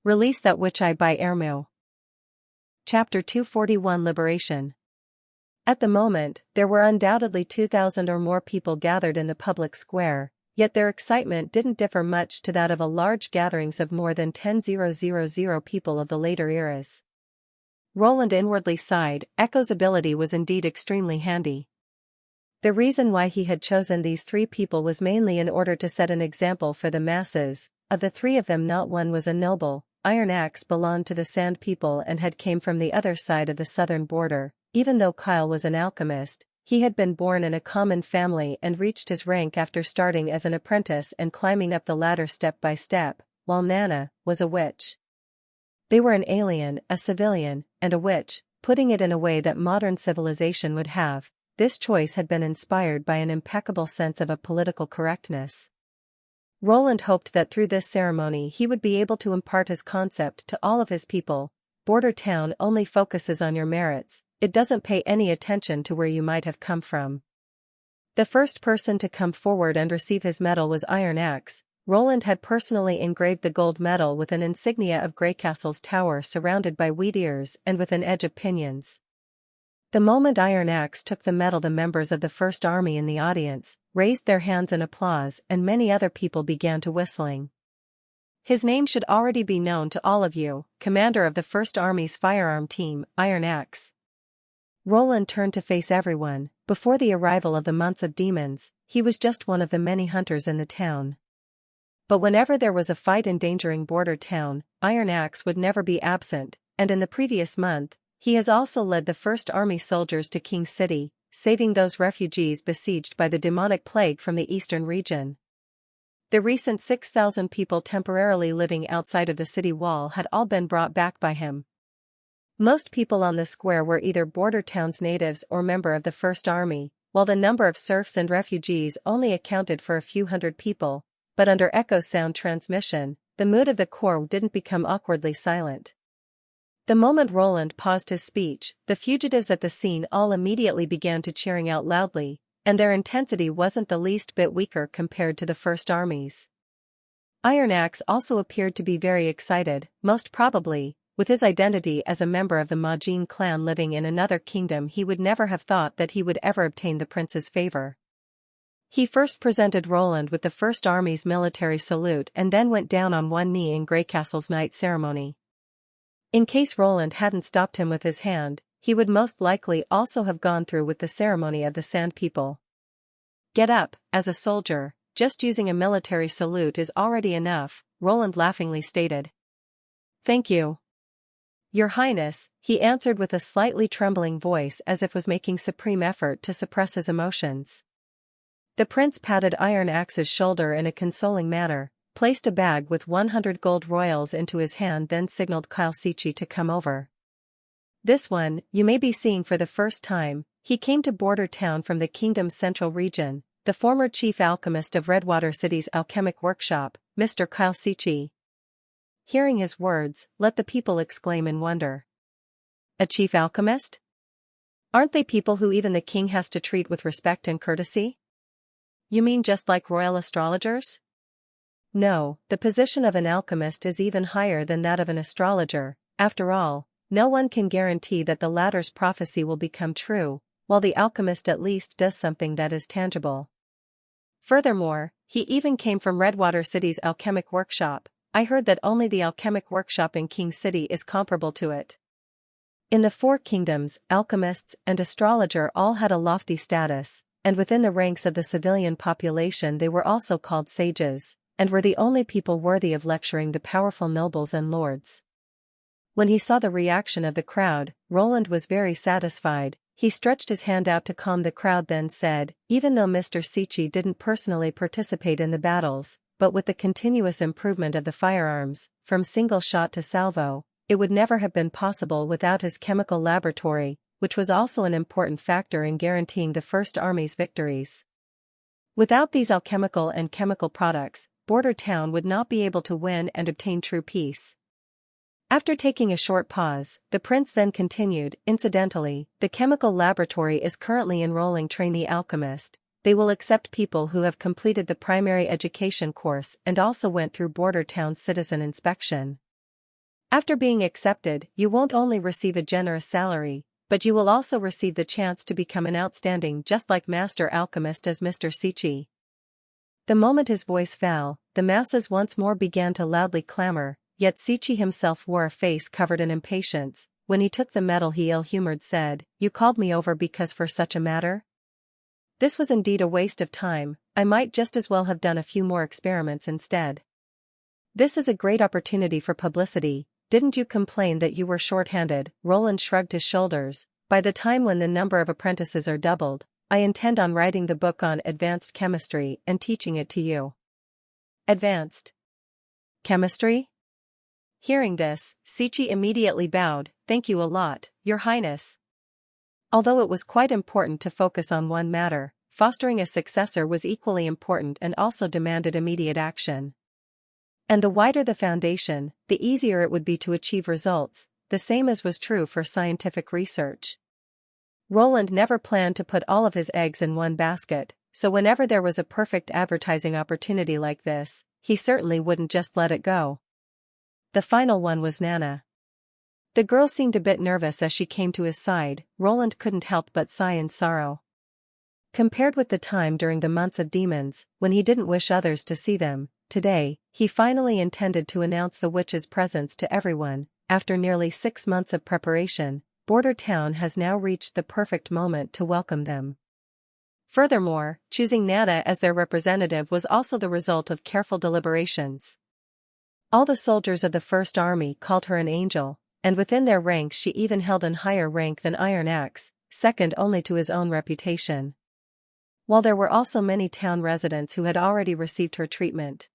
Release that witch eye by Ermu. Chapter 241 Liberation. At the moment, there were undoubtedly 2,000 or more people gathered in the public square, yet their excitement didn't differ much to that of a large gatherings of more than 10,000 people of the later eras. Roland inwardly sighed. Echo's ability was indeed extremely handy. The reason why he had chosen these three people was mainly in order to set an example for the masses. Of the three of them, not one was a noble. Iron Axe belonged to the Sand people and had came from the other side of the southern border. Even though Kyle was an alchemist, he had been born in a common family and reached his rank after starting as an apprentice and climbing up the ladder step by step, while Nana was a witch. They were an alien, a civilian, and a witch, putting it in a way that modern civilization would have. This choice had been inspired by an impeccable sense of political correctness. Roland hoped that through this ceremony he would be able to impart his concept to all of his people. Border town only focuses on your merits, it doesn't pay any attention to where you might have come from. The first person to come forward and receive his medal was Iron Axe. Roland had personally engraved the gold medal with an insignia of Greycastle's tower surrounded by wheat ears and with an edge of pinions. The moment Iron Axe took the medal, the members of the First Army in the audience raised their hands in applause, and many other people began to whistling. His name should already be known to all of you, commander of the First Army's firearm team, Iron Axe. Roland turned to face everyone. Before the arrival of the months of demons, he was just one of the many hunters in the town. But whenever there was a fight endangering Border Town, Iron Axe would never be absent, and in the previous month, he has also led the First Army soldiers to King City, saving those refugees besieged by the demonic plague from the eastern region. The recent 6,000 people temporarily living outside of the city wall had all been brought back by him. Most people on the square were either Border Town's natives or member of the First Army, while the number of serfs and refugees only accounted for a few hundred people, but under echo sound transmission, the mood of the corps didn't become awkwardly silent. The moment Roland paused his speech, the fugitives at the scene all immediately began to cheering out loudly, and their intensity wasn't the least bit weaker compared to the First Army's. Iron Axe also appeared to be very excited, most probably, with his identity as a member of the Majin clan living in another kingdom. He would never have thought that he would ever obtain the prince's favor. He first presented Roland with the First Army's military salute and then went down on one knee in Greycastle's night ceremony. In case Roland hadn't stopped him with his hand, he would most likely also have gone through with the ceremony of the Sand people. Get up, as a soldier, just using a military salute is already enough, Roland laughingly stated. Thank you. Your Highness, he answered with a slightly trembling voice as if was making supreme effort to suppress his emotions. The prince patted Iron Axe's shoulder in a consoling manner, placed a bag with 100 gold royals into his hand, then signaled Kyle Sichi to come over. This one, you may be seeing for the first time. He came to Border Town from the kingdom's central region, the former chief alchemist of Redwater City's alchemic workshop, Mr. Kyle Sichi. Hearing his words, let the people exclaim in wonder. A chief alchemist? Aren't they people who even the king has to treat with respect and courtesy? You mean just like royal astrologers? No, the position of an alchemist is even higher than that of an astrologer. After all, no one can guarantee that the latter's prophecy will become true, while the alchemist at least does something that is tangible. Furthermore, he even came from Redwater City's alchemic workshop. I heard that only the alchemic workshop in King City is comparable to it. In the Four Kingdoms, alchemists and astrologer all had a lofty status, and within the ranks of the civilian population they were also called sages, and were the only people worthy of lecturing the powerful nobles and lords. When he saw the reaction of the crowd, Roland was very satisfied. He stretched his hand out to calm the crowd, then said, even though Mr. Sichi didn't personally participate in the battles, but with the continuous improvement of the firearms, from single shot to salvo, it would never have been possible without his chemical laboratory, which was also an important factor in guaranteeing the First Army's victories. Without these alchemical and chemical products, Border Town would not be able to win and obtain true peace. After taking a short pause, the prince then continued, incidentally, the chemical laboratory is currently enrolling trainee alchemists. They will accept people who have completed the primary education course and also went through Border Town's citizen inspection. After being accepted, you won't only receive a generous salary, but you will also receive the chance to become an outstanding just like master alchemist as Mr. Sichi. The moment his voice fell, the masses once more began to loudly clamor, yet Sichi himself wore a face covered in impatience. When he took the medal he ill-humored said, "You called me over because for such a matter? This was indeed a waste of time, I might just as well have done a few more experiments instead. This is a great opportunity for publicity, didn't you complain that you were short-handed?" Roland shrugged his shoulders. "By the time when the number of apprentices are doubled, I intend on writing the book on advanced chemistry and teaching it to you." Advanced chemistry? Hearing this, Sichi immediately bowed. "Thank you a lot, Your Highness." Although it was quite important to focus on one matter, fostering a successor was equally important and also demanded immediate action. And the wider the foundation, the easier it would be to achieve results, the same as was true for scientific research. Roland never planned to put all of his eggs in one basket, so whenever there was a perfect advertising opportunity like this, he certainly wouldn't just let it go. The final one was Nana. The girl seemed a bit nervous as she came to his side. Roland couldn't help but sigh in sorrow. Compared with the time during the months of demons, when he didn't wish others to see them, today, he finally intended to announce the witch's presence to everyone. After nearly 6 months of preparation, Border Town has now reached the perfect moment to welcome them. Furthermore, choosing Nana as their representative was also the result of careful deliberations. All the soldiers of the First Army called her an angel, and within their ranks she even held an higher rank than Iron Axe, second only to his own reputation. While there were also many town residents who had already received her treatment.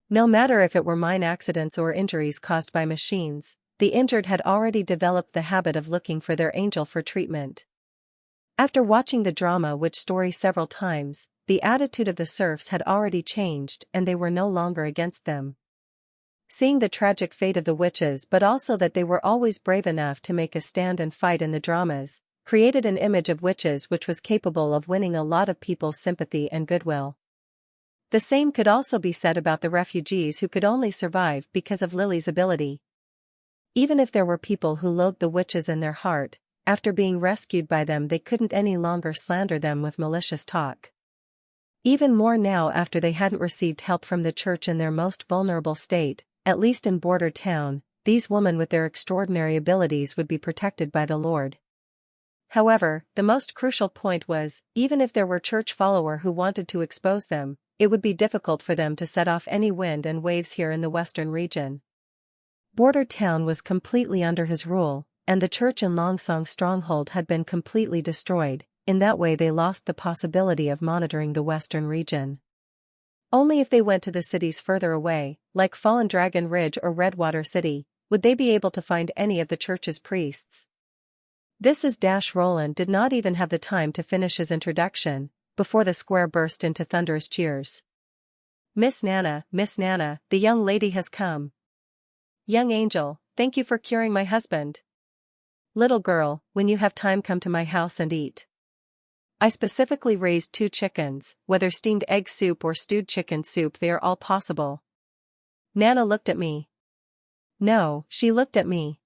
No matter if it were mine accidents or injuries caused by machines, the injured had already developed the habit of looking for their angel for treatment. After watching the drama witch story several times, the attitude of the serfs had already changed and they were no longer against them. Seeing the tragic fate of the witches but also that they were always brave enough to make a stand and fight in the dramas, created an image of witches which was capable of winning a lot of people's sympathy and goodwill. The same could also be said about the refugees who could only survive because of Lily's ability. Even if there were people who loathed the witches in their heart, after being rescued by them they couldn't any longer slander them with malicious talk. Even more now after they hadn't received help from the church in their most vulnerable state, at least in Border Town, these women with their extraordinary abilities would be protected by the Lord. However, the most crucial point was, even if there were church followers who wanted to expose them, it would be difficult for them to set off any wind and waves here in the western region. Border Town was completely under his rule, and the church in Longsong Stronghold had been completely destroyed. In that way they lost the possibility of monitoring the western region. Only if they went to the cities further away, like Fallen Dragon Ridge or Redwater City, would they be able to find any of the church's priests. This is Roland did not even have the time to finish his introduction, before the square burst into thunderous cheers. Miss Nana, the young lady has come. Young angel, thank you for curing my husband. Little girl, when you have time come to my house and eat. I specifically raised 2 chickens, whether steamed egg soup or stewed chicken soup they are all possible. Nana looked at me. No, she looked at me.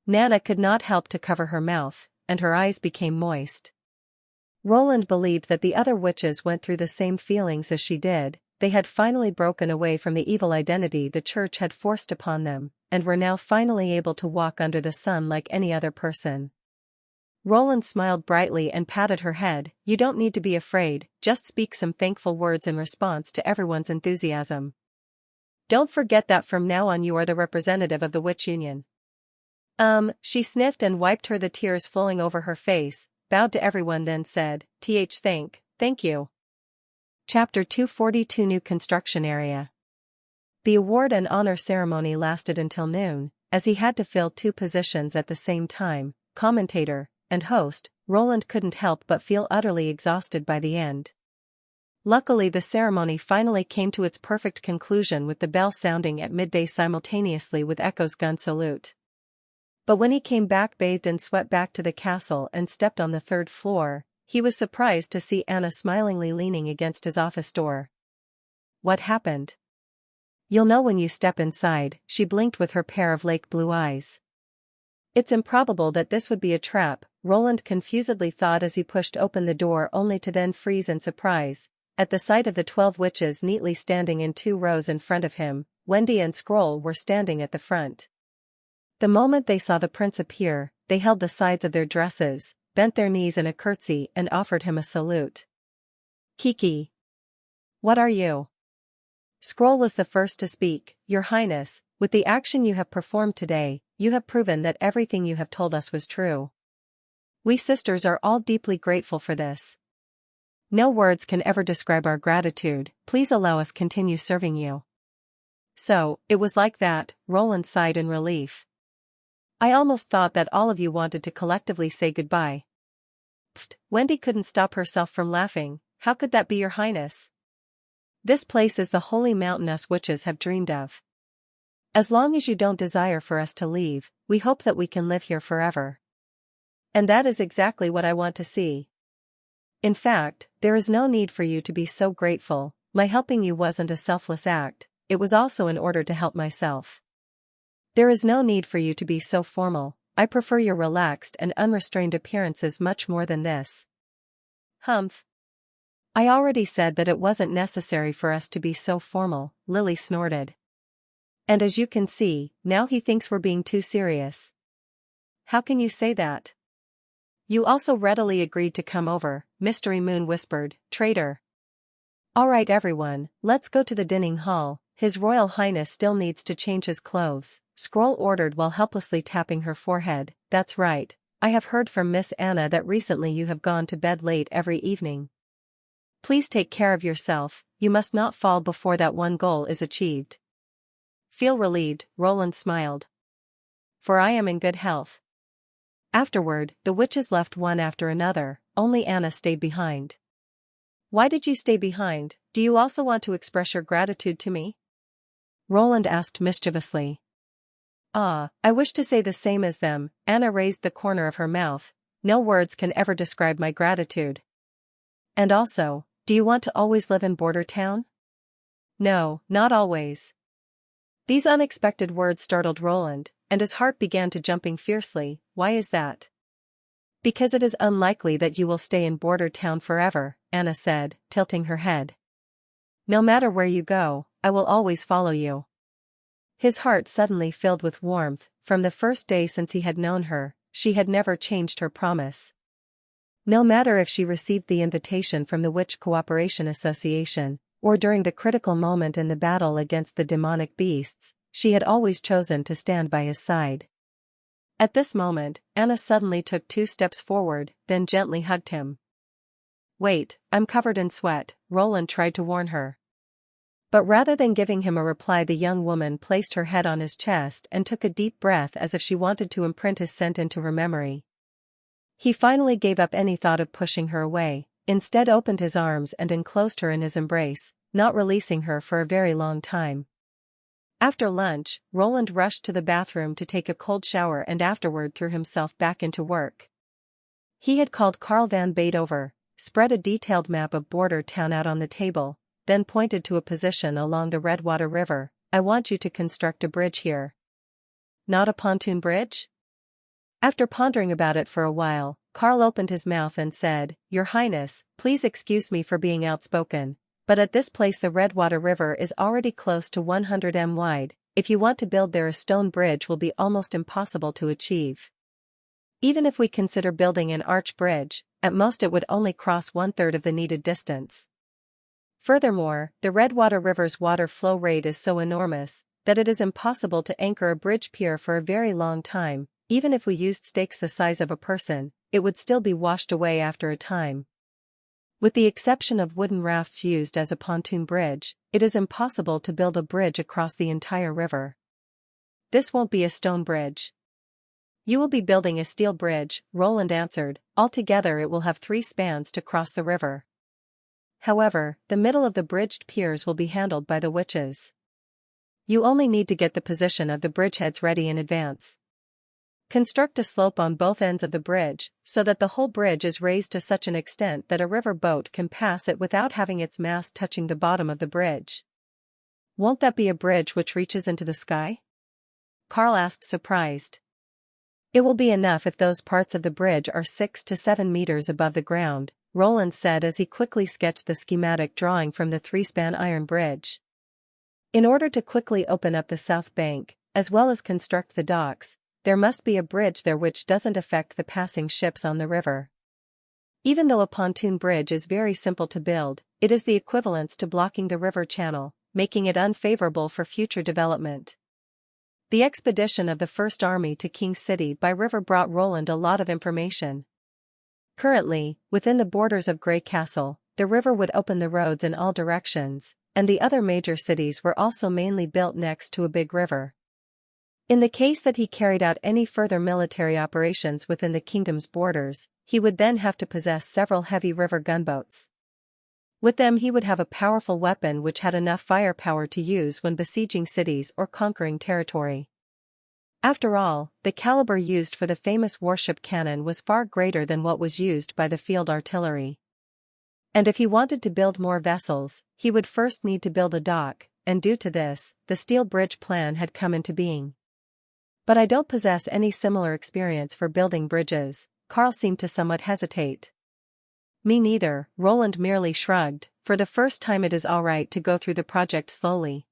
Nana could not help to cover her mouth, and her eyes became moist. Roland believed that the other witches went through the same feelings as she did. They had finally broken away from the evil identity the church had forced upon them, and were now finally able to walk under the sun like any other person. Roland smiled brightly and patted her head. You don't need to be afraid, just speak some thankful words in response to everyone's enthusiasm. Don't forget that from now on you are the representative of the Witch Union. She sniffed and wiped her the tears flowing over her face, bowed to everyone then said, thank you. Chapter 242 New Construction Area. The award and honor ceremony lasted until noon, as he had to fill 2 positions at the same time, commentator and host. Roland couldn't help but feel utterly exhausted by the end. Luckily the ceremony finally came to its perfect conclusion with the bell sounding at midday simultaneously with Echo's gun salute. But when he came back bathed and sweat back to the castle and stepped on the 3rd floor, he was surprised to see Anna smilingly leaning against his office door. What happened? You'll know when you step inside, she blinked with her pair of lake blue eyes. It's improbable that this would be a trap, Roland confusedly thought as he pushed open the door only to then freeze in surprise, at the sight of the 12 witches neatly standing in 2 rows in front of him. Wendy and Scroll were standing at the front. The moment they saw the prince appear, they held the sides of their dresses, bent their knees in a curtsy and offered him a salute. Kiki. What are you? Scroll was the first to speak. Your Highness, with the action you have performed today, you have proven that everything you have told us was true. We sisters are all deeply grateful for this. No words can ever describe our gratitude. Please allow us continue serving you. So, it was like that, Roland sighed in relief. I almost thought that all of you wanted to collectively say goodbye. Pfft, Wendy couldn't stop herself from laughing. How could that be, Your Highness? This place is the holy mountain us witches have dreamed of. As long as you don't desire for us to leave, we hope that we can live here forever. And that is exactly what I want to see. In fact, there is no need for you to be so grateful. My helping you wasn't a selfless act, it was also in order to help myself. There is no need for you to be so formal. I prefer your relaxed and unrestrained appearances much more than this. Humph. I already said that it wasn't necessary for us to be so formal, Lily snorted. And as you can see, now he thinks we're being too serious. How can you say that? You also readily agreed to come over, Mystery Moon whispered, traitor. All right everyone, let's go to the dining hall. His Royal Highness still needs to change his clothes, Scroll ordered while helplessly tapping her forehead. That's right, I have heard from Miss Anna that recently you have gone to bed late every evening. Please take care of yourself, you must not fall before that one goal is achieved. Feel relieved, Roland smiled. For I am in good health. Afterward, the witches left one after another, only Anna stayed behind. Why did you stay behind? Do you also want to express your gratitude to me? Roland asked mischievously. Ah, I wish to say the same as them, Anna raised the corner of her mouth. No words can ever describe my gratitude. And also, do you want to always live in Border Town? No, not always. These unexpected words startled Roland, and his heart began to jumping fiercely. Why is that? Because it is unlikely that you will stay in Border Town forever, Anna said, tilting her head. No matter where you go, I will always follow you. His heart suddenly filled with warmth. From the first day since he had known her, she had never changed her promise. No matter if she received the invitation from the Witch Cooperation Association, or during the critical moment in the battle against the demonic beasts, she had always chosen to stand by his side. At this moment, Anna suddenly took 2 steps forward, then gently hugged him. Wait, I'm covered in sweat, Roland tried to warn her. But rather than giving him a reply, the young woman placed her head on his chest and took a deep breath as if she wanted to imprint his scent into her memory. He finally gave up any thought of pushing her away, instead opened his arms and enclosed her in his embrace, not releasing her for a very long time. After lunch, Roland rushed to the bathroom to take a cold shower and afterward threw himself back into work. He had called Carl van Bate over, spread a detailed map of Border Town out on the table, then pointed to a position along the Redwater River. I want you to construct a bridge here. Not a pontoon bridge? After pondering about it for a while, Carl opened his mouth and said, Your Highness, please excuse me for being outspoken, but at this place the Redwater River is already close to 100 m wide. If you want to build there, a stone bridge will be almost impossible to achieve. Even if we consider building an arch bridge, at most it would only cross 1/3 of the needed distance. Furthermore, the Redwater River's water flow rate is so enormous that it is impossible to anchor a bridge pier for a very long time. Even if we used stakes the size of a person, it would still be washed away after a time. With the exception of wooden rafts used as a pontoon bridge, it is impossible to build a bridge across the entire river. This won't be a stone bridge. You will be building a steel bridge, Roland answered. Altogether it will have 3 spans to cross the river. However, the middle of the bridged piers will be handled by the witches. You only need to get the position of the bridgeheads ready in advance. Construct a slope on both ends of the bridge, so that the whole bridge is raised to such an extent that a river boat can pass it without having its mast touching the bottom of the bridge. Won't that be a bridge which reaches into the sky? Carl asked, surprised. It will be enough if those parts of the bridge are 6 to 7 meters above the ground, Roland said as he quickly sketched the schematic drawing from the 3-span iron bridge. In order to quickly open up the south bank, as well as construct the docks, there must be a bridge there which doesn't affect the passing ships on the river. Even though a pontoon bridge is very simple to build, it is the equivalence to blocking the river channel, making it unfavorable for future development. The expedition of the First Army to King City by river brought Roland a lot of information. Currently, within the borders of Grey Castle, the river would open the roads in all directions, and the other major cities were also mainly built next to a big river. In the case that he carried out any further military operations within the kingdom's borders, he would then have to possess several heavy river gunboats. With them he would have a powerful weapon which had enough firepower to use when besieging cities or conquering territory. After all, the caliber used for the famous warship cannon was far greater than what was used by the field artillery. And if he wanted to build more vessels, he would first need to build a dock, and due to this, the steel bridge plan had come into being. But I don't possess any similar experience for building bridges, Carl seemed to somewhat hesitate. Me neither, Roland merely shrugged. For the first time it is alright to go through the project slowly.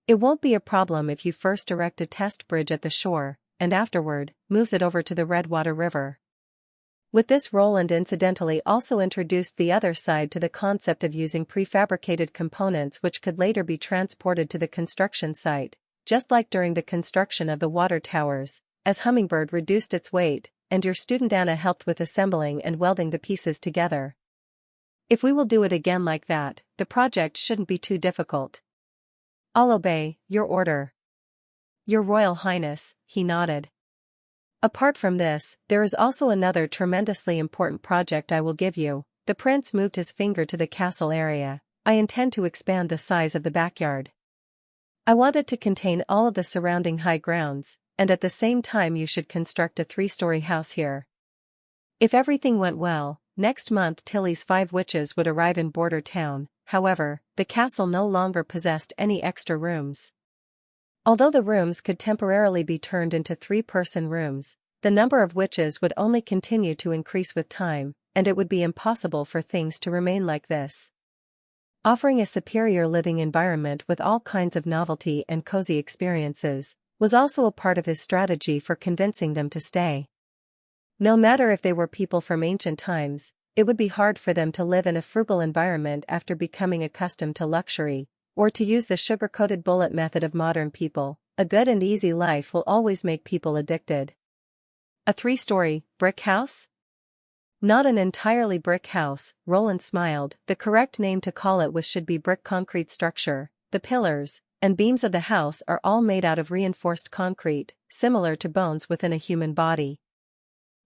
It won't be a problem if you first erect a test bridge at the shore, and afterward, moves it over to the Redwater River. With this Roland incidentally also introduced the other side to the concept of using prefabricated components which could later be transported to the construction site, just like during the construction of the water towers, as Hummingbird reduced its weight, and your student Anna helped with assembling and welding the pieces together. If we will do it again like that, the project shouldn't be too difficult. I'll obey your order. Your Royal Highness, he nodded. Apart from this, there is also another tremendously important project I will give you. The prince moved his finger to the castle area. I intend to expand the size of the backyard. I want it to contain all of the surrounding high grounds, and at the same time you should construct a 3-story house here. If everything went well, next month Tilly's 5 witches would arrive in Border Town. However, the castle no longer possessed any extra rooms. Although the rooms could temporarily be turned into 3-person rooms, the number of witches would only continue to increase with time, and it would be impossible for things to remain like this. Offering a superior living environment with all kinds of novelty and cozy experiences was also a part of his strategy for convincing them to stay. No matter if they were people from ancient times, it would be hard for them to live in a frugal environment after becoming accustomed to luxury, or to use the sugar-coated bullet method of modern people. A good and easy life will always make people addicted. A 3-story brick house? Not an entirely brick house, Roland smiled. The correct name to call it should be brick concrete structure. The pillars and beams of the house are all made out of reinforced concrete, similar to bones within a human body.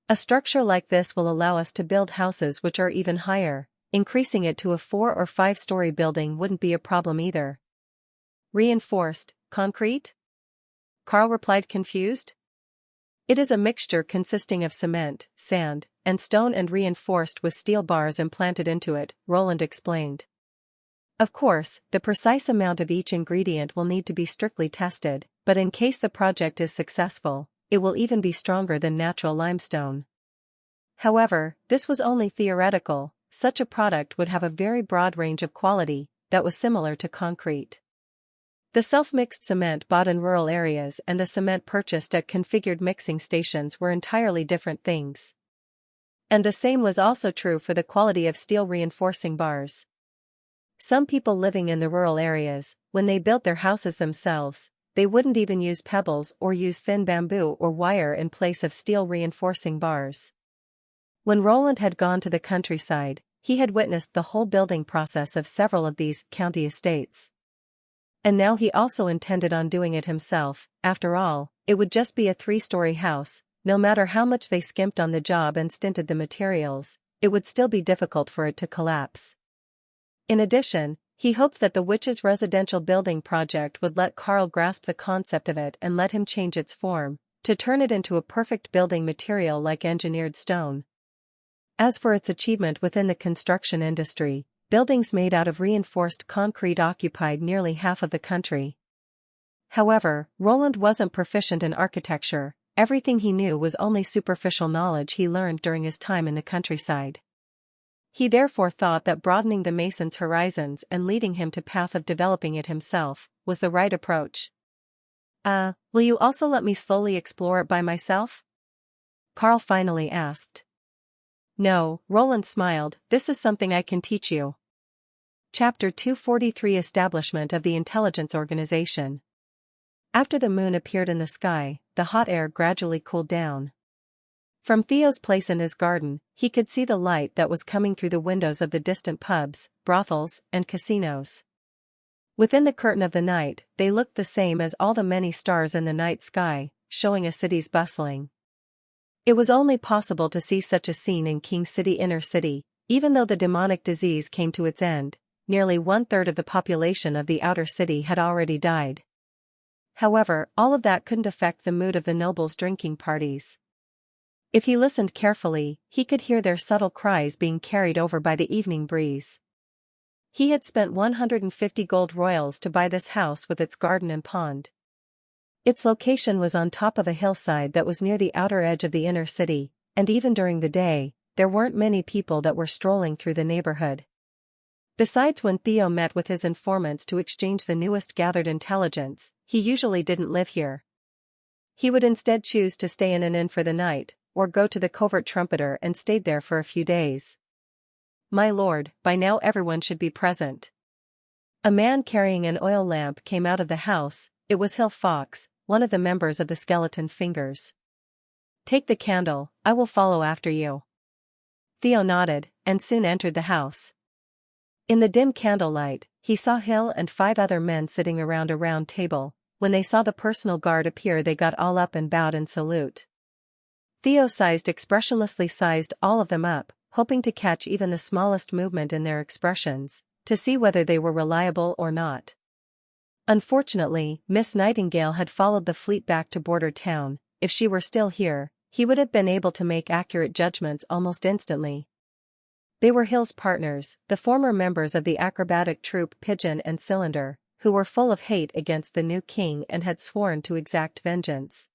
A structure like this will allow us to build houses which are even higher. Increasing it to a 4 or 5-story building wouldn't be a problem either. Reinforced concrete? Carl replied, confused. It is a mixture consisting of cement, sand, and stone and reinforced with steel bars implanted into it, Roland explained. Of course, the precise amount of each ingredient will need to be strictly tested, but in case the project is successful, it will even be stronger than natural limestone. However, this was only theoretical. Such a product would have a very broad range of quality that was similar to concrete. The self-mixed cement bought in rural areas and the cement purchased at configured mixing stations were entirely different things. And the same was also true for the quality of steel reinforcing bars. Some people living in the rural areas, when they built their houses themselves, they wouldn't even use pebbles or use thin bamboo or wire in place of steel reinforcing bars. When Roland had gone to the countryside, he had witnessed the whole building process of several of these county estates. And now he also intended on doing it himself. After all, it would just be a 3-story house. No matter how much they skimped on the job and stinted the materials, it would still be difficult for it to collapse. In addition, he hoped that the witch's residential building project would let Carl grasp the concept of it and let him change its form, to turn it into a perfect building material like engineered stone. As for its achievement within the construction industry, buildings made out of reinforced concrete occupied nearly half of the country. However, Roland wasn't proficient in architecture. Everything he knew was only superficial knowledge he learned during his time in the countryside. He therefore thought that broadening the mason's horizons and leading him to path of developing it himself was the right approach. Will you also let me slowly explore it by myself?" Carl finally asked. "No," Roland smiled, "this is something I can teach you." Chapter 243 Establishment of the Intelligence Organization. After the moon appeared in the sky, the hot air gradually cooled down. From Theo's place in his garden, he could see the light that was coming through the windows of the distant pubs, brothels, and casinos. Within the curtain of the night, they looked the same as all the many stars in the night sky, showing a city's bustling. It was only possible to see such a scene in King City inner city, even though the demonic disease came to its end. Nearly 1/3 of the population of the outer city had already died. However, all of that couldn't affect the mood of the nobles' drinking parties. If he listened carefully, he could hear their subtle cries being carried over by the evening breeze. He had spent 150 gold royals to buy this house with its garden and pond. Its location was on top of a hillside that was near the outer edge of the inner city, and even during the day, there weren't many people that were strolling through the neighborhood. Besides, when Theo met with his informants to exchange the newest gathered intelligence, he usually didn't live here. He would instead choose to stay in an inn for the night, or go to the covert trumpeter and stayed there for a few days. "My lord, by now everyone should be present." A man carrying an oil lamp came out of the house. It was Hill Fox, one of the members of the Skeleton Fingers. "Take the candle, I will follow after you." Theo nodded, and soon entered the house. In the dim candlelight, he saw Hill and 5 other men sitting around a round table. When they saw the personal guard appear, they got all up and bowed in salute. Theo expressionlessly sized all of them up, hoping to catch even the smallest movement in their expressions, to see whether they were reliable or not. Unfortunately, Miss Nightingale had followed the fleet back to Border Town. If she were still here, he would have been able to make accurate judgments almost instantly. They were Hill's partners, the former members of the acrobatic troupe Pigeon and Cylinder, who were full of hate against the new king and had sworn to exact vengeance.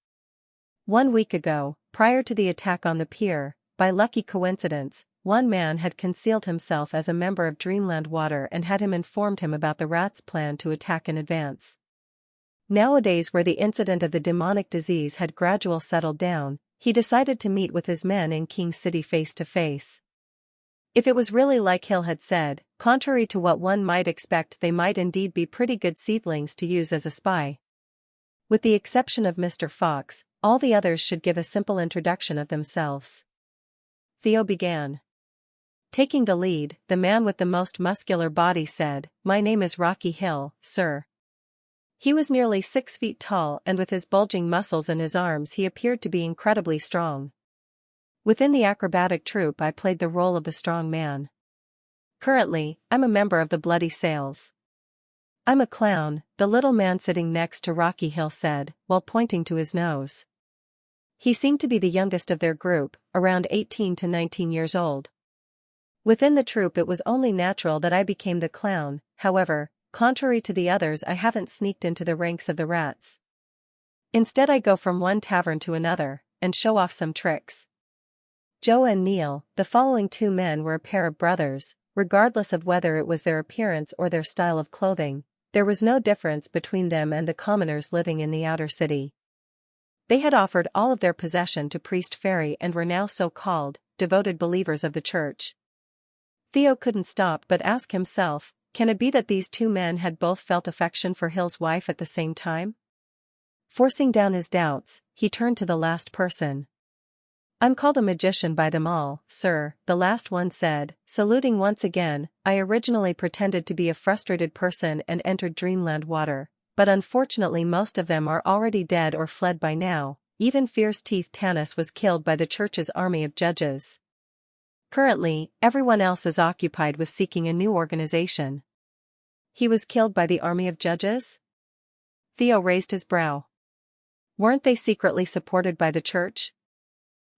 1 week ago, prior to the attack on the pier, by lucky coincidence, one man had concealed himself as a member of Dreamland Water and had informed him about the Rats' plan to attack in advance. Nowadays, where the incident of the demonic disease had gradually settled down, he decided to meet with his men in King City face to face. If it was really like Hill had said, contrary to what one might expect, they might indeed be pretty good seedlings to use as a spy. With the exception of Mr. Fox, all the others should give a simple introduction of themselves. Theo began. Taking the lead, the man with the most muscular body said, "My name is Rocky Hill, sir." He was nearly 6 feet tall, and with his bulging muscles in his arms he appeared to be incredibly strong. Within the acrobatic troupe I played the role of the strong man. Currently, I'm a member of the Bloody Sails. "I'm a clown," the little man sitting next to Rocky Hill said, while pointing to his nose. He seemed to be the youngest of their group, around 18 to 19 years old. Within the troupe it was only natural that I became the clown. However, contrary to the others, I haven't sneaked into the ranks of the Rats. Instead, I go from one tavern to another, and show off some tricks. Joe and Neil, the following 2 men, were a pair of brothers. Regardless of whether it was their appearance or their style of clothing, there was no difference between them and the commoners living in the outer city. They had offered all of their possession to Priest Fairy and were now so-called devoted believers of the church. Theo couldn't stop but ask himself, can it be that these 2 men had both felt affection for Hill's wife at the same time? Forcing down his doubts, he turned to the last person. "I'm called a magician by them all, sir," the last one said, saluting once again. "I originally pretended to be a frustrated person and entered Dreamland Water, but unfortunately most of them are already dead or fled by now. Even Fierce Teeth Tanis was killed by the church's army of judges. Currently, everyone else is occupied with seeking a new organization." "He was killed by the army of judges?" Theo raised his brow. "Weren't they secretly supported by the church?"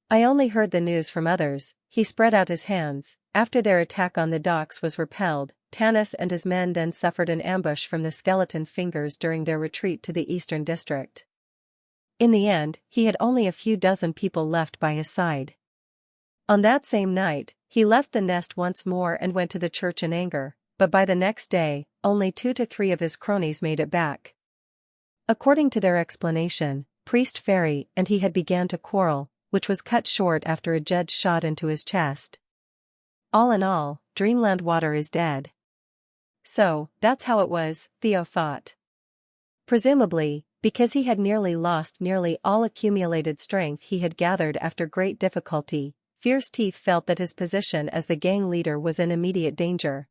"I only heard the news from others." He spread out his hands. after their attack on the docks was repelled, Tanis and his men then suffered an ambush from the skeleton fingers during their retreat to the eastern district. In the end, he had only a few dozen people left by his side. On that same night, he left the nest once more and went to the church in anger, but by the next day, only 2 to 3 of his cronies made it back. According to their explanation, Priest Fairy and he had began to quarrel, which was cut short after a judge shot into his chest. All in all, Dreamland Water is dead. So, that's how it was, Theo thought. Presumably, because he had nearly lost nearly all accumulated strength he had gathered after great difficulty, Fierce Teeth felt that his position as the gang leader was in immediate danger.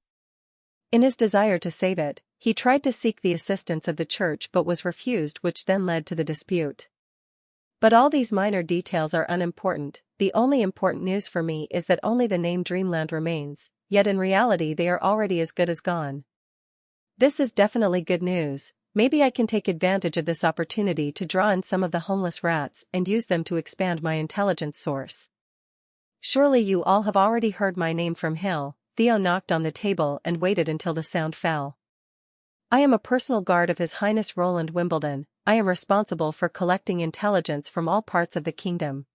In his desire to save it, he tried to seek the assistance of the church but was refused, which then led to the dispute. But all these minor details are unimportant. The only important news for me is that only the name Dreamland remains, yet in reality they are already as good as gone. This is definitely good news. Maybe I can take advantage of this opportunity to draw in some of the homeless rats and use them to expand my intelligence source. Surely you all have already heard my name from Hill. Theo knocked on the table and waited until the sound fell. I am a personal guard of His Highness Roland Wimbledon. I am responsible for collecting intelligence from all parts of the kingdom.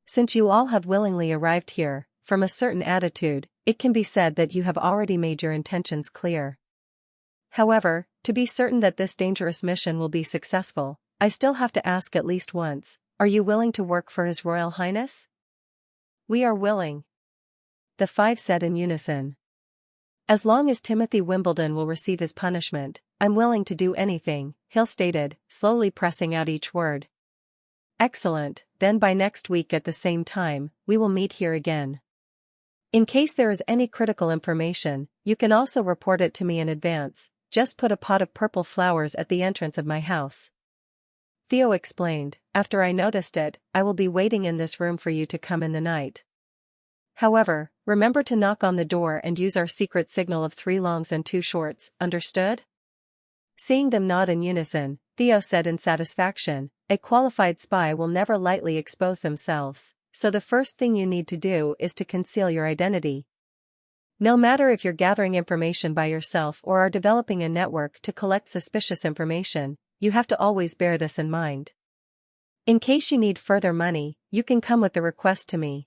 Since you all have willingly arrived here, from a certain attitude, it can be said that you have already made your intentions clear. However, to be certain that this dangerous mission will be successful, I still have to ask at least once, are you willing to work for His Royal Highness? We are willing. The 5 said in unison. As long as Timothy Wimbledon will receive his punishment, I'm willing to do anything, Hill stated, slowly pressing out each word. Excellent, then by next week at the same time, we will meet here again. In case there is any critical information, you can also report it to me in advance. Just put a pot of purple flowers at the entrance of my house. Theo explained, after I noticed it, I will be waiting in this room for you to come in the night. However, remember to knock on the door and use our secret signal of 3 longs and 2 shorts, understood? Seeing them nod in unison, Theo said in satisfaction, a qualified spy will never lightly expose themselves, so the first thing you need to do is to conceal your identity. No matter if you're gathering information by yourself or are developing a network to collect suspicious information, you have to always bear this in mind. In case you need further money, you can come with the request to me.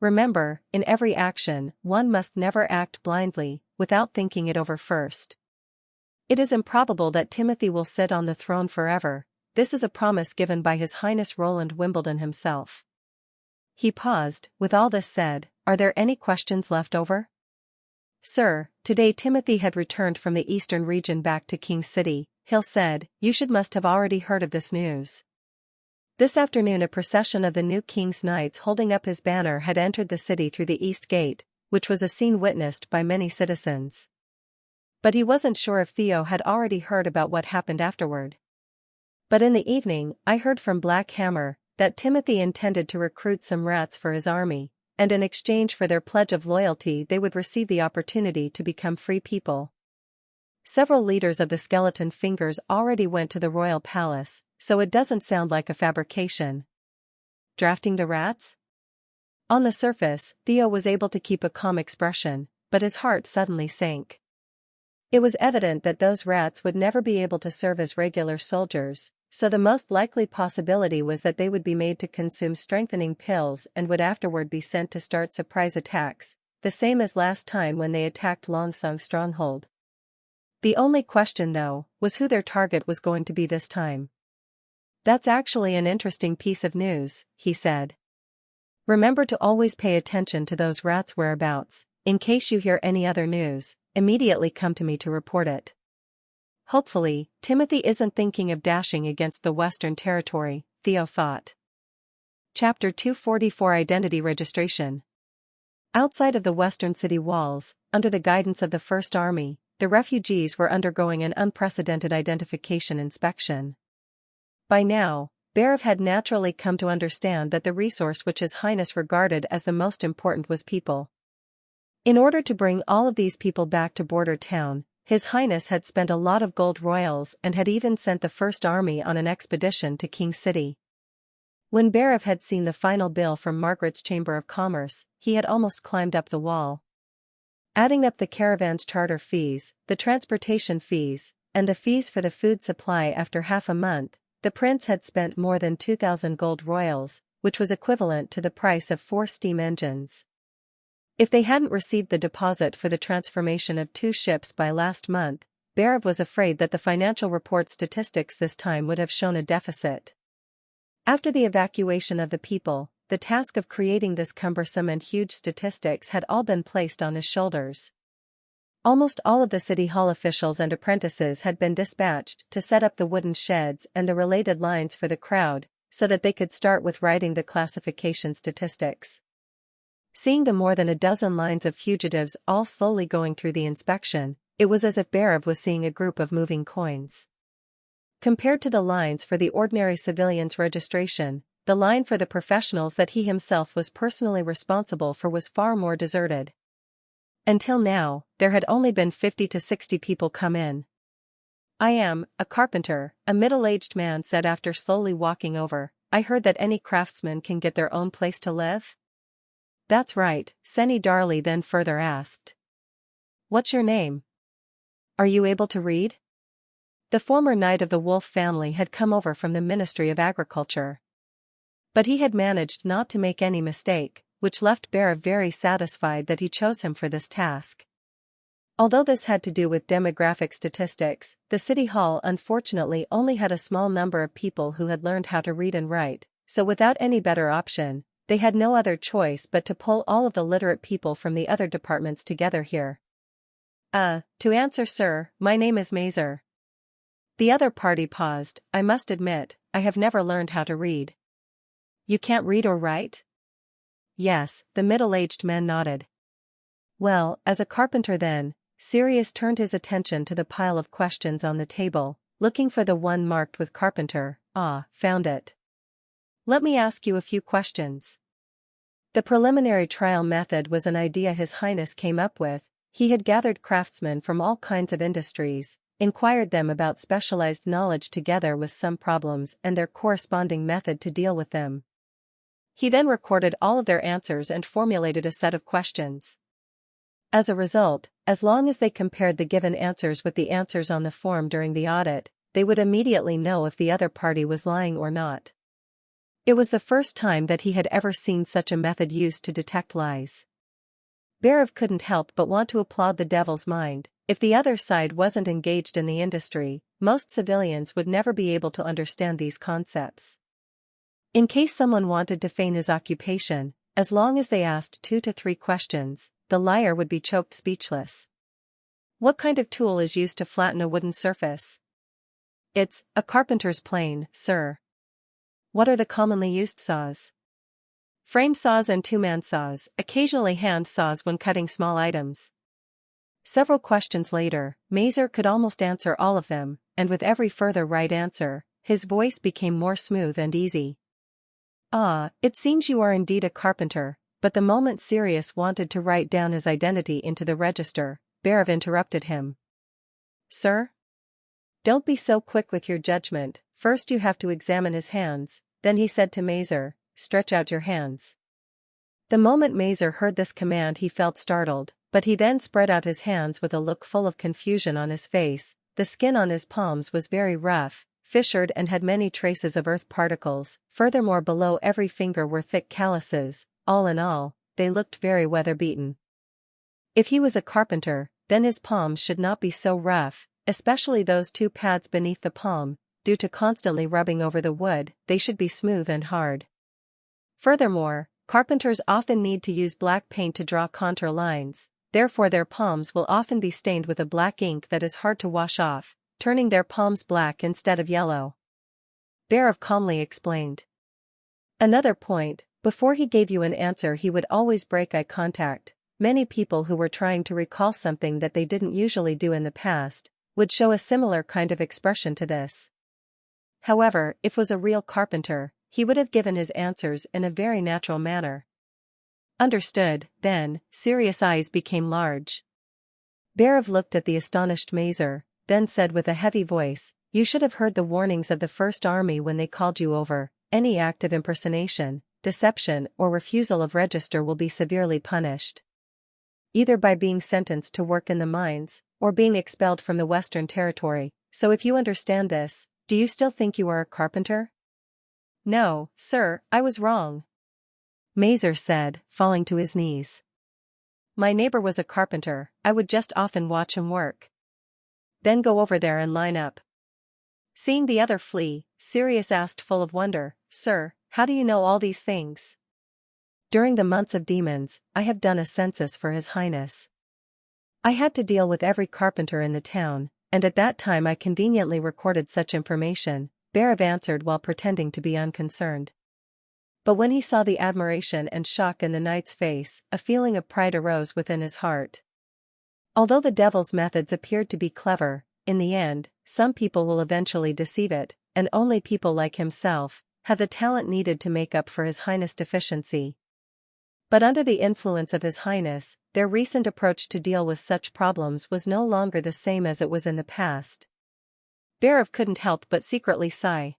Remember, in every action, one must never act blindly, without thinking it over first. It is improbable that Timothy will sit on the throne forever. This is a promise given by His Highness Roland Wimbledon himself. He paused. With all this said, are there any questions left over? Sir, today Timothy had returned from the eastern region back to King City, Hill said. You must have already heard of this news. This afternoon a procession of the new king's knights holding up his banner had entered the city through the east gate, which was a scene witnessed by many citizens. But he wasn't sure if Theo had already heard about what happened afterward. But in the evening, I heard from Black Hammer that Timothy intended to recruit some rats for his army, and in exchange for their pledge of loyalty they would receive the opportunity to become free people. Several leaders of the skeleton fingers already went to the royal palace, so it doesn't sound like a fabrication. Drafting the rats? On the surface, Theo was able to keep a calm expression, but his heart suddenly sank. It was evident that those rats would never be able to serve as regular soldiers, so the most likely possibility was that they would be made to consume strengthening pills and would afterward be sent to start surprise attacks, the same as last time when they attacked Longsong's stronghold. The only question though, was who their target was going to be this time. That's actually an interesting piece of news, he said. Remember to always pay attention to those rats' whereabouts. In case you hear any other news, immediately come to me to report it. Hopefully, Timothy isn't thinking of dashing against the Western Territory, Theo thought. Chapter 244 Identity Registration. Outside of the western city walls, under the guidance of the First Army, the refugees were undergoing an unprecedented identification inspection. By now, Berev had naturally come to understand that the resource which His Highness regarded as the most important was people. In order to bring all of these people back to Border Town, His Highness had spent a lot of gold royals and had even sent the First Army on an expedition to King City. When Barav had seen the final bill from Margaret's Chamber of Commerce, he had almost climbed up the wall. Adding up the caravan's charter fees, the transportation fees, and the fees for the food supply after half a month, the prince had spent more than 2,000 gold royals, which was equivalent to the price of 4 steam engines. If they hadn't received the deposit for the transformation of 2 ships by last month, Barav was afraid that the financial report statistics this time would have shown a deficit. After the evacuation of the people, the task of creating this cumbersome and huge statistics had all been placed on his shoulders. Almost all of the city hall officials and apprentices had been dispatched to set up the wooden sheds and the related lines for the crowd, so that they could start with writing the classification statistics. Seeing the more than a dozen lines of fugitives all slowly going through the inspection, it was as if Barav was seeing a group of moving coins. Compared to the lines for the ordinary civilians' registration, the line for the professionals that he himself was personally responsible for was far more deserted. Until now, there had only been 50 to 60 people come in. "I am a carpenter," a middle-aged man said after slowly walking over. "I heard that any craftsman can get their own place to live?" "That's right," Senny Darley then further asked. "What's your name? Are you able to read?" The former knight of the Wolf family had come over from the Ministry of Agriculture. But he had managed not to make any mistake, which left Barav very satisfied that he chose him for this task. Although this had to do with demographic statistics, the city hall unfortunately only had a small number of people who had learned how to read and write, so without any better option, they had no other choice but to pull all of the literate people from the other departments together here. To answer, sir, my name is Mazer." The other party paused. "I must admit, I have never learned how to read." "You can't read or write?" "Yes," the middle-aged man nodded. "Well, as a carpenter then," Sirius turned his attention to the pile of questions on the table, looking for the one marked with carpenter. Found it. "Let me ask you a few questions." The preliminary trial method was an idea His Highness came up with. He had gathered craftsmen from all kinds of industries, inquired them about specialized knowledge together with some problems and their corresponding method to deal with them. He then recorded all of their answers and formulated a set of questions. As a result, as long as they compared the given answers with the answers on the form during the audit, they would immediately know if the other party was lying or not. It was the first time that he had ever seen such a method used to detect lies. Barav couldn't help but want to applaud the devil's mind. If the other side wasn't engaged in the industry, most civilians would never be able to understand these concepts. In case someone wanted to feign his occupation, as long as they asked 2 to 3 questions, the liar would be choked speechless. "What kind of tool is used to flatten a wooden surface?" "It's a carpenter's plane, sir." "What are the commonly used saws?" "Frame saws and 2-man saws, occasionally hand saws when cutting small items." Several questions later, Mazer could almost answer all of them, and with every further right answer, his voice became more smooth and easy. It seems you are indeed a carpenter," but the moment Sirius wanted to write down his identity into the register, Barav interrupted him. "Sir? Don't be so quick with your judgment, first you have to examine his hands," then he said to Mazer, "Stretch out your hands." The moment Mazer heard this command he felt startled, but he then spread out his hands with a look full of confusion on his face. The skin on his palms was very rough, fissured and had many traces of earth particles. Furthermore, below every finger were thick calluses. All in all, they looked very weather-beaten. If he was a carpenter, then his palms should not be so rough, especially those 2 pads beneath the palm. Due to constantly rubbing over the wood, they should be smooth and hard. Furthermore, carpenters often need to use black paint to draw contour lines, therefore their palms will often be stained with a black ink that is hard to wash off, turning their palms black instead of yellow. Barav calmly explained. Another point, before he gave you an answer he would always break eye contact. Many people who were trying to recall something that they didn't usually do in the past, would show a similar kind of expression to this. However, if was a real carpenter, he would have given his answers in a very natural manner. Understood, then. Sirius' eyes became large. Barav looked at the astonished Mazer, then said with a heavy voice, "You should have heard the warnings of the First Army when they called you over. any act of impersonation, deception, or refusal of register will be severely punished. Either by being sentenced to work in the mines, or being expelled from the Western Territory. So if you understand this, do you still think you are a carpenter? No, sir, I was wrong, Mazer said, falling to his knees. My neighbor was a carpenter, I would just often watch him work. Then go over there and line up. Seeing the other flee, Sirius asked full of wonder, Sir, how do you know all these things? During the months of demons, I have done a census for His Highness. I had to deal with every carpenter in the town, and at that time I conveniently recorded such information, Barav answered while pretending to be unconcerned. But when he saw the admiration and shock in the knight's face, a feeling of pride arose within his heart. Although the devil's methods appeared to be clever, in the end, some people will eventually deceive it, and only people like himself have the talent needed to make up for His Highness' deficiency. But under the influence of His Highness, their recent approach to deal with such problems was no longer the same as it was in the past. Barav couldn't help but secretly sigh.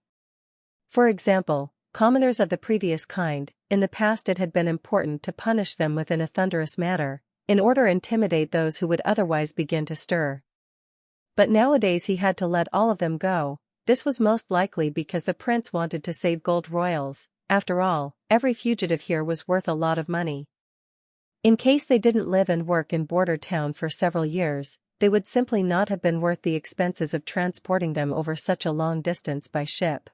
For example, commoners of the previous kind, in the past it had been important to punish them within a thunderous manner, in order to intimidate those who would otherwise begin to stir. But nowadays he had to let all of them go. This was most likely because the prince wanted to save gold royals. After all, every fugitive here was worth a lot of money. In case they didn't live and work in border town for several years, they would simply not have been worth the expenses of transporting them over such a long distance by ship.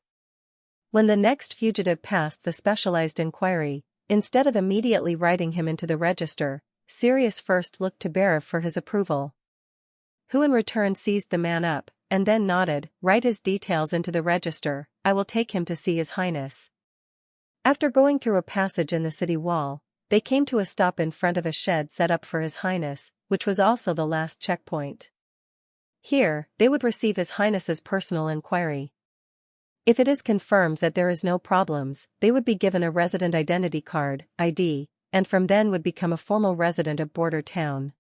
When the next fugitive passed the specialized inquiry, instead of immediately writing him into the register, Sirius first looked to Barav for his approval. Who in return seized the man up, and then nodded, Write his details into the register, I will take him to see His Highness. After going through a passage in the city wall, they came to a stop in front of a shed set up for His Highness, which was also the last checkpoint. Here, they would receive His Highness's personal inquiry. If it is confirmed that there is no problems, they would be given a resident identity card, ID, and from then would become a formal resident of border town.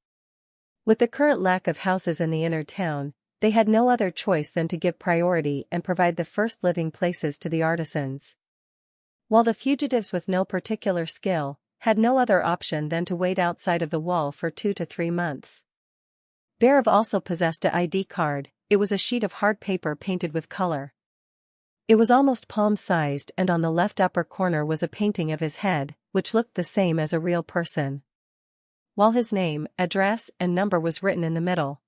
With the current lack of houses in the inner town, they had no other choice than to give priority and provide the first living places to the artisans. While the fugitives with no particular skill had no other option than to wait outside of the wall for 2 to 3 months. Barav also possessed an ID card. It was a sheet of hard paper painted with color. It was almost palm-sized, and on the left upper corner was a painting of his head, which looked the same as a real person, while his name, address, and number was written in the middle.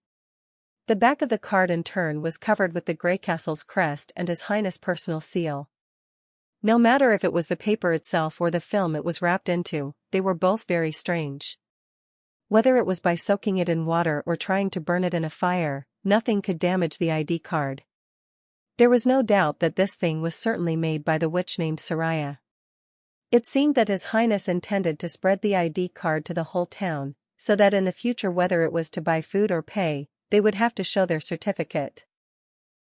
The back of the card in turn was covered with the Greycastle's crest and His Highness' personal seal. No matter if it was the paper itself or the film it was wrapped into, they were both very strange. Whether it was by soaking it in water or trying to burn it in a fire, nothing could damage the ID card. There was no doubt that this thing was certainly made by the witch named Soraya. It seemed that His Highness intended to spread the ID card to the whole town, so that in the future whether it was to buy food or pay, they would have to show their certificate.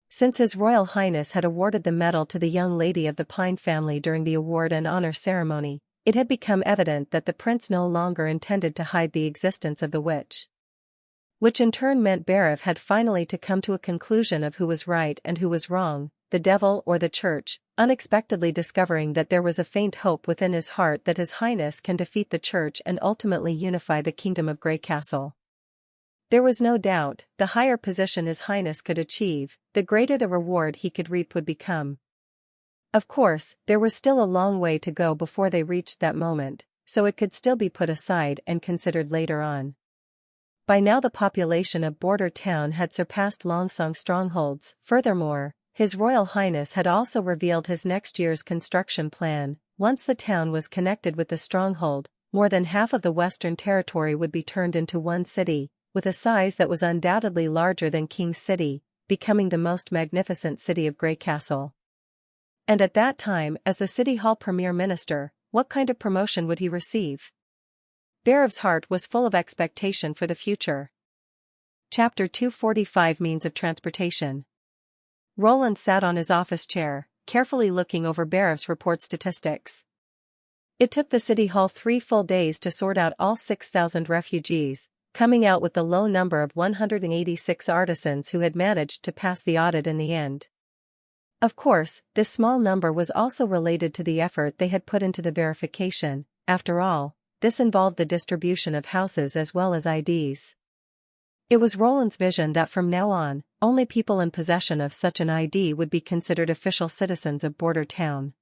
Since His Royal Highness had awarded the medal to the young lady of the Pine family during the award and honor ceremony, it had become evident that the prince no longer intended to hide the existence of the witch. Which in turn meant Barav had finally to come to a conclusion of who was right and who was wrong, the devil or the church, unexpectedly discovering that there was a faint hope within his heart that His Highness can defeat the church and ultimately unify the kingdom of Greycastle. There was no doubt, the higher position His Highness could achieve, the greater the reward he could reap would become. Of course, there was still a long way to go before they reached that moment, so it could still be put aside and considered later on. By now the population of border town had surpassed Longsong strongholds. Furthermore, His Royal Highness had also revealed his next year's construction plan. Once the town was connected with the stronghold, more than half of the Western Territory would be turned into one city, with a size that was undoubtedly larger than King's City, becoming the most magnificent city of Greycastle. And at that time, as the City Hall Premier Minister, what kind of promotion would he receive? Barav's heart was full of expectation for the future. Chapter 245 Means of Transportation. Roland sat on his office chair, carefully looking over Barav's report statistics. It took the City Hall 3 full days to sort out all 6,000 refugees, coming out with the low number of 186 artisans who had managed to pass the audit in the end. Of course, this small number was also related to the effort they had put into the verification. After all, this involved the distribution of houses as well as IDs. It was Roland's vision that from now on, only people in possession of such an ID would be considered official citizens of Border Town.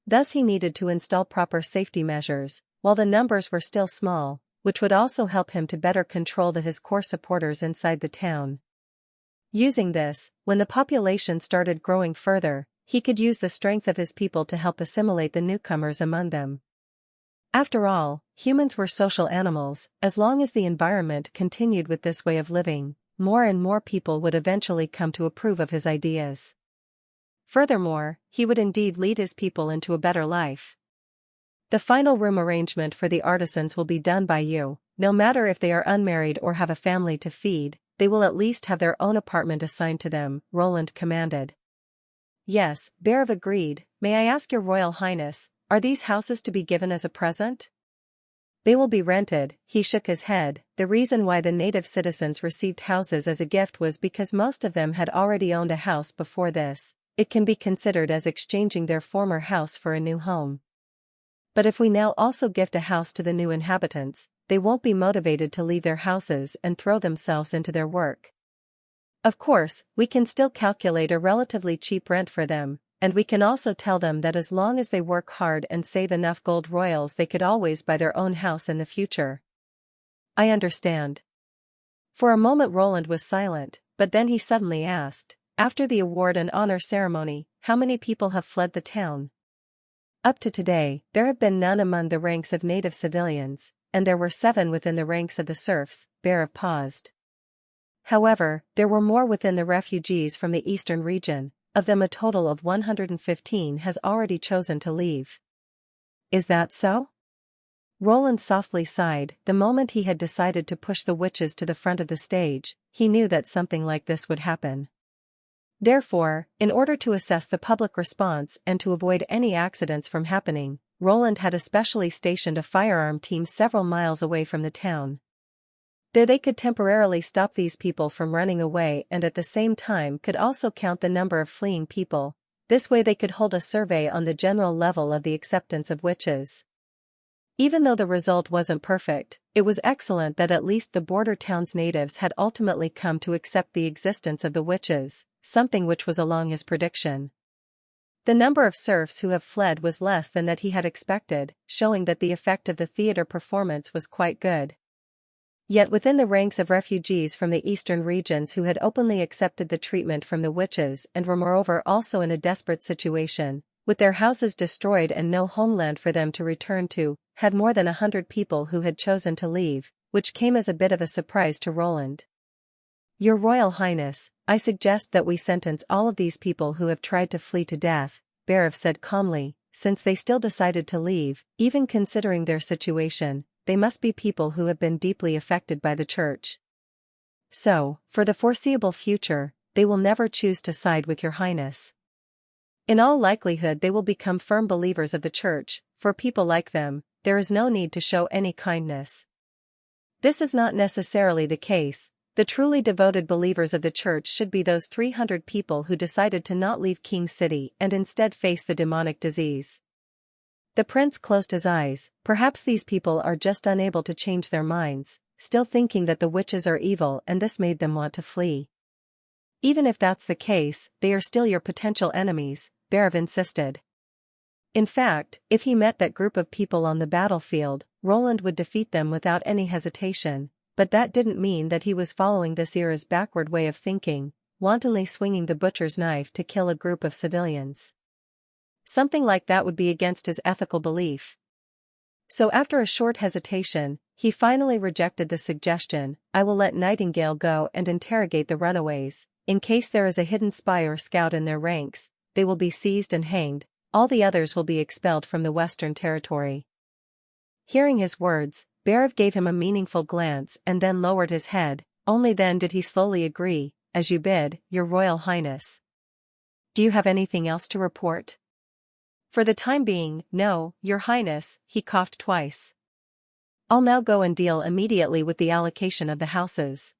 Thus he needed to install proper safety measures, while the numbers were still small, which would also help him to better control his core supporters inside the town. Using this, when the population started growing further, he could use the strength of his people to help assimilate the newcomers among them. After all, humans were social animals. As long as the environment continued with this way of living, more and more people would eventually come to approve of his ideas. Furthermore, he would indeed lead his people into a better life. The final room arrangement for the artisans will be done by you. No matter if they are unmarried or have a family to feed, they will at least have their own apartment assigned to them, Roland commanded. Yes, Bear agreed. May I ask your Royal Highness, are these houses to be given as a present? They will be rented. He shook his head. The reason why the native citizens received houses as a gift was because most of them had already owned a house before this. It can be considered as exchanging their former house for a new home. But if we now also gift a house to the new inhabitants, they won't be motivated to leave their houses and throw themselves into their work. Of course, we can still calculate a relatively cheap rent for them, and we can also tell them that as long as they work hard and save enough gold royals they could always buy their own house in the future. I understand. For a moment Roland was silent, but then he suddenly asked, after the award and honor ceremony, how many people have fled the town? Up to today, there have been none among the ranks of native civilians, and there were 7 within the ranks of the serfs. Bear paused. However, there were more within the refugees from the eastern region. Of them a total of 115 has already chosen to leave. Is that so? Roland softly sighed. The moment he had decided to push the witches to the front of the stage, he knew that something like this would happen. Therefore, in order to assess the public response and to avoid any accidents from happening, Roland had especially stationed a firearm team several miles away from the town. There they could temporarily stop these people from running away and at the same time could also count the number of fleeing people. This way they could hold a survey on the general level of the acceptance of witches. Even though the result wasn't perfect, it was excellent that at least the border town's natives had ultimately come to accept the existence of the witches, something which was along his prediction. The number of serfs who have fled was less than that he had expected, showing that the effect of the theater performance was quite good. Yet within the ranks of refugees from the eastern regions who had openly accepted the treatment from the witches and were moreover also in a desperate situation, with their houses destroyed and no homeland for them to return to, had more than 100 people who had chosen to leave, which came as a bit of a surprise to Roland. Your Royal Highness, I suggest that we sentence all of these people who have tried to flee to death, Bear said calmly, since they still decided to leave, even considering their situation. They must be people who have been deeply affected by the church. So, for the foreseeable future, they will never choose to side with your highness. In all likelihood they will become firm believers of the church. For people like them, there is no need to show any kindness. This is not necessarily the case. The truly devoted believers of the church should be those 300 people who decided to not leave King City and instead face the demonic disease. The prince closed his eyes. Perhaps these people are just unable to change their minds, still thinking that the witches are evil and this made them want to flee. Even if that's the case, they are still your potential enemies, Bear insisted. In fact, if he met that group of people on the battlefield, Roland would defeat them without any hesitation, but that didn't mean that he was following this era's backward way of thinking, wantonly swinging the butcher's knife to kill a group of civilians. Something like that would be against his ethical belief. So after a short hesitation, he finally rejected the suggestion. I will let Nightingale go and interrogate the runaways. In case there is a hidden spy or scout in their ranks, they will be seized and hanged. All the others will be expelled from the Western Territory. Hearing his words, Berev gave him a meaningful glance and then lowered his head. Only then did he slowly agree. As you bid, Your Royal Highness. Do you have anything else to report? For the time being, no, Your Highness, he coughed twice. I'll now go and deal immediately with the allocation of the houses.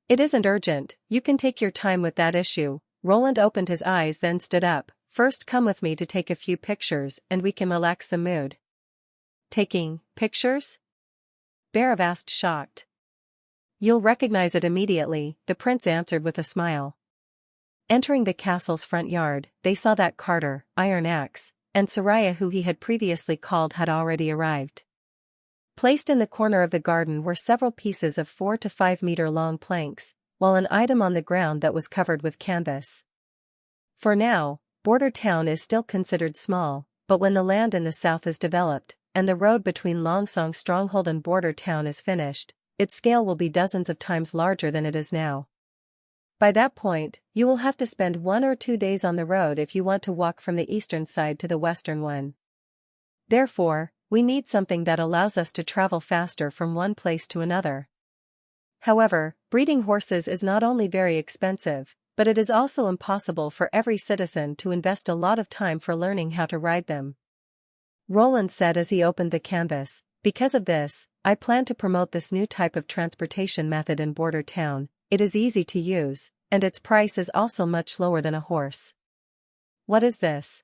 It isn't urgent, you can take your time with that issue. Roland opened his eyes then stood up. First come with me to take a few pictures and we can relax the mood. Taking pictures? Bear asked shocked. You'll recognize it immediately, the prince answered with a smile. Entering the castle's front yard, they saw that Carter, Iron Axe, and Soraya who he had previously called had already arrived. Placed in the corner of the garden were several pieces of 4 to 5 meter long planks, while an item on the ground that was covered with canvas. For now, Border Town is still considered small, but when the land in the south is developed, and the road between Longsong Stronghold and Border Town is finished, its scale will be dozens of times larger than it is now. By that point, you will have to spend 1 or 2 days on the road if you want to walk from the eastern side to the western one. Therefore, we need something that allows us to travel faster from one place to another. However, breeding horses is not only very expensive, but it is also impossible for every citizen to invest a lot of time for learning how to ride them. Roland said as he opened the canvas, because of this, I plan to promote this new type of transportation method in Border Town. It is easy to use, and its price is also much lower than a horse. What is this?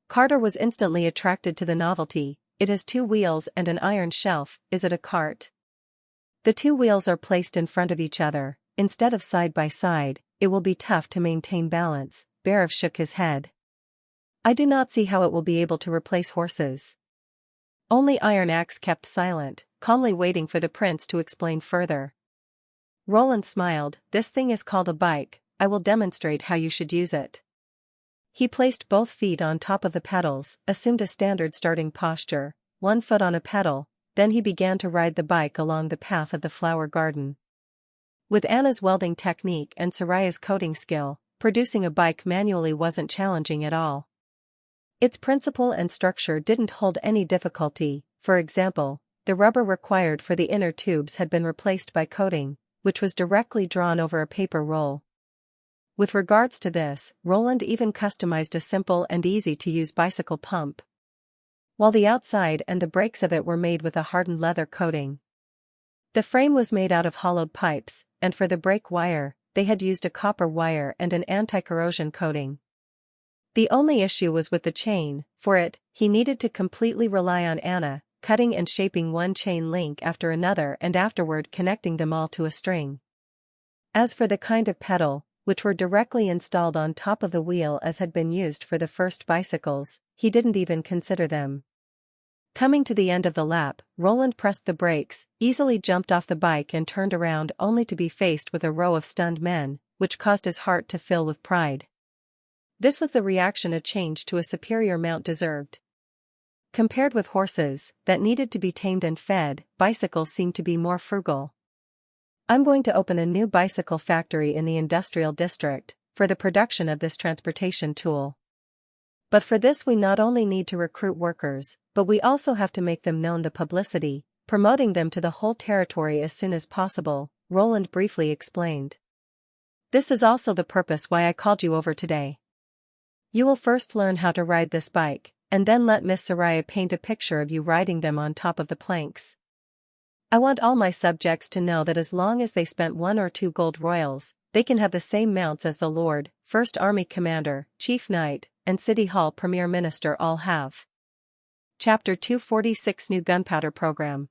Carter was instantly attracted to the novelty. It has 2 wheels and an iron shelf. Is it a cart? The 2 wheels are placed in front of each other, instead of side by side. It will be tough to maintain balance. Bear shook his head. I do not see how it will be able to replace horses. Only Iron Axe kept silent, calmly waiting for the prince to explain further. Roland smiled. This thing is called a bike. I will demonstrate how you should use it. He placed both feet on top of the pedals, assumed a standard starting posture, 1 foot on a pedal, then he began to ride the bike along the path of the flower garden. With Anna's welding technique and Soraya's coding skill, producing a bike manually wasn't challenging at all. Its principle and structure didn't hold any difficulty. For example, the rubber required for the inner tubes had been replaced by coating, which was directly drawn over a paper roll. With regards to this, Roland even customized a simple and easy-to-use bicycle pump, while the outside and the brakes of it were made with a hardened leather coating. The frame was made out of hollowed pipes, and for the brake wire, they had used a copper wire and an anti-corrosion coating. The only issue was with the chain. For it, he needed to completely rely on Anna, cutting and shaping one chain link after another and afterward connecting them all to a string. As for the kind of pedal, which were directly installed on top of the wheel as had been used for the first bicycles, he didn't even consider them. Coming to the end of the lap, Roland pressed the brakes, easily jumped off the bike and turned around only to be faced with a row of stunned men, which caused his heart to fill with pride. This was the reaction a change to a superior mount deserved. Compared with horses, that needed to be tamed and fed, bicycles seemed to be more frugal. I'm going to open a new bicycle factory in the industrial district, for the production of this transportation tool. But for this we not only need to recruit workers, but we also have to make them known the publicity, promoting them to the whole territory as soon as possible, Roland briefly explained. This is also the purpose why I called you over today. You will first learn how to ride this bike, and then let Miss Soraya paint a picture of you riding them on top of the planks. I want all my subjects to know that as long as they spent 1 or 2 gold royals, they can have the same mounts as the Lord, First Army Commander, Chief Knight, and City Hall Premier Minister all have. Chapter 246 New Gunpowder Program.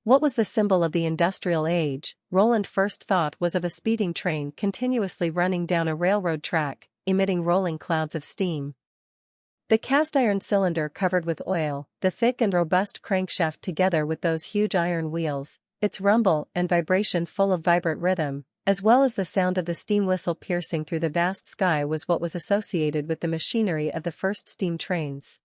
What was the symbol of the industrial age? Roland first thought was of a speeding train continuously running down a railroad track, emitting rolling clouds of steam. The cast-iron cylinder covered with oil, the thick and robust crankshaft together with those huge iron wheels, its rumble and vibration full of vibrant rhythm, as well as the sound of the steam whistle piercing through the vast sky was what was associated with the machinery of the first steam trains.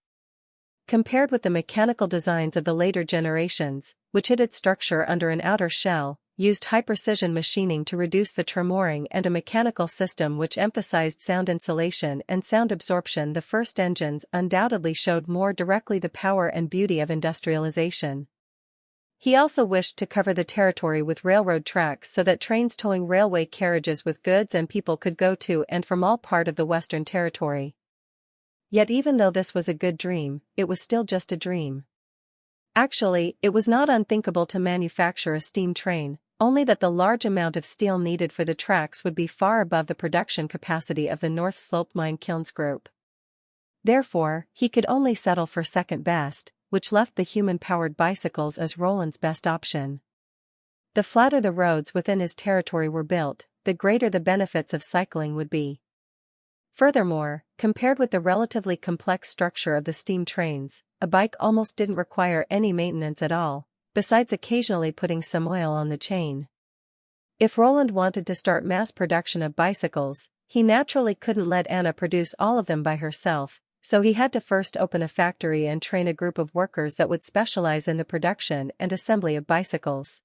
Compared with the mechanical designs of the later generations, which hid its structure under an outer shell, used high-precision machining to reduce the tremoring and a mechanical system which emphasized sound insulation and sound absorption, the first engines undoubtedly showed more directly the power and beauty of industrialization. He also wished to cover the territory with railroad tracks so that trains towing railway carriages with goods and people could go to and from all part of the Western Territory. Yet even though this was a good dream, it was still just a dream. Actually, it was not unthinkable to manufacture a steam train, only that the large amount of steel needed for the tracks would be far above the production capacity of the North Slope Mine Kilns Group. Therefore, he could only settle for second best, which left the human-powered bicycles as Roland's best option. The flatter the roads within his territory were built, the greater the benefits of cycling would be. Furthermore, compared with the relatively complex structure of the steam trains, a bike almost didn't require any maintenance at all, besides occasionally putting some oil on the chain. If Roland wanted to start mass production of bicycles, he naturally couldn't let Anna produce all of them by herself, so he had to first open a factory and train a group of workers that would specialize in the production and assembly of bicycles.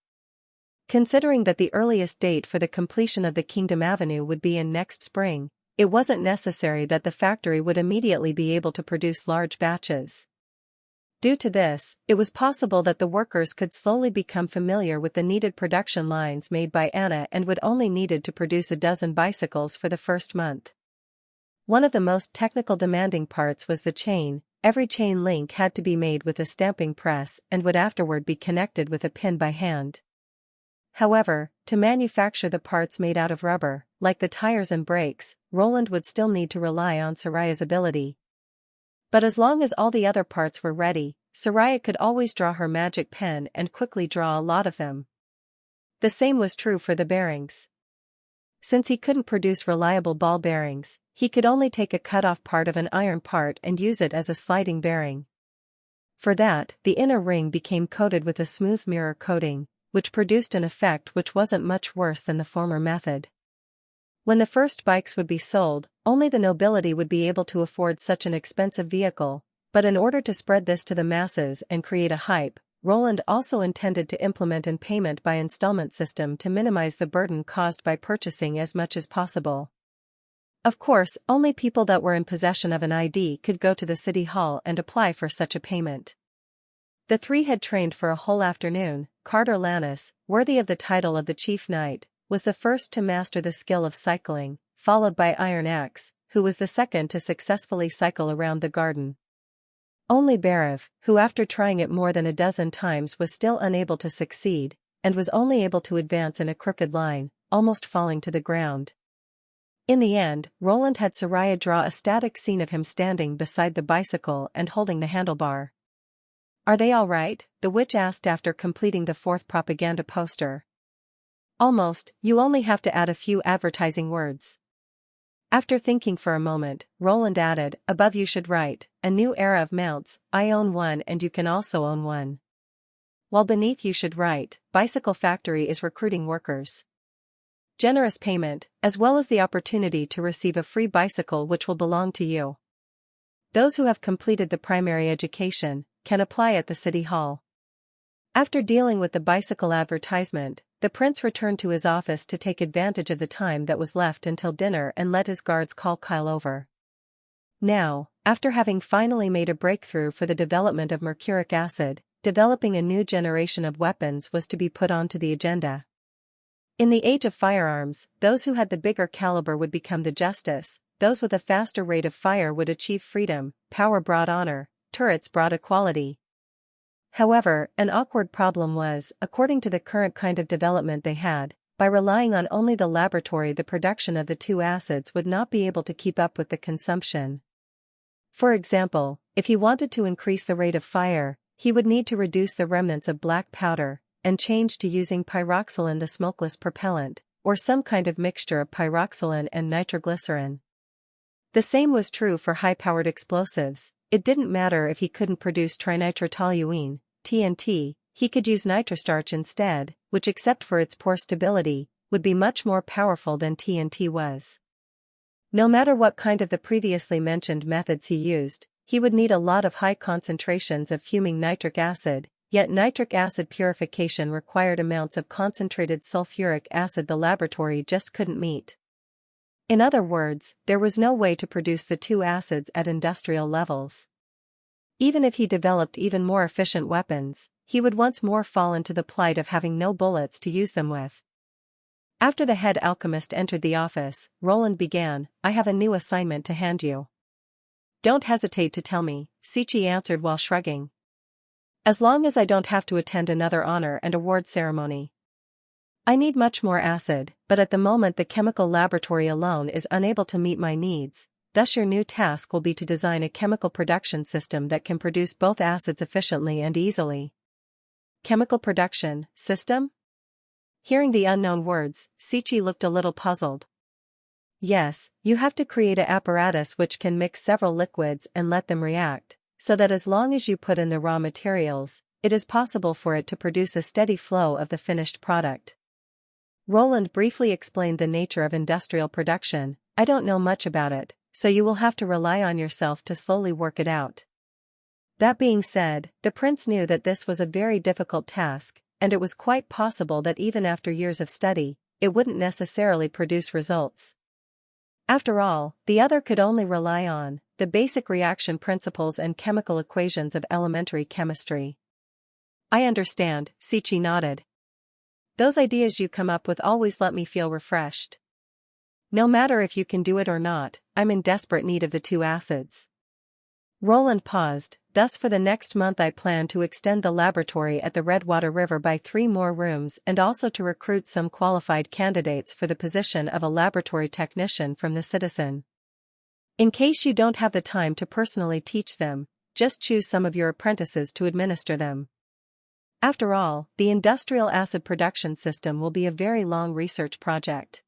Considering that the earliest date for the completion of the Kingdom Avenue would be in next spring, it wasn't necessary that the factory would immediately be able to produce large batches. Due to this, it was possible that the workers could slowly become familiar with the needed production lines made by Anna and would only needed to produce a dozen bicycles for the first month. One of the most technical demanding parts was the chain. Every chain link had to be made with a stamping press and would afterward be connected with a pin by hand. However, to manufacture the parts made out of rubber, like the tires and brakes, Roland would still need to rely on Soraya's ability. But as long as all the other parts were ready, Soraya could always draw her magic pen and quickly draw a lot of them. The same was true for the bearings. Since he couldn't produce reliable ball bearings, he could only take a cut-off part of an iron part and use it as a sliding bearing. For that, the inner ring became coated with a smooth mirror coating, which produced an effect which wasn't much worse than the former method. When the first bikes would be sold, only the nobility would be able to afford such an expensive vehicle, but in order to spread this to the masses and create a hype, Roland also intended to implement an payment by installment system to minimize the burden caused by purchasing as much as possible. Of course, only people that were in possession of an ID could go to the city hall and apply for such a payment. The three had trained for a whole afternoon. Carter Lannis, worthy of the title of the Chief Knight, was the first to master the skill of cycling, followed by Iron Axe, who was the second to successfully cycle around the garden. Only Berev, who after trying it more than a dozen times was still unable to succeed, and was only able to advance in a crooked line, almost falling to the ground. In the end, Roland had Soraya draw a static scene of him standing beside the bicycle and holding the handlebar. "Are they all right?" the witch asked after completing the fourth propaganda poster. "Almost, you only have to add a few advertising words." After thinking for a moment, Roland added, "Above you should write, a new era of mounts, I own one and you can also own one. While beneath you should write, bicycle factory is recruiting workers. Generous payment, as well as the opportunity to receive a free bicycle which will belong to you. Those who have completed the primary education can apply at the city hall." After dealing with the bicycle advertisement, the prince returned to his office to take advantage of the time that was left until dinner and let his guards call Kyle over. Now, after having finally made a breakthrough for the development of mercuric acid, developing a new generation of weapons was to be put onto the agenda. In the age of firearms, those who had the bigger caliber would become the justice, those with a faster rate of fire would achieve freedom, power brought honor, turrets brought equality. However, an awkward problem was, according to the current kind of development they had, by relying on only the laboratory, the production of the two acids would not be able to keep up with the consumption. For example, if he wanted to increase the rate of fire, he would need to reduce the remnants of black powder, and change to using pyroxylin, the smokeless propellant, or some kind of mixture of pyroxylin and nitroglycerin. The same was true for high-powered explosives. It didn't matter if he couldn't produce trinitrotoluene, TNT, he could use nitrostarch instead, which except for its poor stability, would be much more powerful than TNT was. No matter what kind of the previously mentioned methods he used, he would need a lot of high concentrations of fuming nitric acid, yet nitric acid purification required amounts of concentrated sulfuric acid the laboratory just couldn't meet. In other words, there was no way to produce the two acids at industrial levels. Even if he developed even more efficient weapons, he would once more fall into the plight of having no bullets to use them with. After the head alchemist entered the office, Roland began, "I have a new assignment to hand you." "Don't hesitate to tell me," Sichi answered while shrugging. "As long as I don't have to attend another honor and award ceremony." I need much more acid, but at the moment the chemical laboratory alone is unable to meet my needs, thus your new task will be to design a chemical production system that can produce both acids efficiently and easily. Chemical production system? Hearing the unknown words, Sichi looked a little puzzled. Yes, you have to create an apparatus which can mix several liquids and let them react, so that as long as you put in the raw materials, it is possible for it to produce a steady flow of the finished product. Roland briefly explained the nature of industrial production. I don't know much about it, so you will have to rely on yourself to slowly work it out. That being said, the prince knew that this was a very difficult task, and it was quite possible that even after years of study, it wouldn't necessarily produce results. After all, the other could only rely on the basic reaction principles and chemical equations of elementary chemistry. I understand, Sichi nodded. Those ideas you come up with always let me feel refreshed. No matter if you can do it or not, I'm in desperate need of the 2 acids. Roland paused. Thus for the next month I plan to extend the laboratory at the Redwater River by 3 more rooms and also to recruit some qualified candidates for the position of a laboratory technician from the citizen. In case you don't have the time to personally teach them, just choose some of your apprentices to administer them. After all, the industrial acid production system will be a very long research project.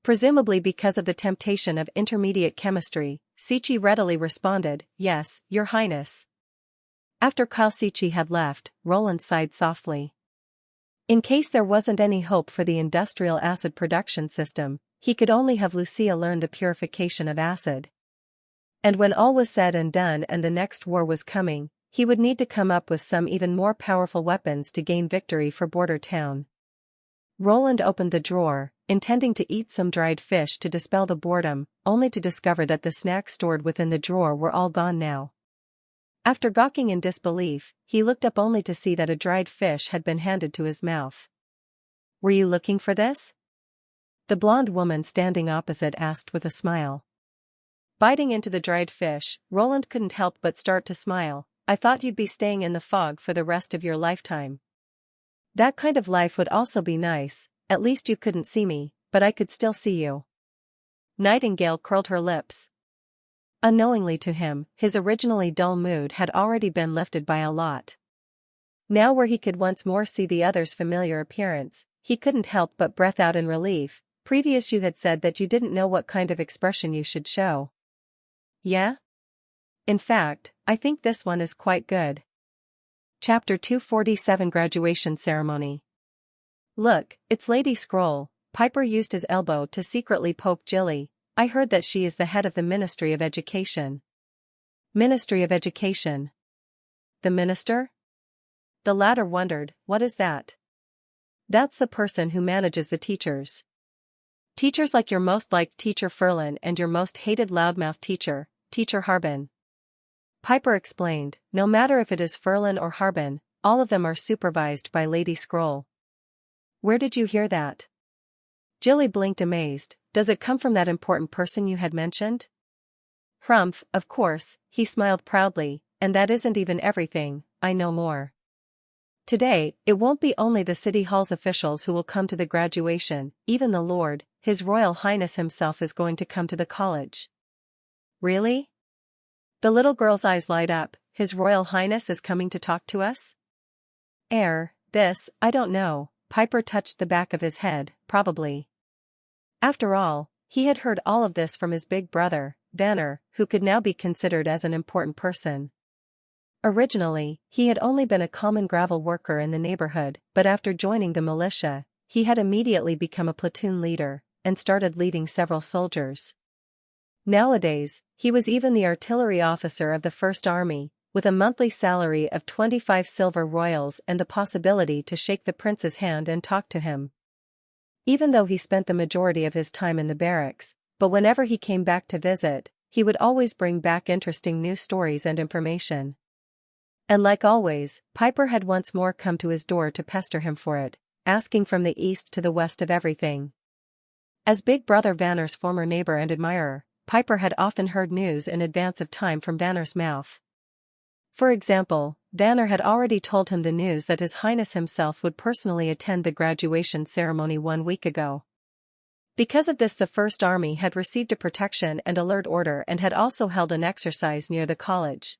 Presumably because of the temptation of intermediate chemistry, Sichi readily responded, Yes, Your Highness. After Kyle Sichi had left, Roland sighed softly. In case there wasn't any hope for the industrial acid production system, he could only have Lucia learn the purification of acid. And when all was said and done and the next war was coming, he would need to come up with some even more powerful weapons to gain victory for Border Town. Roland opened the drawer, intending to eat some dried fish to dispel the boredom, only to discover that the snacks stored within the drawer were all gone now. After gawking in disbelief, he looked up only to see that a dried fish had been handed to his mouth. Were you looking for this? The blonde woman standing opposite asked with a smile. Biting into the dried fish, Roland couldn't help but start to smile. I thought you'd be staying in the fog for the rest of your lifetime. That kind of life would also be nice, at least you couldn't see me, but I could still see you. Nightingale curled her lips. Unknowingly to him, his originally dull mood had already been lifted by a lot. Now where he could once more see the other's familiar appearance, he couldn't help but breath out in relief. Previous you had said that you didn't know what kind of expression you should show. Yeah? In fact, I think this one is quite good. Chapter 247 Graduation Ceremony. Look, it's Lady Scroll. Piper used his elbow to secretly poke Jilly. I heard that she is the head of the Ministry of Education. Ministry of Education. The minister? The latter wondered, what is that? That's the person who manages the teachers. Teachers like your most liked teacher Ferlin and your most hated loudmouth teacher, Teacher Harbin. Piper explained, no matter if it is Ferlin or Harbin, all of them are supervised by Lady Scroll. Where did you hear that? Jilly blinked amazed. Does it come from that important person you had mentioned? Humph, of course, he smiled proudly, and that isn't even everything, I know more. Today, it won't be only the City Hall's officials who will come to the graduation, even the Lord, His Royal Highness himself is going to come to the college. Really? The little girl's eyes light up. His Royal Highness is coming to talk to us? This, I don't know. Piper touched the back of his head, probably. After all, he had heard all of this from his big brother, Vanner, who could now be considered as an important person. Originally, he had only been a common gravel worker in the neighborhood, but after joining the militia, he had immediately become a platoon leader, and started leading several soldiers. Nowadays, he was even the artillery officer of the First Army, with a monthly salary of 25 silver royals and the possibility to shake the prince's hand and talk to him. Even though he spent the majority of his time in the barracks, but whenever he came back to visit, he would always bring back interesting news stories and information. And like always, Piper had once more come to his door to pester him for it, asking from the east to the west of everything. As Big Brother Vanner's former neighbor and admirer, Piper had often heard news in advance of time from Vanner's mouth. For example, Vanner had already told him the news that His Highness himself would personally attend the graduation ceremony 1 week ago. Because of this, the First Army had received a protection and alert order and had also held an exercise near the college.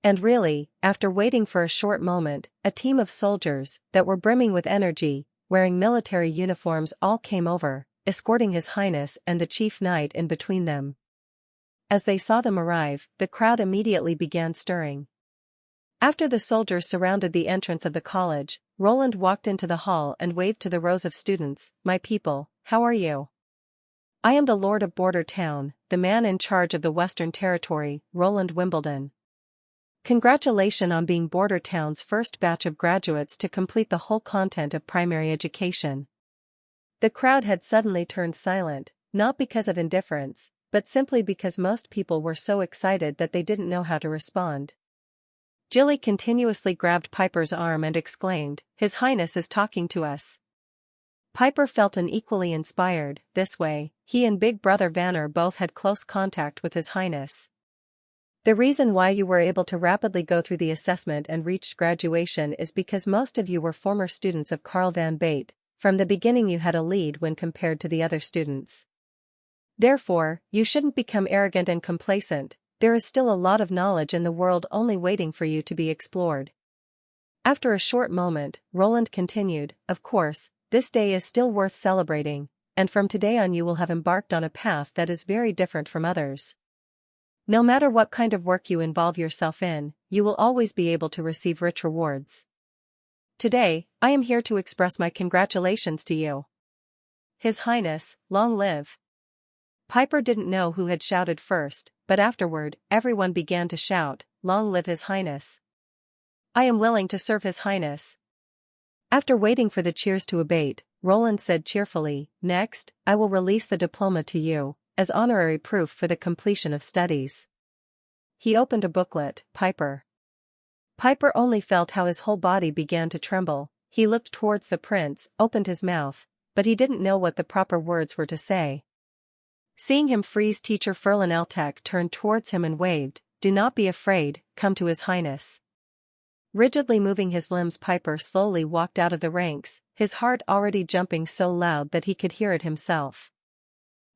And really, after waiting for a short moment, a team of soldiers, that were brimming with energy, wearing military uniforms all came over, escorting His Highness and the Chief Knight in between them. As they saw them arrive, the crowd immediately began stirring. After the soldiers surrounded the entrance of the college, Roland walked into the hall and waved to the rows of students. "My people, how are you? I am the Lord of Border Town, the man in charge of the Western Territory, Roland Wimbledon. Congratulations on being Border Town's first batch of graduates to complete the whole content of primary education." The crowd had suddenly turned silent, not because of indifference, but simply because most people were so excited that they didn't know how to respond. Jilly continuously grabbed Piper's arm and exclaimed, "His Highness is talking to us." Piper felt unequally inspired. This way, he and Big Brother Vanner both had close contact with His Highness. "The reason why you were able to rapidly go through the assessment and reached graduation is because most of you were former students of Karl van Bate. From the beginning you had a lead when compared to the other students. Therefore, you shouldn't become arrogant and complacent. There is still a lot of knowledge in the world only waiting for you to be explored." After a short moment, Roland continued, "Of course, this day is still worth celebrating, and from today on you will have embarked on a path that is very different from others. No matter what kind of work you involve yourself in, you will always be able to receive rich rewards. Today, I am here to express my congratulations to you. His Highness, long live." Piper didn't know who had shouted first, but afterward, everyone began to shout, "Long live His Highness. I am willing to serve His Highness." After waiting for the cheers to abate, Roland said cheerfully, "Next, I will release the diploma to you, as honorary proof for the completion of studies." He opened a booklet. Piper only felt how his whole body began to tremble. He looked towards the prince, opened his mouth, but he didn't know what the proper words were to say. Seeing him freeze, Teacher Ferlin Eltek turned towards him and waved, "Do not be afraid, come to His Highness." Rigidly moving his limbs, Piper slowly walked out of the ranks, his heart already jumping so loud that he could hear it himself.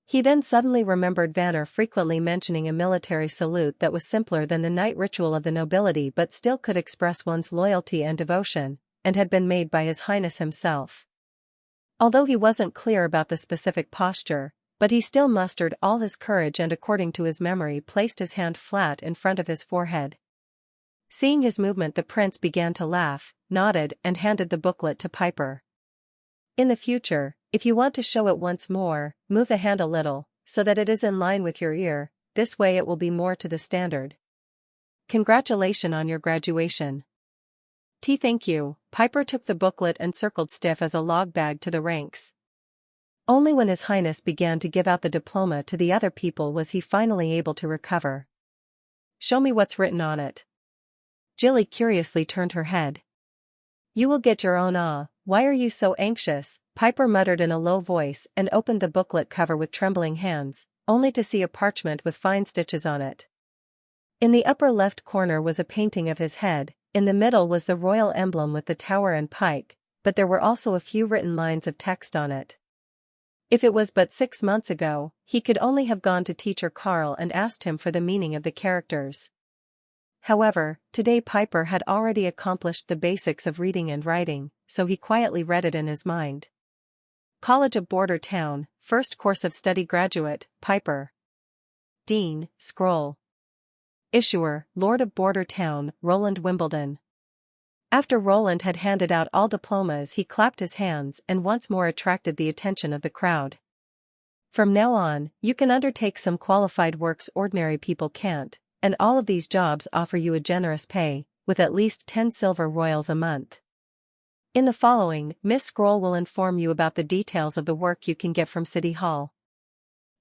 He then suddenly remembered Vanner frequently mentioning a military salute that was simpler than the night ritual of the nobility but still could express one's loyalty and devotion, and had been made by His Highness himself. Although he wasn't clear about the specific posture, but he still mustered all his courage and according to his memory placed his hand flat in front of his forehead. Seeing his movement, the prince began to laugh, nodded and handed the booklet to Piper. "In the future, if you want to show it once more, move the hand a little, so that it is in line with your ear, this way it will be more to the standard. Congratulations on your graduation." Thank you." Piper took the booklet and circled stiff as a log bag to the ranks. Only when His Highness began to give out the diploma to the other people was he finally able to recover. "Show me what's written on it." Jilly curiously turned her head. "You will get your own why are you so anxious?" Piper muttered in a low voice and opened the booklet cover with trembling hands, only to see a parchment with fine stitches on it. In the upper left corner was a painting of his head, in the middle was the royal emblem with the tower and pike, but there were also a few written lines of text on it. If it was but 6 months ago, he could only have gone to Teacher Karl and asked him for the meaning of the characters. However, today Piper had already accomplished the basics of reading and writing, so he quietly read it in his mind. College of Border Town, first course of study graduate, Piper. Dean, Scroll. Issuer, Lord of Border Town, Roland Wimbledon. After Roland had handed out all diplomas, he clapped his hands and once more attracted the attention of the crowd. "From now on, you can undertake some qualified works ordinary people can't, and all of these jobs offer you a generous pay, with at least 10 silver royals a month. In the following, Miss Scroll will inform you about the details of the work you can get from City Hall."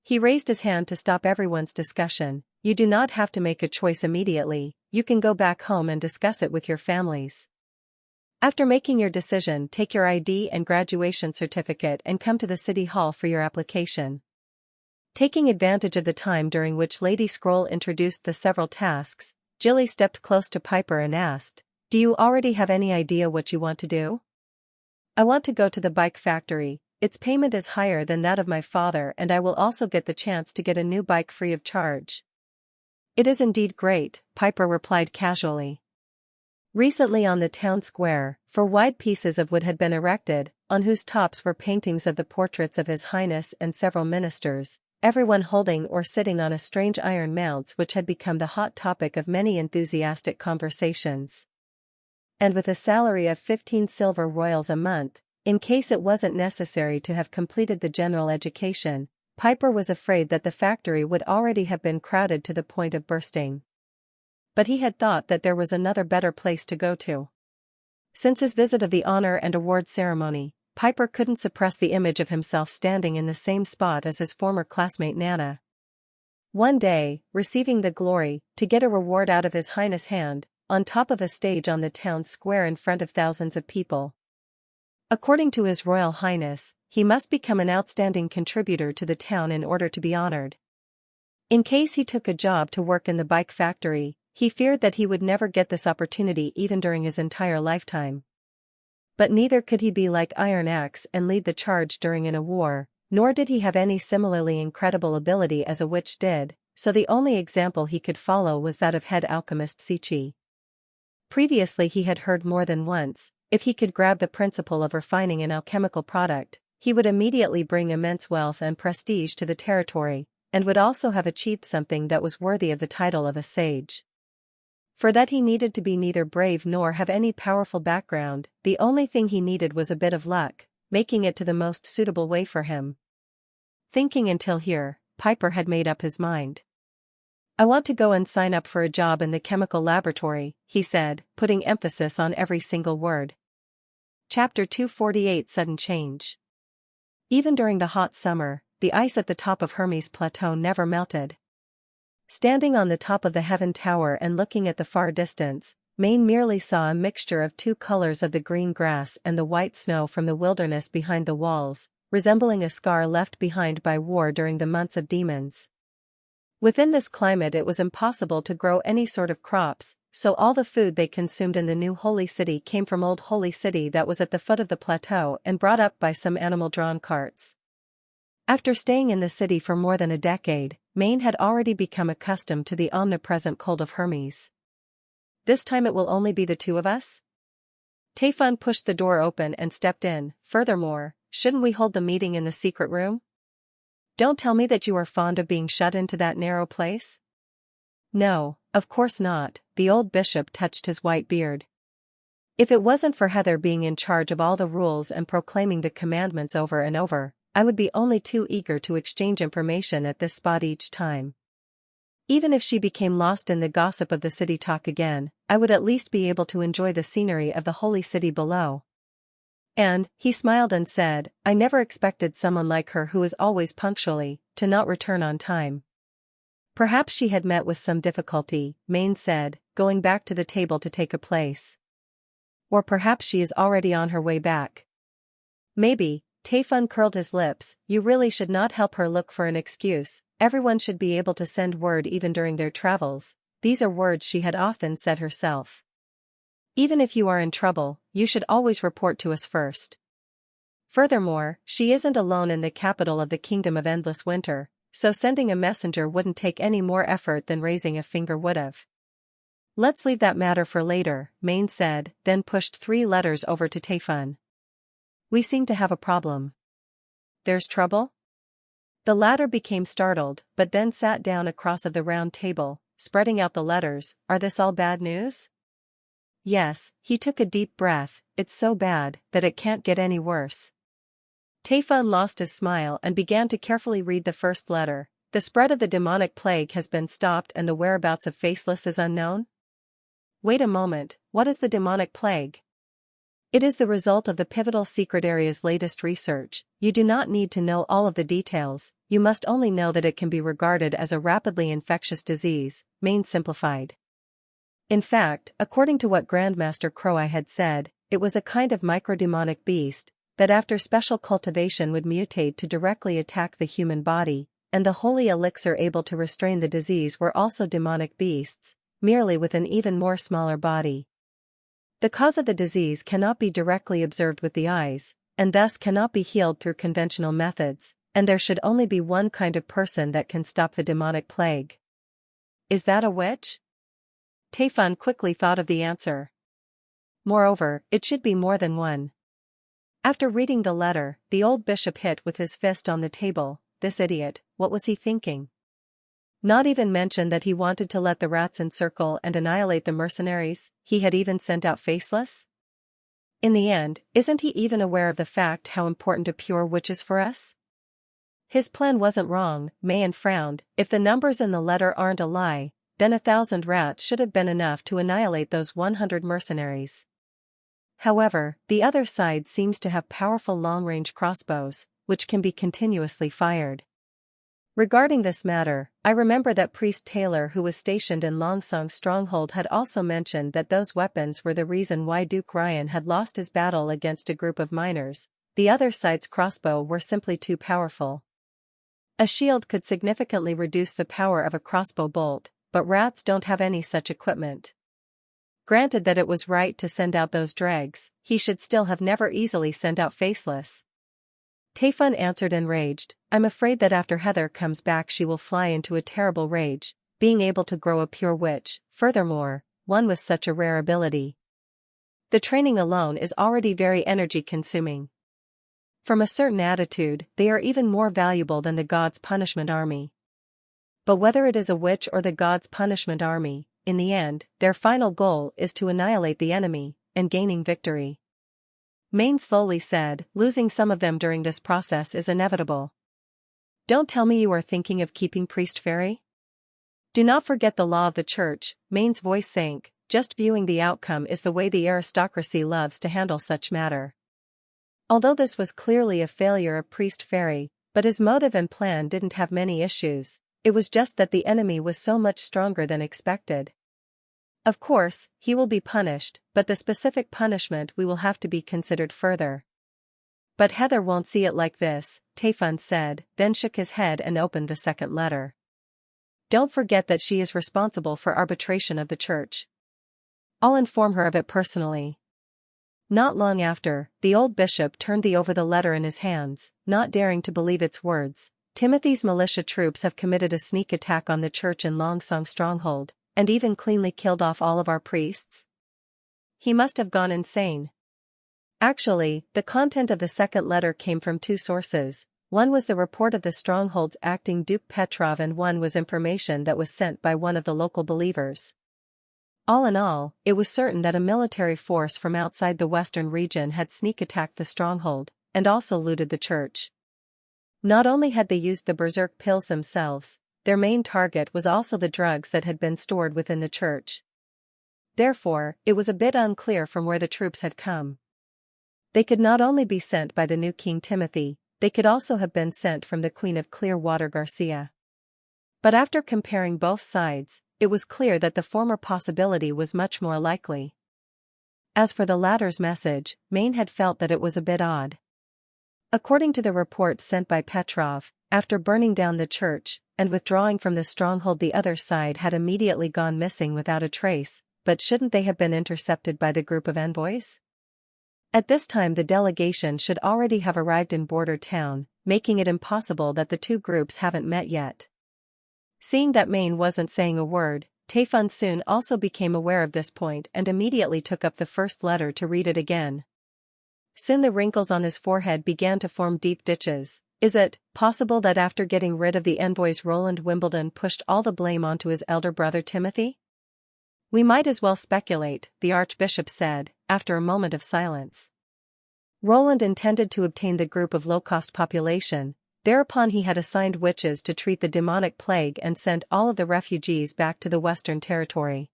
He raised his hand to stop everyone's discussion. "You do not have to make a choice immediately, you can go back home and discuss it with your families. After making your decision, take your ID and graduation certificate and come to the City Hall for your application." Taking advantage of the time during which Lady Scroll introduced the several tasks, Jilly stepped close to Piper and asked, "Do you already have any idea what you want to do?" "I want to go to the bike factory. Its payment is higher than that of my father, and I will also get the chance to get a new bike free of charge." "It is indeed great," Piper replied casually. Recently on the town square, 4 wide pieces of wood had been erected, on whose tops were paintings of the portraits of His Highness and several ministers, everyone holding or sitting on a strange iron mounts which had become the hot topic of many enthusiastic conversations. And with a salary of 15 silver royals a month, in case it wasn't necessary to have completed the general education, Piper was afraid that the factory would already have been crowded to the point of bursting. But he had thought that there was another better place to go to. Since his visit of the honor and award ceremony, Piper couldn't suppress the image of himself standing in the same spot as his former classmate Nana. One day, receiving the glory, to get a reward out of His Highness' hand, on top of a stage on the town square in front of thousands of people. According to His Royal Highness, he must become an outstanding contributor to the town in order to be honored. In case he took a job to work in the bike factory, he feared that he would never get this opportunity even during his entire lifetime. But neither could he be like Iron Axe and lead the charge during a war, nor did he have any similarly incredible ability as a witch did, so the only example he could follow was that of head alchemist Sichi. Previously he had heard more than once, if he could grab the principle of refining an alchemical product, he would immediately bring immense wealth and prestige to the territory, and would also have achieved something that was worthy of the title of a sage. For that he needed to be neither brave nor have any powerful background, the only thing he needed was a bit of luck, making it to the most suitable way for him. Thinking until here, Piper had made up his mind. "I want to go and sign up for a job in the chemical laboratory," he said, putting emphasis on every single word. Chapter 248 Sudden Change. Even during the hot summer, the ice at the top of Hermes Plateau never melted. Standing on the top of the Heaven Tower and looking at the far distance, Maine merely saw a mixture of 2 colors of the green grass and the white snow from the wilderness behind the walls, resembling a scar left behind by war during the months of demons. Within this climate it was impossible to grow any sort of crops, so all the food they consumed in the new holy city came from Old Holy City that was at the foot of the plateau and brought up by some animal-drawn carts. After staying in the city for more than a decade, Maine had already become accustomed to the omnipresent cold of Hermes. "This time it will only be the 2 of us?" Taifun pushed the door open and stepped in. "Furthermore, shouldn't we hold the meeting in the secret room? Don't tell me that you are fond of being shut into that narrow place?" "No, of course not," the old bishop touched his white beard. "If it wasn't for Heather being in charge of all the rules and proclaiming the commandments over and over, I would be only too eager to exchange information at this spot each time. Even if she became lost in the gossip of the city talk again, I would at least be able to enjoy the scenery of the holy city below." And, he smiled and said, "I never expected someone like her who is always punctually, to not return on time." "Perhaps she had met with some difficulty," Maine said, going back to the table to take a place. "Or perhaps she is already on her way back." "Maybe." Taifun curled his lips. "You really should not help her look for an excuse. Everyone should be able to send word even during their travels." These are words she had often said herself. "Even if you are in trouble, you should always report to us first." Furthermore, she isn't alone in the capital of the Kingdom of Endless Winter, so sending a messenger wouldn't take any more effort than raising a finger would've. "Let's leave that matter for later," Maine said, then pushed 3 letters over to Taifun. "We seem to have a problem." "There's trouble?" The latter became startled, but then sat down across of the round table, spreading out the letters. "Are this all bad news?" "Yes," he took a deep breath, "it's so bad that it can't get any worse." Taifun lost his smile and began to carefully read the first letter. "The spread of the demonic plague has been stopped and the whereabouts of Faceless is unknown." Wait a moment, what is the demonic plague? It is the result of the Pivotal Secret Area's latest research. You do not need to know all of the details, you must only know that it can be regarded as a rapidly infectious disease, Maine simplified. In fact, according to what Grandmaster Croweye had said, it was a kind of microdemonic beast, that after special cultivation would mutate to directly attack the human body, and the holy elixir able to restrain the disease were also demonic beasts, merely with an even more smaller body. The cause of the disease cannot be directly observed with the eyes, and thus cannot be healed through conventional methods, and there should only be one kind of person that can stop the demonic plague. Is that a witch? Taifun quickly thought of the answer. Moreover, it should be more than one. After reading the letter, the old bishop hit with his fist on the table. This idiot, what was he thinking? Not even mention that he wanted to let the rats encircle and annihilate the mercenaries, he had even sent out Faceless? In the end, isn't he even aware of the fact how important a pure witch is for us? His plan wasn't wrong, Mayan frowned. If the numbers in the letter aren't a lie, then 1,000 rats should have been enough to annihilate those 100 mercenaries. However, the other side seems to have powerful long-range crossbows, which can be continuously fired. Regarding this matter, I remember that Priest Taylor, who was stationed in Longsong's stronghold, had also mentioned that those weapons were the reason why Duke Ryan had lost his battle against a group of miners. The other side's crossbow were simply too powerful. A shield could significantly reduce the power of a crossbow bolt, but rats don't have any such equipment. Granted that it was right to send out those dregs, he should still have never easily sent out Faceless. Taifun answered enraged, I'm afraid that after Heather comes back she will fly into a terrible rage, being able to grow a pure witch, furthermore, one with such a rare ability. The training alone is already very energy-consuming. From a certain attitude, they are even more valuable than the God's Punishment Army. But whether it is a witch or the God's Punishment Army, in the end, their final goal is to annihilate the enemy, and gaining victory. Maine slowly said, losing some of them during this process is inevitable. Don't tell me you are thinking of keeping Priest Fairy? Do not forget the law of the church. Maine's voice sank, just viewing the outcome is the way the aristocracy loves to handle such matter. Although this was clearly a failure of Priest Fairy, but his motive and plan didn't have many issues, it was just that the enemy was so much stronger than expected. Of course, he will be punished, but the specific punishment will have to be considered further. But Heather won't see it like this, Taifun said, then shook his head and opened the second letter. Don't forget that she is responsible for arbitration of the church. I'll inform her of it personally. Not long after, the old bishop turned over the letter in his hands, not daring to believe its words. Timothy's militia troops have committed a sneak attack on the church in Longsong stronghold, and even cleanly killed off all of our priests? He must have gone insane. Actually, the content of the second letter came from two sources. One was the report of the stronghold's acting Duke Petrov, and one was information that was sent by one of the local believers. All in all, it was certain that a military force from outside the western region had sneak attacked the stronghold, and also looted the church. Not only had they used the berserk pills themselves, their main target was also the drugs that had been stored within the church. Therefore, it was a bit unclear from where the troops had come. They could not only be sent by the new King Timothy, they could also have been sent from the Queen of Clearwater Garcia. But after comparing both sides, it was clear that the former possibility was much more likely. As for the latter's message, Maine had felt that it was a bit odd. According to the report sent by Petrov, after burning down the church and withdrawing from the stronghold, the other side had immediately gone missing without a trace, but shouldn't they have been intercepted by the group of envoys? At this time the delegation should already have arrived in Border Town, making it impossible that the two groups haven't met yet. Seeing that Maine wasn't saying a word, Taifun soon also became aware of this point and immediately took up the first letter to read it again. Soon the wrinkles on his forehead began to form deep ditches. Is it possible that after getting rid of the envoys Roland Wimbledon pushed all the blame onto his elder brother Timothy? We might as well speculate, the Archbishop said, after a moment of silence. Roland intended to obtain the group of low-cost population, thereupon he had assigned witches to treat the demonic plague and sent all of the refugees back to the Western Territory.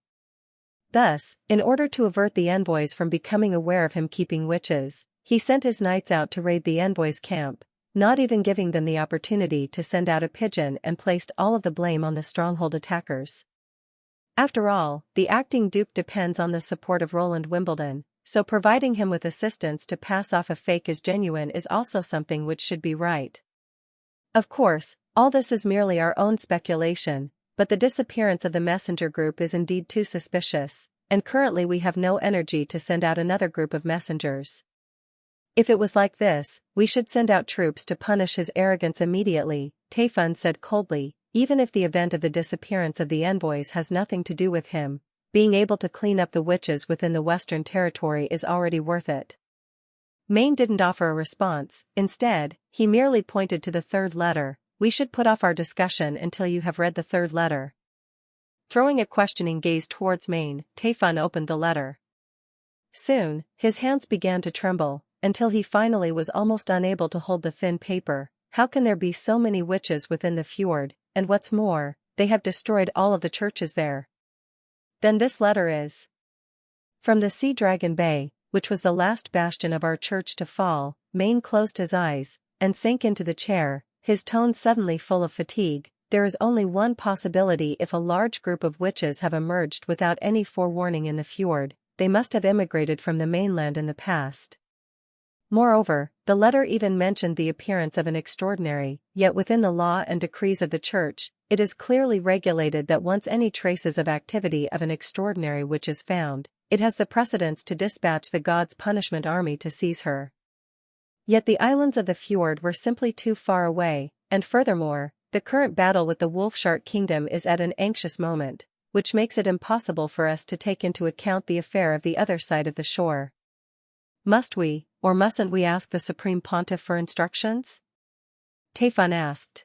Thus, in order to avert the envoys from becoming aware of him keeping witches, he sent his knights out to raid the envoys' camp, not even giving them the opportunity to send out a pigeon, and placed all of the blame on the stronghold attackers. After all, the acting duke depends on the support of Roland Wimbledon, so providing him with assistance to pass off a fake as genuine is also something which should be right. Of course, all this is merely our own speculation, but the disappearance of the messenger group is indeed too suspicious, and currently we have no energy to send out another group of messengers. If it was like this, we should send out troops to punish his arrogance immediately, Taifun said coldly. Even if the event of the disappearance of the envoys has nothing to do with him, being able to clean up the witches within the Western Territory is already worth it. Maine didn't offer a response. Instead, he merely pointed to the third letter. We should put off our discussion until you have read the third letter. Throwing a questioning gaze towards Maine, Taifun opened the letter. Soon, his hands began to tremble, until he finally was almost unable to hold the thin paper. How can there be so many witches within the fjord? And what's more, they have destroyed all of the churches there. Then this letter is from the Sea Dragon Bay, which was the last bastion of our church to fall. Maine closed his eyes and sank into the chair, his tone suddenly full of fatigue. There is only one possibility. If a large group of witches have emerged without any forewarning in the fjord, they must have immigrated from the mainland in the past. Moreover, the letter even mentioned the appearance of an extraordinary, yet within the law and decrees of the church, it is clearly regulated that once any traces of activity of an extraordinary witch is found, it has the precedence to dispatch the god's punishment army to seize her. Yet the islands of the fjord were simply too far away, and furthermore, the current battle with the Wolfshark Kingdom is at an anxious moment, which makes it impossible for us to take into account the affair of the other side of the shore. Must we, or mustn't we ask the Supreme Pontiff for instructions? Taifun asked.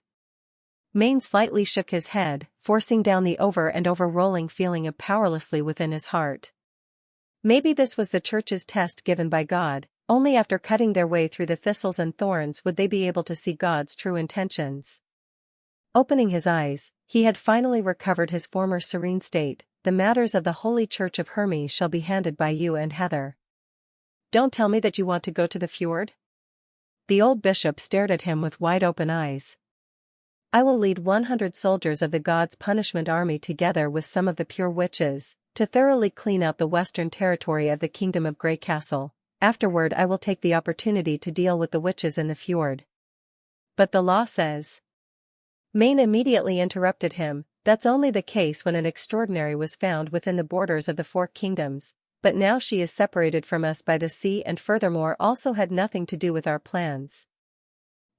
Maine slightly shook his head, forcing down the over and over rolling feeling of powerlessly within his heart. Maybe this was the church's test given by God. Only after cutting their way through the thistles and thorns would they be able to see God's true intentions. Opening his eyes, he had finally recovered his former serene state. The matters of the Holy Church of Hermes shall be handled by you and Heather. Don't tell me that you want to go to the fjord? The old bishop stared at him with wide-open eyes. I will lead 100 soldiers of the god's punishment army together with some of the pure witches, to thoroughly clean out the western territory of the kingdom of Grey Castle. Afterward I will take the opportunity to deal with the witches in the fjord. But the law says. Maine immediately interrupted him, that's only the case when an extraordinary was found within the borders of the four kingdoms. But now she is separated from us by the sea and furthermore also had nothing to do with our plans.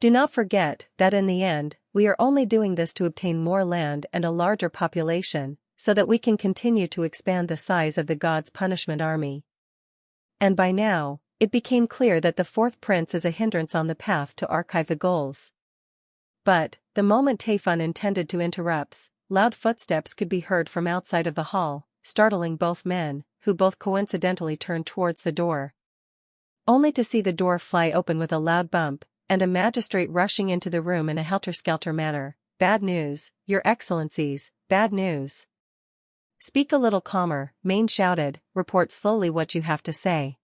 Do not forget that in the end, we are only doing this to obtain more land and a larger population, so that we can continue to expand the size of the god's punishment army. And by now, it became clear that the fourth prince is a hindrance on the path to archive the goals. But, the moment Taifun intended to interrupt, loud footsteps could be heard from outside of the hall, startling both men, who both coincidentally turned towards the door. Only to see the door fly open with a loud bump, and a magistrate rushing into the room in a helter-skelter manner. Bad news, Your Excellencies, bad news. Speak a little calmer, Maine shouted, report slowly what you have to say.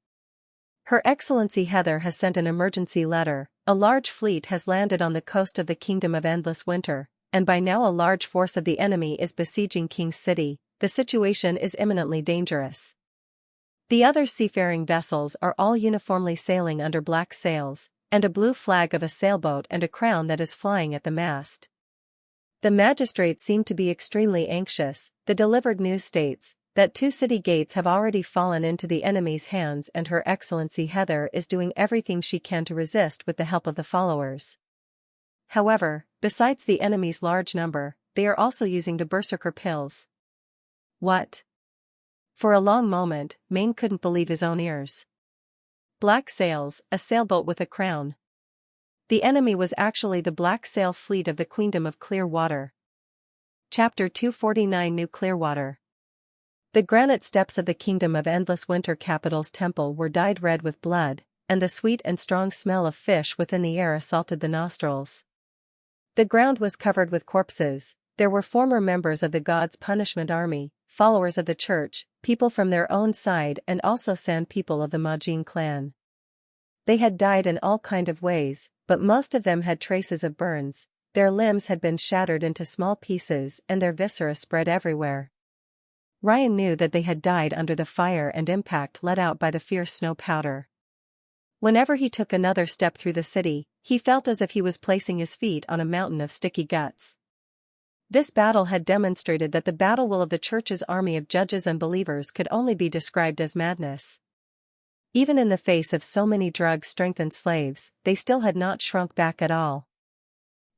Her Excellency Heather has sent an emergency letter. A large fleet has landed on the coast of the Kingdom of Endless Winter, and by now a large force of the enemy is besieging King's City. The situation is imminently dangerous. The other seafaring vessels are all uniformly sailing under black sails, and a blue flag of a sailboat and a crown that is flying at the mast. The magistrate seemed to be extremely anxious. The delivered news states that 2 city gates have already fallen into the enemy's hands and Her Excellency Heather is doing everything she can to resist with the help of the followers. However, besides the enemy's large number, they are also using the berserker pills. What? For a long moment, Maine couldn't believe his own ears. Black sails, a sailboat with a crown. The enemy was actually the Black Sail Fleet of the Queendom of Clearwater. Chapter 249 New Clearwater. The granite steps of the Kingdom of Endless Winter capital's temple were dyed red with blood, and the sweet and strong smell of fish within the air assaulted the nostrils. The ground was covered with corpses. There were former members of the god's punishment army, followers of the church, people from their own side and also Sand people of the Majin clan. They had died in all kind of ways, but most of them had traces of burns. Their limbs had been shattered into small pieces and their viscera spread everywhere. Ryan knew that they had died under the fire and impact let out by the fierce snow powder. Whenever he took another step through the city, he felt as if he was placing his feet on a mountain of sticky guts. This battle had demonstrated that the battle will of the church's army of judges and believers could only be described as madness. Even in the face of so many drug-strengthened slaves, they still had not shrunk back at all.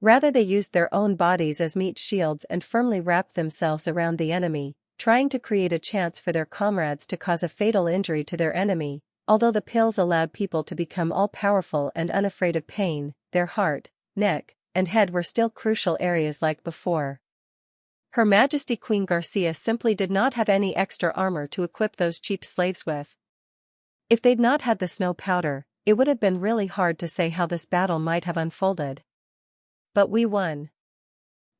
Rather, they used their own bodies as meat shields and firmly wrapped themselves around the enemy, trying to create a chance for their comrades to cause a fatal injury to their enemy. Although the pills allowed people to become all-powerful and unafraid of pain, their heart, neck, and head were still crucial areas like before. Her Majesty Queen Garcia simply did not have any extra armor to equip those cheap slaves with. If they'd not had the snow powder, it would have been really hard to say how this battle might have unfolded. But we won.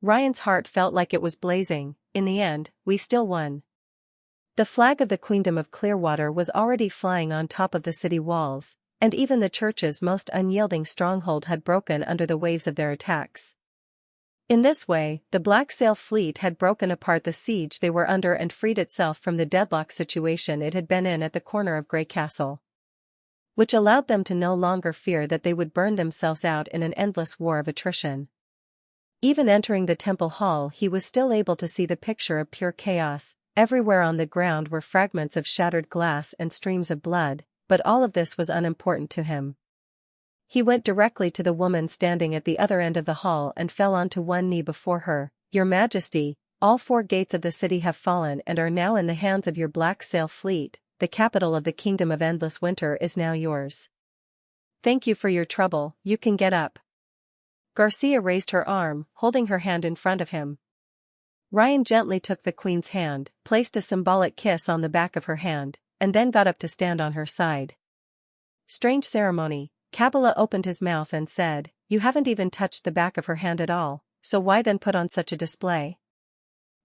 Ryan's heart felt like it was blazing. In the end, we still won. The flag of the Queendom of Clearwater was already flying on top of the city walls, and even the church's most unyielding stronghold had broken under the waves of their attacks. In this way, the Black Sail fleet had broken apart the siege they were under and freed itself from the deadlock situation it had been in at the corner of Grey Castle, which allowed them to no longer fear that they would burn themselves out in an endless war of attrition. Even entering the temple hall, he was still able to see the picture of pure chaos. Everywhere on the ground were fragments of shattered glass and streams of blood, but all of this was unimportant to him. He went directly to the woman standing at the other end of the hall and fell onto one knee before her. "Your Majesty, all 4 gates of the city have fallen and are now in the hands of your Black Sail fleet. The capital of the Kingdom of Endless Winter is now yours. Thank you for your trouble, you can get up." Garcia raised her arm, holding her hand in front of him. Ryan gently took the Queen's hand, placed a symbolic kiss on the back of her hand, and then got up to stand on her side. Strange ceremony. Kabbalah opened his mouth and said, "You haven't even touched the back of her hand at all, so why then put on such a display?"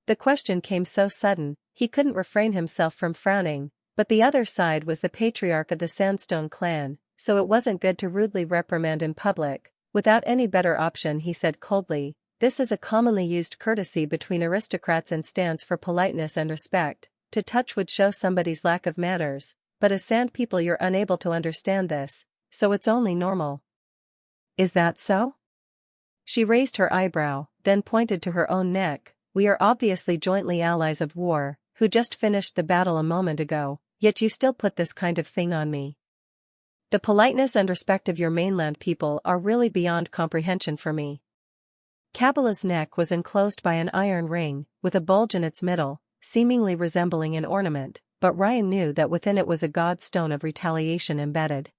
The question came so sudden, he couldn't refrain himself from frowning, but the other side was the patriarch of the Sandstone clan, so it wasn't good to rudely reprimand in public. Without any better option, he said coldly, "This is a commonly used courtesy between aristocrats and stands for politeness and respect. To touch would show somebody's lack of manners, but as Sand people you're unable to understand this, so it's only normal." "Is that so?" She raised her eyebrow, then pointed to her own neck. "We are obviously jointly allies of war, who just finished the battle a moment ago, yet you still put this kind of thing on me. The politeness and respect of your mainland people are really beyond comprehension for me." Kabbalah's neck was enclosed by an iron ring, with a bulge in its middle, seemingly resembling an ornament, but Ryan knew that within it was a god stone of retaliation embedded,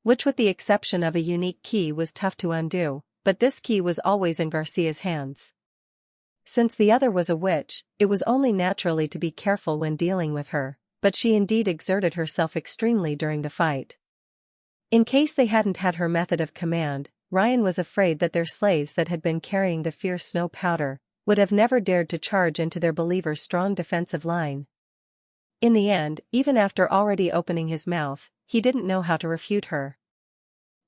which with the exception of a unique key was tough to undo, but this key was always in Garcia's hands. Since the other was a witch, it was only naturally to be careful when dealing with her, but she indeed exerted herself extremely during the fight. In case they hadn't had her method of command, Ryan was afraid that their slaves that had been carrying the fierce snow powder would have never dared to charge into their believer's strong defensive line. In the end, even after already opening his mouth, he didn't know how to refute her.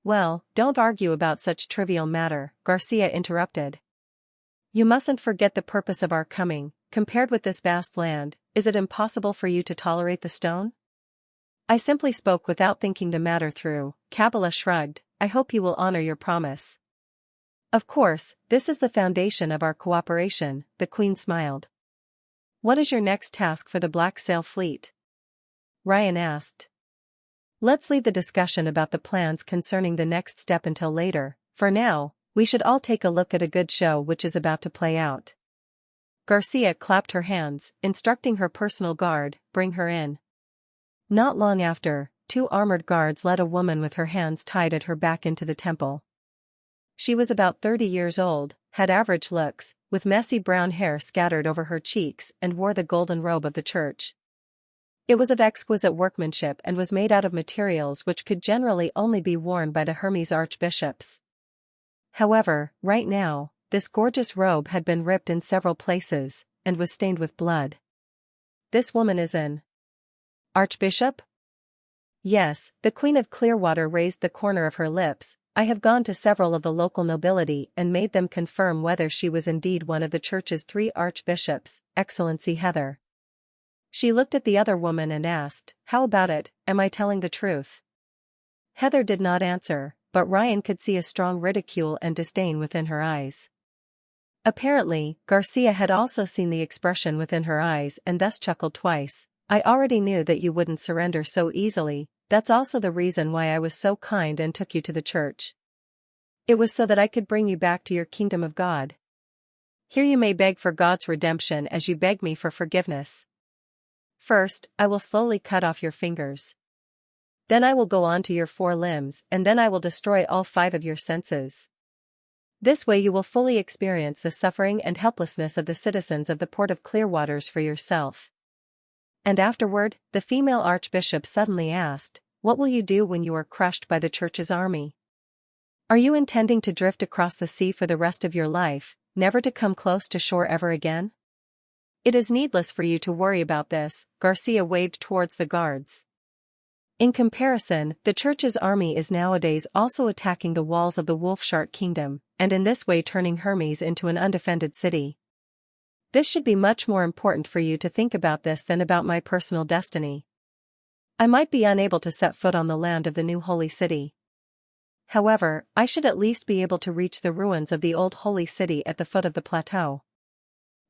"Well, don't argue about such trivial matter," Garcia interrupted. "You mustn't forget the purpose of our coming. Compared with this vast land, is it impossible for you to tolerate the stone?" "I simply spoke without thinking the matter through." Kabbalah shrugged. "I hope you will honor your promise." "Of course, this is the foundation of our cooperation," the Queen smiled. "What is your next task for the Black Sail fleet?" Ryan asked. "Let's leave the discussion about the plans concerning the next step until later. For now, we should all take a look at a good show which is about to play out." Garcia clapped her hands, instructing her personal guard, "Bring her in." Not long after, 2 armored guards led a woman with her hands tied at her back into the temple. She was about 30 years old, had average looks, with messy brown hair scattered over her cheeks, and wore the golden robe of the church. It was of exquisite workmanship and was made out of materials which could generally only be worn by the Hermes archbishops. However, right now, this gorgeous robe had been ripped in several places, and was stained with blood. "This woman is an archbishop?" "Yes," the Queen of Clearwater raised the corner of her lips. "I have gone to several of the local nobility and made them confirm whether she was indeed one of the church's 3 archbishops, Excellency Heather." She looked at the other woman and asked, "How about it, am I telling the truth?" Heather did not answer, but Ryan could see a strong ridicule and disdain within her eyes. Apparently, Garcia had also seen the expression within her eyes and thus chuckled twice. I already knew that you wouldn't surrender so easily. That's also the reason why I was so kind and took you to the church. It was so that I could bring you back to your kingdom of God. Here you may beg for God's redemption as you beg me for forgiveness. First, I will slowly cut off your fingers. Then I will go on to your 4 limbs, and then I will destroy all 5 of your senses. This way you will fully experience the suffering and helplessness of the citizens of the port of Clearwaters for yourself. And afterward, the female archbishop suddenly asked, what will you do when you are crushed by the church's army? Are you intending to drift across the sea for the rest of your life, never to come close to shore ever again? It is needless for you to worry about this, Garcia waved towards the guards. In comparison, the church's army is nowadays also attacking the walls of the Wolf-Shark Kingdom, and in this way turning Hermes into an undefended city. This should be much more important for you to think about this than about my personal destiny. I might be unable to set foot on the land of the new holy city. However, I should at least be able to reach the ruins of the old holy city at the foot of the plateau.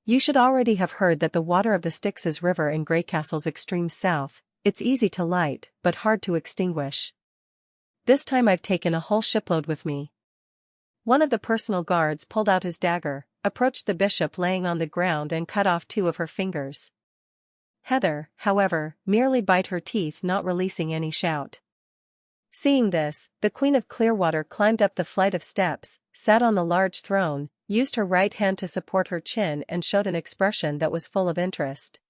You should already have heard that the water of the Styx's river in Greycastle's extreme south. It's easy to light, but hard to extinguish. This time I've taken a whole shipload with me. One of the personal guards pulled out his dagger, approached the bishop laying on the ground and cut off 2 of her fingers. Heather, however, merely bit her teeth, not releasing any shout. Seeing this, the Queen of Clearwater climbed up the flight of steps, sat on the large throne, used her right hand to support her chin and showed an expression that was full of interest.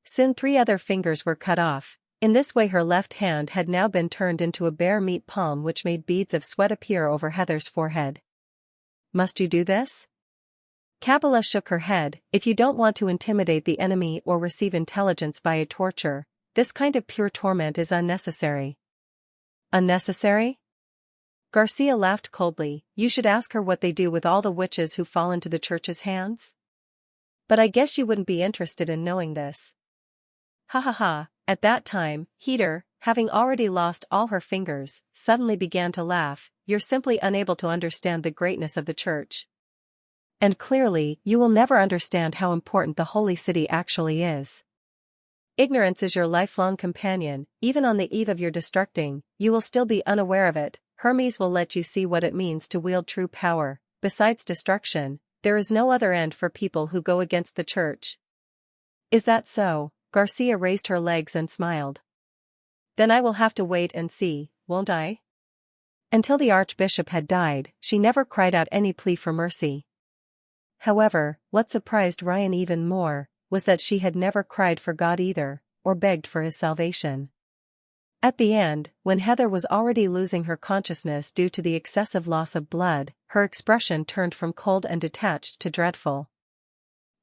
Soon 3 other fingers were cut off. In this way her left hand had now been turned into a bare meat palm which made beads of sweat appear over Heather's forehead. Must you do this? Kabbalah shook her head. If you don't want to intimidate the enemy or receive intelligence via torture, this kind of pure torment is unnecessary. Unnecessary? Garcia laughed coldly. You should ask her what they do with all the witches who fall into the church's hands. But I guess you wouldn't be interested in knowing this. Ha ha ha. At that time, Heater, having already lost all her fingers, suddenly began to laugh. You're simply unable to understand the greatness of the church. And clearly, you will never understand how important the holy city actually is. Ignorance is your lifelong companion. Even on the eve of your destructing, you will still be unaware of it. Hermes will let you see what it means to wield true power. Besides destruction, there is no other end for people who go against the church. Is that so? Garcia raised her legs and smiled. Then I will have to wait and see, won't I? Until the archbishop had died, she never cried out any plea for mercy. However, what surprised Ryan even more, was that she had never cried for God either, or begged for his salvation. At the end, when Heather was already losing her consciousness due to the excessive loss of blood, her expression turned from cold and detached to dreadful.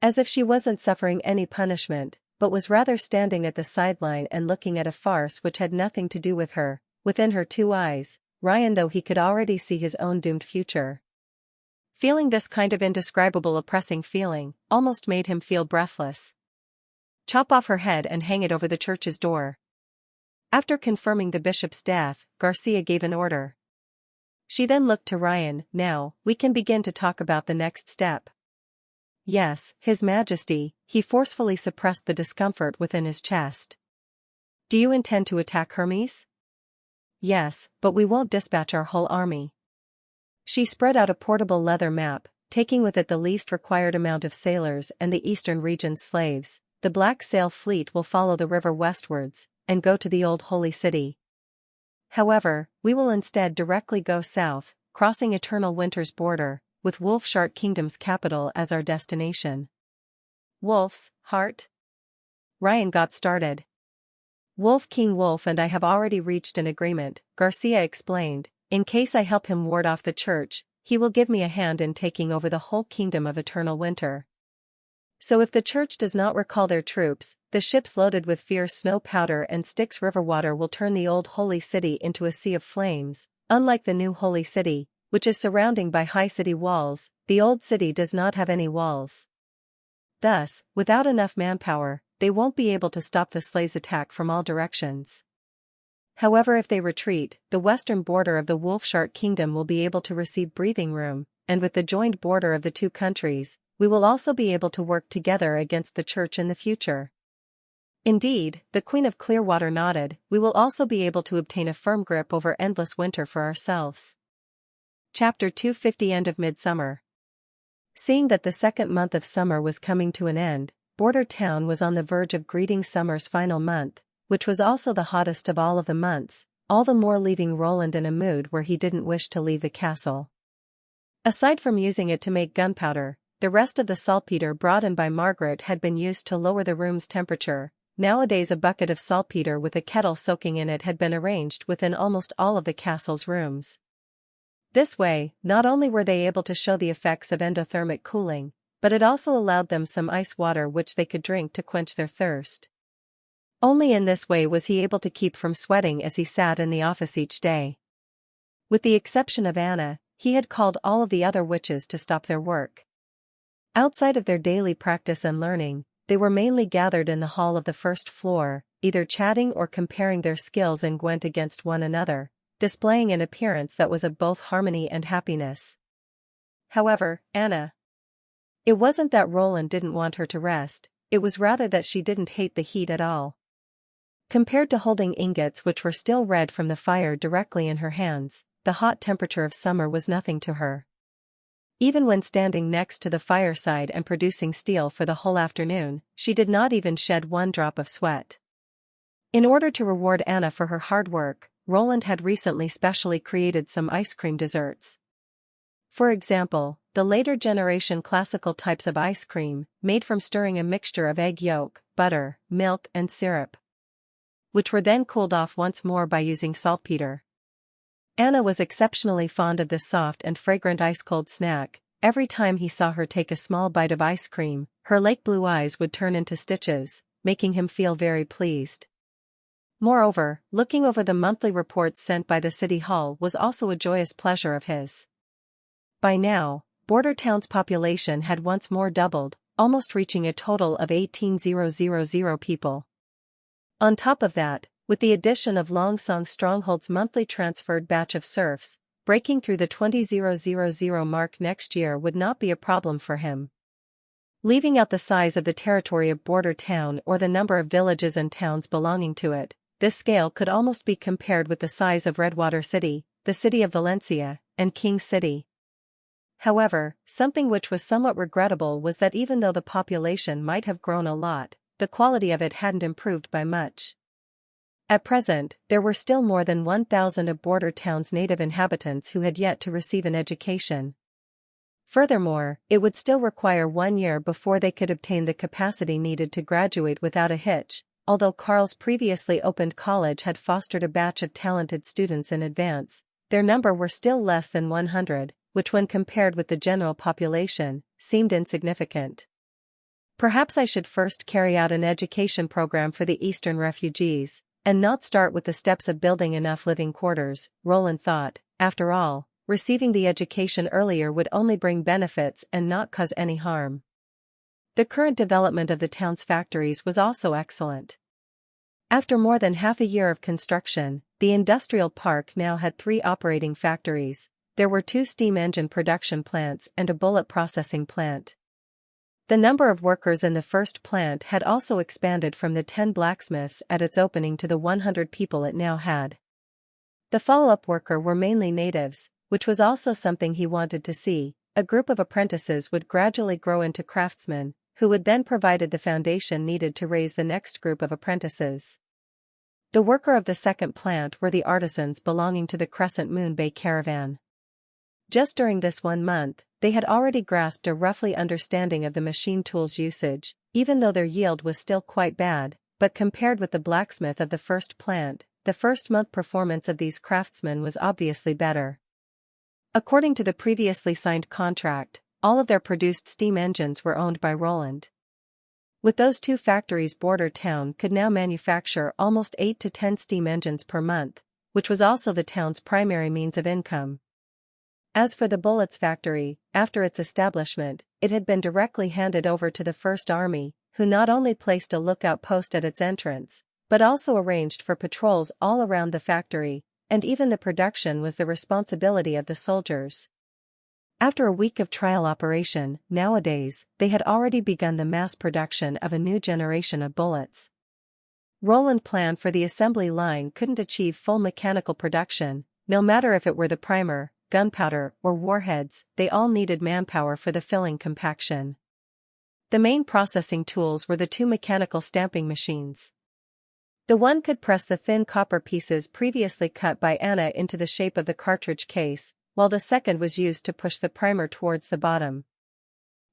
As if she wasn't suffering any punishment, but was rather standing at the sideline and looking at a farce which had nothing to do with her. Within her 2 eyes, Ryan, though he could already see his own doomed future. Feeling this kind of indescribable oppressing feeling, almost made him feel breathless. Chop off her head and hang it over the church's door. After confirming the bishop's death, Garcia gave an order. She then looked to Ryan. Now, we can begin to talk about the next step. Yes, His Majesty, he forcefully suppressed the discomfort within his chest. Do you intend to attack Hermes? Yes, but we won't dispatch our whole army. She spread out a portable leather map, taking with it the least required amount of sailors and the eastern region's slaves. The Black Sail fleet will follow the river westwards, and go to the old holy city. However, we will instead directly go south, crossing Eternal Winter's border, with Wolf-Shark Kingdom's capital as our destination. Wolf's heart? Ryan got started. Wolf King Wolf and I have already reached an agreement, Garcia explained. In case I help him ward off the church, he will give me a hand in taking over the whole kingdom of Eternal Winter. So if the church does not recall their troops, the ships loaded with fierce snow powder and Styx river water will turn the old holy city into a sea of flames. Unlike the new holy city, which is surrounding by high city walls, the old city does not have any walls. Thus, without enough manpower, they won't be able to stop the slaves' attack from all directions. However, if they retreat, the western border of the Wolf-Shark Kingdom will be able to receive breathing room. and with the joined border of the two countries, we will also be able to work together against the Church in the future. Indeed, the Queen of Clearwater nodded, we will also be able to obtain a firm grip over endless winter for ourselves. Chapter 250 End of Midsummer. Seeing that the second month of summer was coming to an end, Border Town was on the verge of greeting summer's final month, which was also the hottest of all of the months, all the more leaving Roland in a mood where he didn't wish to leave the castle. Aside from using it to make gunpowder, the rest of the saltpeter brought in by Margaret had been used to lower the room's temperature. Nowadays a bucket of saltpeter with a kettle soaking in it had been arranged within almost all of the castle's rooms. This way, not only were they able to show the effects of endothermic cooling, but it also allowed them some ice water which they could drink to quench their thirst. Only in this way was he able to keep from sweating as he sat in the office each day. With the exception of Anna, he had called all of the other witches to stop their work. Outside of their daily practice and learning, they were mainly gathered in the hall of the first floor, either chatting or comparing their skills in Gwent against one another, displaying an appearance that was of both harmony and happiness. However, it wasn't that Roland didn't want her to rest, it was rather that she didn't hate the heat at all. Compared to holding ingots which were still red from the fire directly in her hands, the hot temperature of summer was nothing to her. Even when standing next to the fireside and producing steel for the whole afternoon, she did not even shed one drop of sweat. In order to reward Anna for her hard work, Roland had recently specially created some ice cream desserts. For example, the later generation classical types of ice cream, made from stirring a mixture of egg yolk, butter, milk and syrup, which were then cooled off once more by using saltpeter. Anna was exceptionally fond of this soft and fragrant ice-cold snack. Every time he saw her take a small bite of ice cream, her lake blue eyes would turn into stitches, making him feel very pleased. Moreover, looking over the monthly reports sent by the City Hall was also a joyous pleasure of his. By now, Border Town's population had once more doubled, almost reaching a total of 18,000 people. On top of that, with the addition of Longsong Stronghold's monthly transferred batch of serfs, breaking through the 20,000 mark next year would not be a problem for him. Leaving out the size of the territory of Border Town or the number of villages and towns belonging to it, this scale could almost be compared with the size of Redwater City, the city of Valencia, and King City. However, something which was somewhat regrettable was that even though the population might have grown a lot, the quality of it hadn't improved by much. At present, there were still more than 1,000 of Border Town's native inhabitants who had yet to receive an education. Furthermore, it would still require 1 year before they could obtain the capacity needed to graduate without a hitch, although Carl's previously opened college had fostered a batch of talented students in advance. Their number were still less than 100, which when compared with the general population, seemed insignificant. Perhaps I should first carry out an education program for the Eastern refugees, and not start with the steps of building enough living quarters, Roland thought. After all, receiving the education earlier would only bring benefits and not cause any harm. The current development of the town's factories was also excellent. After more than half a year of construction, the industrial park now had 3 operating factories. There were 2 steam engine production plants and a bullet processing plant. The number of workers in the first plant had also expanded from the 10 blacksmiths at its opening to the 100 people it now had. The follow-up worker were mainly natives, which was also something he wanted to see. A group of apprentices would gradually grow into craftsmen, who would then provide the foundation needed to raise the next group of apprentices. The worker of the second plant were the artisans belonging to the Crescent Moon Bay Caravan. Just during this 1 month, they had already grasped a roughly understanding of the machine tool's usage, even though their yield was still quite bad, but compared with the blacksmith of the first plant, the first month performance of these craftsmen was obviously better. According to the previously signed contract, all of their produced steam engines were owned by Roland. With those 2 factories, Border Town could now manufacture almost 8 to 10 steam engines per month, which was also the town's primary means of income. As for the bullets factory, after its establishment, it had been directly handed over to the First Army, who not only placed a lookout post at its entrance, but also arranged for patrols all around the factory, and even the production was the responsibility of the soldiers. After a week of trial operation, nowadays, they had already begun the mass production of a new generation of bullets. Roland planned for the assembly line couldn't achieve full mechanical production, no matter if it were the primer, gunpowder, or warheads, they all needed manpower for the filling compaction. The main processing tools were the two mechanical stamping machines. The one could press the thin copper pieces previously cut by Anna into the shape of the cartridge case, while the second was used to push the primer towards the bottom.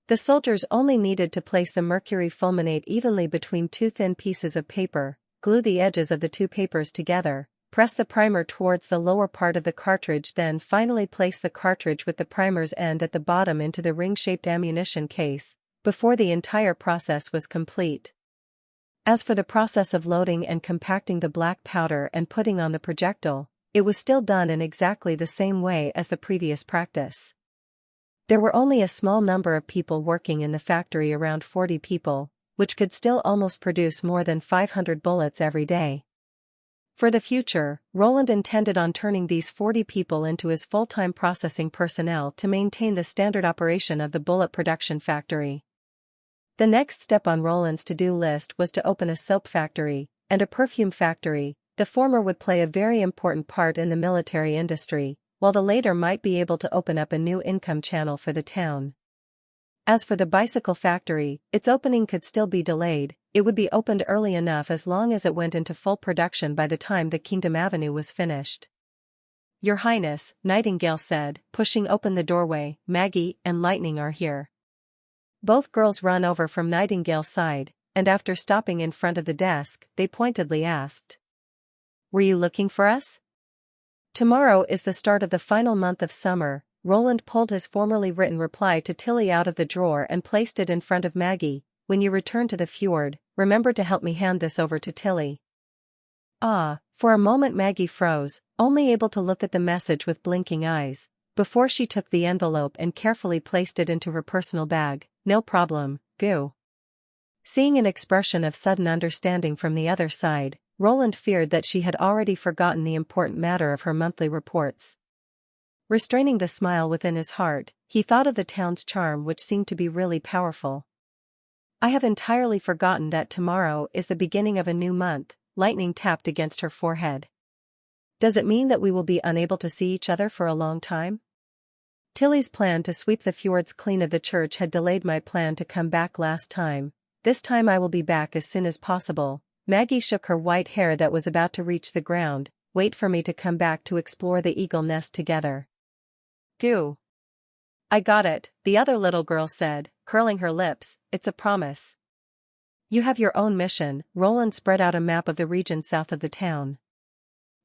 The soldiers only needed to place the mercury fulminate evenly between two thin pieces of paper, glue the edges of the two papers together, press the primer towards the lower part of the cartridge, then finally place the cartridge with the primer's end at the bottom into the ring-shaped ammunition case, before the entire process was complete. As for the process of loading and compacting the black powder and putting on the projectile, it was still done in exactly the same way as the previous practice. There were only a small number of people working in the factory, around 40 people, which could still almost produce more than 500 bullets every day. For the future, Roland intended on turning these 40 people into his full-time processing personnel to maintain the standard operation of the bullet production factory. The next step on Roland's to-do list was to open a soap factory and a perfume factory. The former would play a very important part in the military industry, while the latter might be able to open up a new income channel for the town. As for the bicycle factory, its opening could still be delayed. It would be opened early enough as long as it went into full production by the time the Kingdom Avenue was finished. "Your Highness," Nightingale said, pushing open the doorway, "Maggie and Lightning are here." Both girls ran over from Nightingale's side, and after stopping in front of the desk, they pointedly asked, "Were you looking for us?" "Tomorrow is the start of the final month of summer." Roland pulled his formerly written reply to Tilly out of the drawer and placed it in front of Maggie. "When you return to the fjord, remember to help me hand this over to Tilly." Ah, for a moment Maggie froze, only able to look at the message with blinking eyes, before she took the envelope and carefully placed it into her personal bag. "No problem, Goo." Seeing an expression of sudden understanding from the other side, Roland feared that she had already forgotten the important matter of her monthly reports. Restraining the smile within his heart, he thought of the town's charm, which seemed to be really powerful. "I have entirely forgotten that tomorrow is the beginning of a new month." Lightning tapped against her forehead. "Does it mean that we will be unable to see each other for a long time?" "Tilly's plan to sweep the fjords clean of the church had delayed my plan to come back last time. This time I will be back as soon as possible." Maggie shook her white hair that was about to reach the ground. "Wait for me to come back to explore the eagle nest together." "Goo." "I got it," the other little girl said, curling her lips. "It's a promise." "You have your own mission." Roland spread out a map of the region south of the town.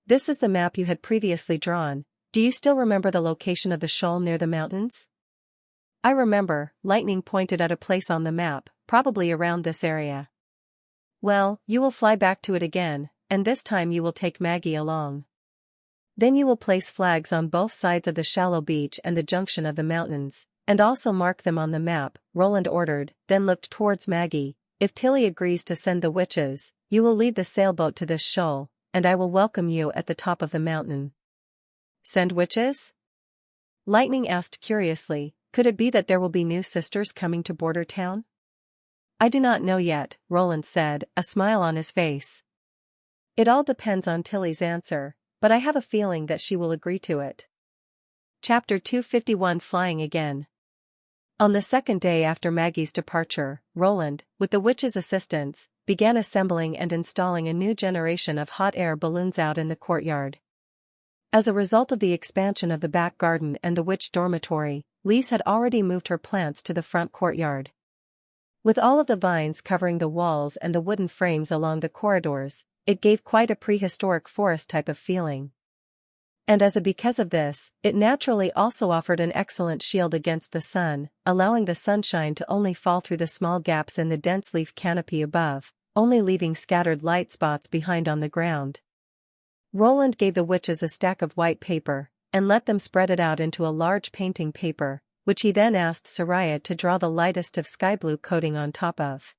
"This is the map you had previously drawn. Do you still remember the location of the shoal near the mountains?" "I remember." Lightning pointed at a place on the map, "probably around this area." "Well, you will fly back to it again, and this time you will take Maggie along. Then you will place flags on both sides of the shallow beach and the junction of the mountains, and also mark them on the map," Roland ordered, then looked towards Maggie. "If Tilly agrees to send the witches, you will lead the sailboat to this shoal, and I will welcome you at the top of the mountain." "Send witches?" Lightning asked curiously. "Could it be that there will be new sisters coming to Border Town?" "I do not know yet," Roland said, a smile on his face. "It all depends on Tilly's answer, but I have a feeling that she will agree to it." Chapter 251 Flying Again. On the second day after Maggie's departure, Roland, with the witch's assistance, began assembling and installing a new generation of hot air balloons out in the courtyard. As a result of the expansion of the back garden and the witch dormitory, Lise had already moved her plants to the front courtyard. With all of the vines covering the walls and the wooden frames along the corridors, it gave quite a prehistoric forest type of feeling. And because of this, it naturally also offered an excellent shield against the sun, allowing the sunshine to only fall through the small gaps in the dense leaf canopy above, only leaving scattered light spots behind on the ground. Roland gave the witches a stack of white paper, and let them spread it out into a large painting paper, which he then asked Soraya to draw the lightest of sky blue coating on top of.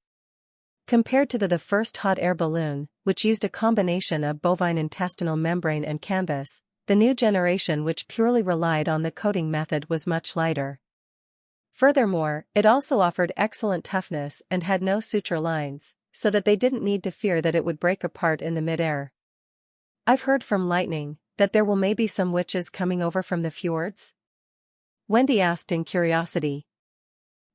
Compared to the first hot air balloon, which used a combination of bovine intestinal membrane and canvas, the new generation which purely relied on the coating method was much lighter. Furthermore, it also offered excellent toughness and had no suture lines, so that they didn't need to fear that it would break apart in the mid-air. I've heard from Lightning that there will maybe some witches coming over from the fjords? Wendy asked in curiosity.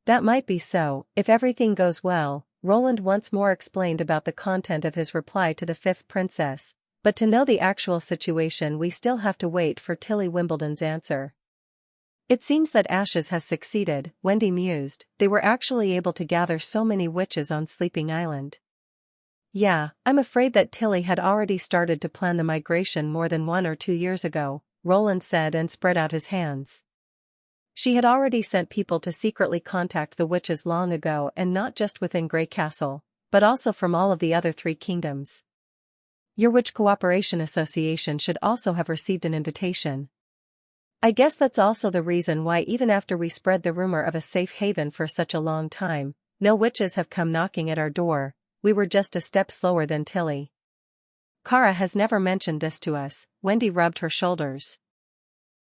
That might be so, if everything goes well, Roland once more explained about the content of his reply to the fifth princess, but to know the actual situation we still have to wait for Tilly Wimbledon's answer. It seems that Ashes has succeeded, Wendy mused. They were actually able to gather so many witches on Sleeping Island. Yeah, I'm afraid that Tilly had already started to plan the migration more than 1 or 2 years ago, Roland said and spread out his hands. She had already sent people to secretly contact the witches long ago, and not just within Grey Castle, but also from all of the other 3 kingdoms. Your Witch Cooperation Association should also have received an invitation. I guess that's also the reason why even after we spread the rumor of a safe haven for such a long time, no witches have come knocking at our door. We were just a step slower than Tilly. Kara has never mentioned this to us, Wendy rubbed her shoulders.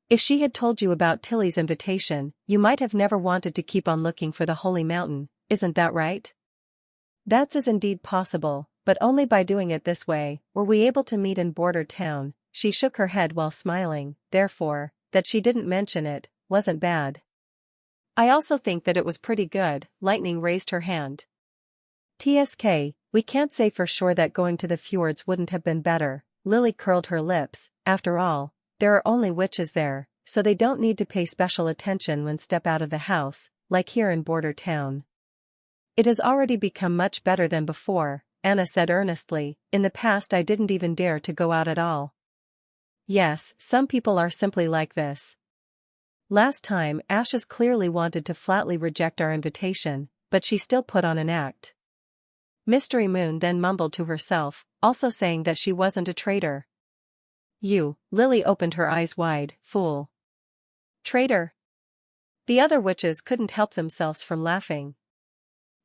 If she had told you about Tilly's invitation, you might have never wanted to keep on looking for the Holy Mountain, isn't that right? That is indeed possible, but only by doing it this way were we able to meet in Border Town. She shook her head while smiling, therefore, that she didn't mention it, wasn't bad. I also think that it was pretty good, Lightning raised her hand. TSK, we can't say for sure that going to the fjords wouldn't have been better, Lily curled her lips. After all, there are only witches there, so they don't need to pay special attention when step out of the house, like here in Border Town. It has already become much better than before, Anna said earnestly. In the past I didn't even dare to go out at all. Yes, some people are simply like this. Last time Ashes clearly wanted to flatly reject our invitation, but she still put on an act. Mystery Moon then mumbled to herself, also saying that she wasn't a traitor. You, Lily opened her eyes wide, fool. Traitor? The other witches couldn't help themselves from laughing.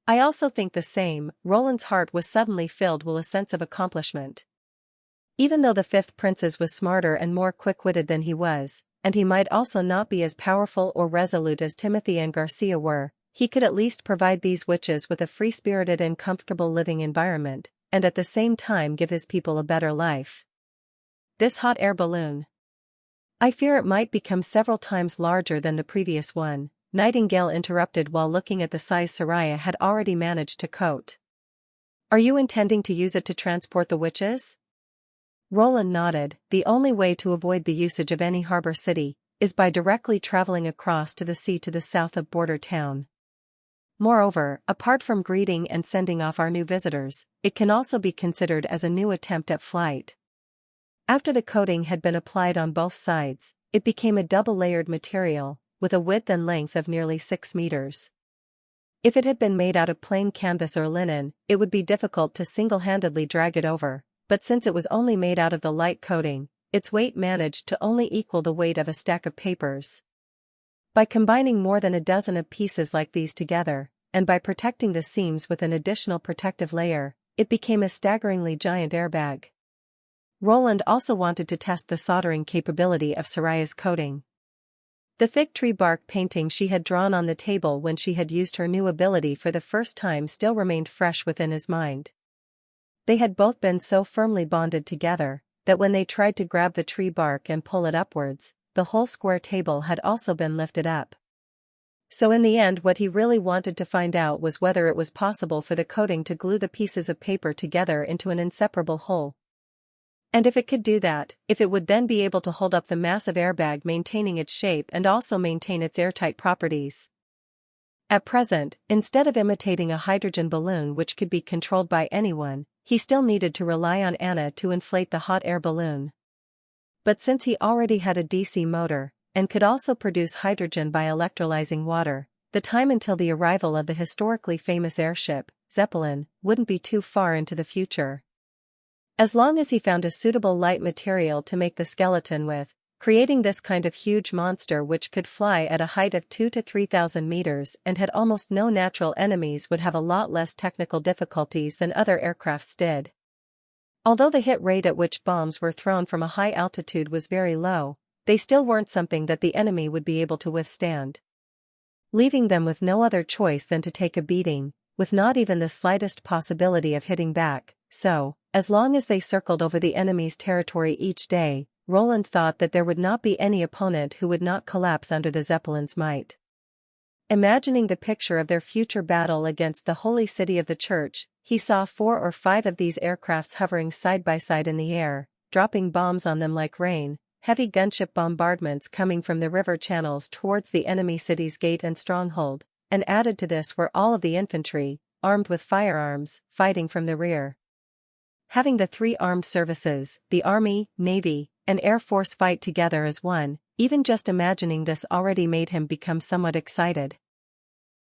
I also think the same. Roland's heart was suddenly filled with a sense of accomplishment. Even though the fifth prince was smarter and more quick-witted than he was, and he might also not be as powerful or resolute as Timothy and Garcia were, he could at least provide these witches with a free-spirited and comfortable living environment, and at the same time give his people a better life. This hot air balloon. I fear it might become several times larger than the previous one, Nightingale interrupted while looking at the size Soraya had already managed to coat. Are you intending to use it to transport the witches? Roland nodded. The only way to avoid the usage of any harbor city is by directly traveling across to the sea to the south of Border Town. Moreover, apart from greeting and sending off our new visitors, it can also be considered as a new attempt at flight. After the coating had been applied on both sides, it became a double-layered material, with a width and length of nearly 6 meters. If it had been made out of plain canvas or linen, it would be difficult to single-handedly drag it over, but since it was only made out of the light coating, its weight managed to only equal the weight of a stack of papers. By combining more than a dozen of pieces like these together, and by protecting the seams with an additional protective layer, it became a staggeringly giant airbag. Roland also wanted to test the soldering capability of Soraya's coating. The thick tree bark painting she had drawn on the table when she had used her new ability for the first time still remained fresh within his mind. They had both been so firmly bonded together, that when they tried to grab the tree bark and pull it upwards, the whole square table had also been lifted up. So in the end what he really wanted to find out was whether it was possible for the coating to glue the pieces of paper together into an inseparable whole. And if it could do that, if it would then be able to hold up the massive airbag maintaining its shape and also maintain its airtight properties. At present, instead of imitating a hydrogen balloon which could be controlled by anyone, he still needed to rely on Anna to inflate the hot air balloon. But since he already had a DC motor, and could also produce hydrogen by electrolyzing water, the time until the arrival of the historically famous airship, Zeppelin, wouldn't be too far into the future. As long as he found a suitable light material to make the skeleton with, creating this kind of huge monster which could fly at a height of 2,000 to 3,000 meters and had almost no natural enemies would have a lot less technical difficulties than other aircrafts did. Although the hit rate at which bombs were thrown from a high altitude was very low, they still weren't something that the enemy would be able to withstand, leaving them with no other choice than to take a beating, with not even the slightest possibility of hitting back. So, as long as they circled over the enemy's territory each day, Roland thought that there would not be any opponent who would not collapse under the Zeppelin's might. Imagining the picture of their future battle against the holy city of the church, he saw 4 or 5 of these aircrafts hovering side by side in the air, dropping bombs on them like rain, heavy gunship bombardments coming from the river channels towards the enemy city's gate and stronghold, and added to this were all of the infantry, armed with firearms, fighting from the rear. Having the 3 armed services, the Army, Navy, and Air Force fight together as one, even just imagining this already made him become somewhat excited.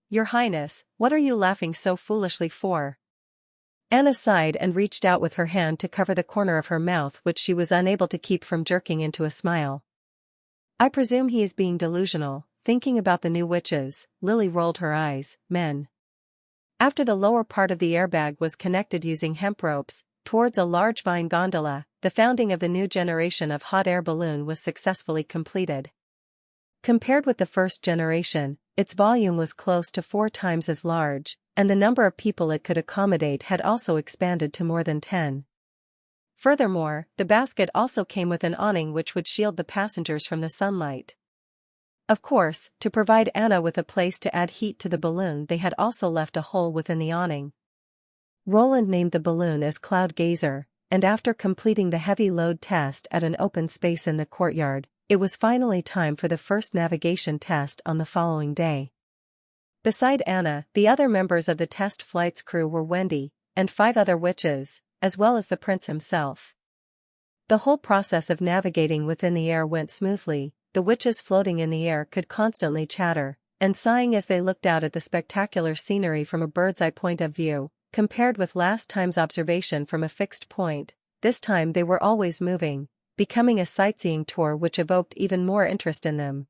"Your Highness, what are you laughing so foolishly for?" Anna sighed and reached out with her hand to cover the corner of her mouth, which she was unable to keep from jerking into a smile. "I presume he is being delusional, thinking about the new witches." Lily rolled her eyes. "Men." After the lower part of the airbag was connected using hemp ropes towards a large vine gondola, the founding of the new generation of hot air balloon was successfully completed. Compared with the first generation, its volume was close to 4 times as large, and the number of people it could accommodate had also expanded to more than 10. Furthermore, the basket also came with an awning which would shield the passengers from the sunlight. Of course, to provide Anna with a place to add heat to the balloon, they had also left a hole within the awning. Roland named the balloon as Cloud Gazer, and after completing the heavy load test at an open space in the courtyard, it was finally time for the first navigation test on the following day. Beside Anna, the other members of the test flight's crew were Wendy, and 5 other witches, as well as the prince himself. The whole process of navigating within the air went smoothly. The witches floating in the air could constantly chatter, and sighing as they looked out at the spectacular scenery from a bird's-eye point of view. Compared with last time's observation from a fixed point, this time they were always moving, becoming a sightseeing tour which evoked even more interest in them.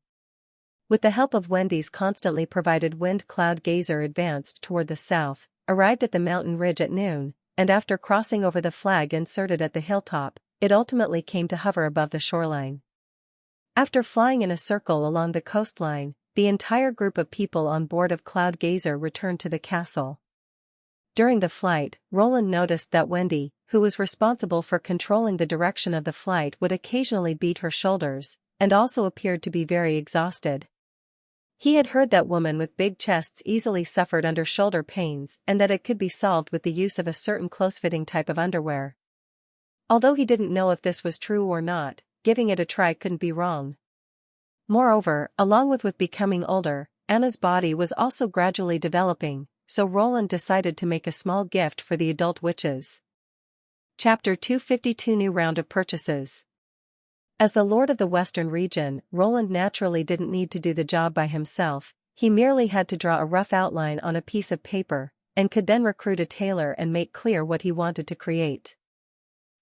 With the help of Wendy's constantly provided wind, Cloud Gazer advanced toward the south, arrived at the mountain ridge at noon, and after crossing over the flag inserted at the hilltop, it ultimately came to hover above the shoreline. After flying in a circle along the coastline, the entire group of people on board of Cloud Gazer returned to the castle. During the flight, Roland noticed that Wendy, who was responsible for controlling the direction of the flight, would occasionally beat her shoulders, and also appeared to be very exhausted. He had heard that women with big chests easily suffered under shoulder pains and that it could be solved with the use of a certain close-fitting type of underwear. Although he didn't know if this was true or not, giving it a try couldn't be wrong. Moreover, along with becoming older, Anna's body was also gradually developing, so Roland decided to make a small gift for the adult witches. Chapter 252 New Round of Purchases. As the Lord of the Western region, Roland naturally didn't need to do the job by himself. He merely had to draw a rough outline on a piece of paper, and could then recruit a tailor and make clear what he wanted to create.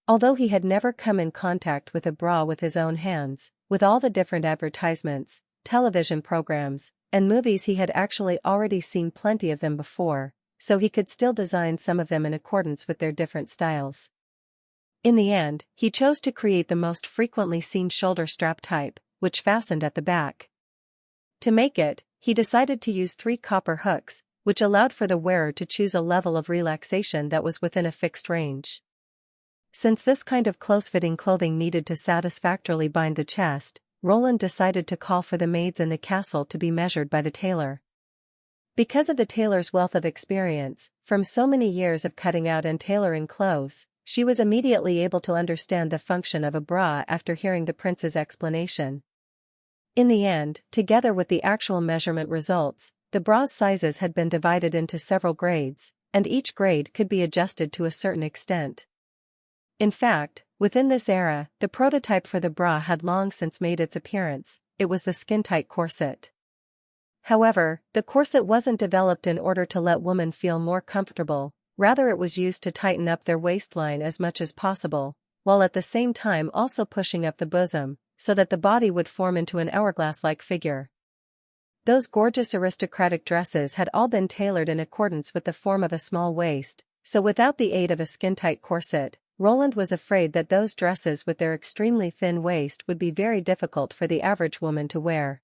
Although he had never come in contact with a bra with his own hands, with all the different advertisements, television programs, and movies, he had actually already seen plenty of them before, so he could still design some of them in accordance with their different styles. In the end, he chose to create the most frequently seen shoulder strap type, which fastened at the back. To make it, he decided to use 3 copper hooks, which allowed for the wearer to choose a level of relaxation that was within a fixed range. Since this kind of close-fitting clothing needed to satisfactorily bind the chest, Roland decided to call for the maids in the castle to be measured by the tailor. Because of the tailor's wealth of experience, from so many years of cutting out and tailoring clothes, she was immediately able to understand the function of a bra after hearing the prince's explanation. In the end, together with the actual measurement results, the bra's sizes had been divided into several grades, and each grade could be adjusted to a certain extent. In fact, within this era, the prototype for the bra had long since made its appearance. It was the skin-tight corset. However, the corset wasn't developed in order to let women feel more comfortable, rather it was used to tighten up their waistline as much as possible, while at the same time also pushing up the bosom, so that the body would form into an hourglass-like figure. Those gorgeous aristocratic dresses had all been tailored in accordance with the form of a small waist, so without the aid of a skin-tight corset, Roland was afraid that those dresses with their extremely thin waist would be very difficult for the average woman to wear.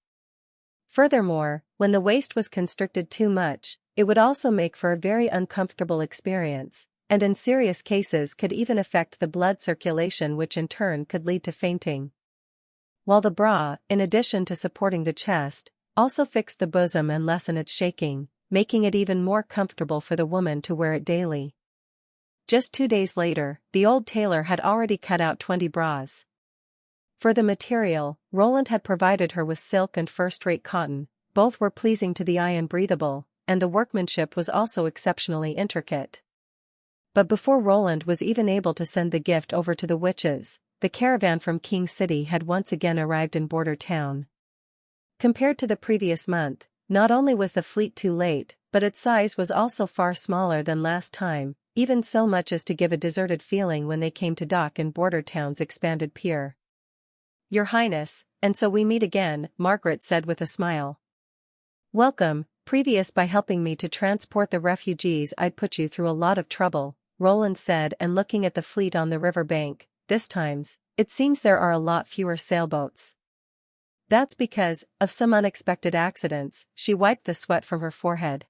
Furthermore, when the waist was constricted too much, it would also make for a very uncomfortable experience, and in serious cases could even affect the blood circulation, which in turn could lead to fainting. While the bra, in addition to supporting the chest, also fixed the bosom and lessen its shaking, making it even more comfortable for the woman to wear it daily. Just 2 days later, the old tailor had already cut out 20 bras. For the material, Roland had provided her with silk and first-rate cotton. Both were pleasing to the eye and breathable, and the workmanship was also exceptionally intricate. But before Roland was even able to send the gift over to the witches, the caravan from King City had once again arrived in Border Town. Compared to the previous month, not only was the fleet too late, but its size was also far smaller than last time, even so much as to give a deserted feeling when they came to dock in Border Town's expanded pier. "Your Highness, and so we meet again," Margaret said with a smile. "Welcome. Previous by helping me to transport the refugees I'd put you through a lot of trouble," Roland said, and looking at the fleet on the river bank, "this times, it seems there are a lot fewer sailboats." "That's because of some unexpected accidents," she wiped the sweat from her forehead.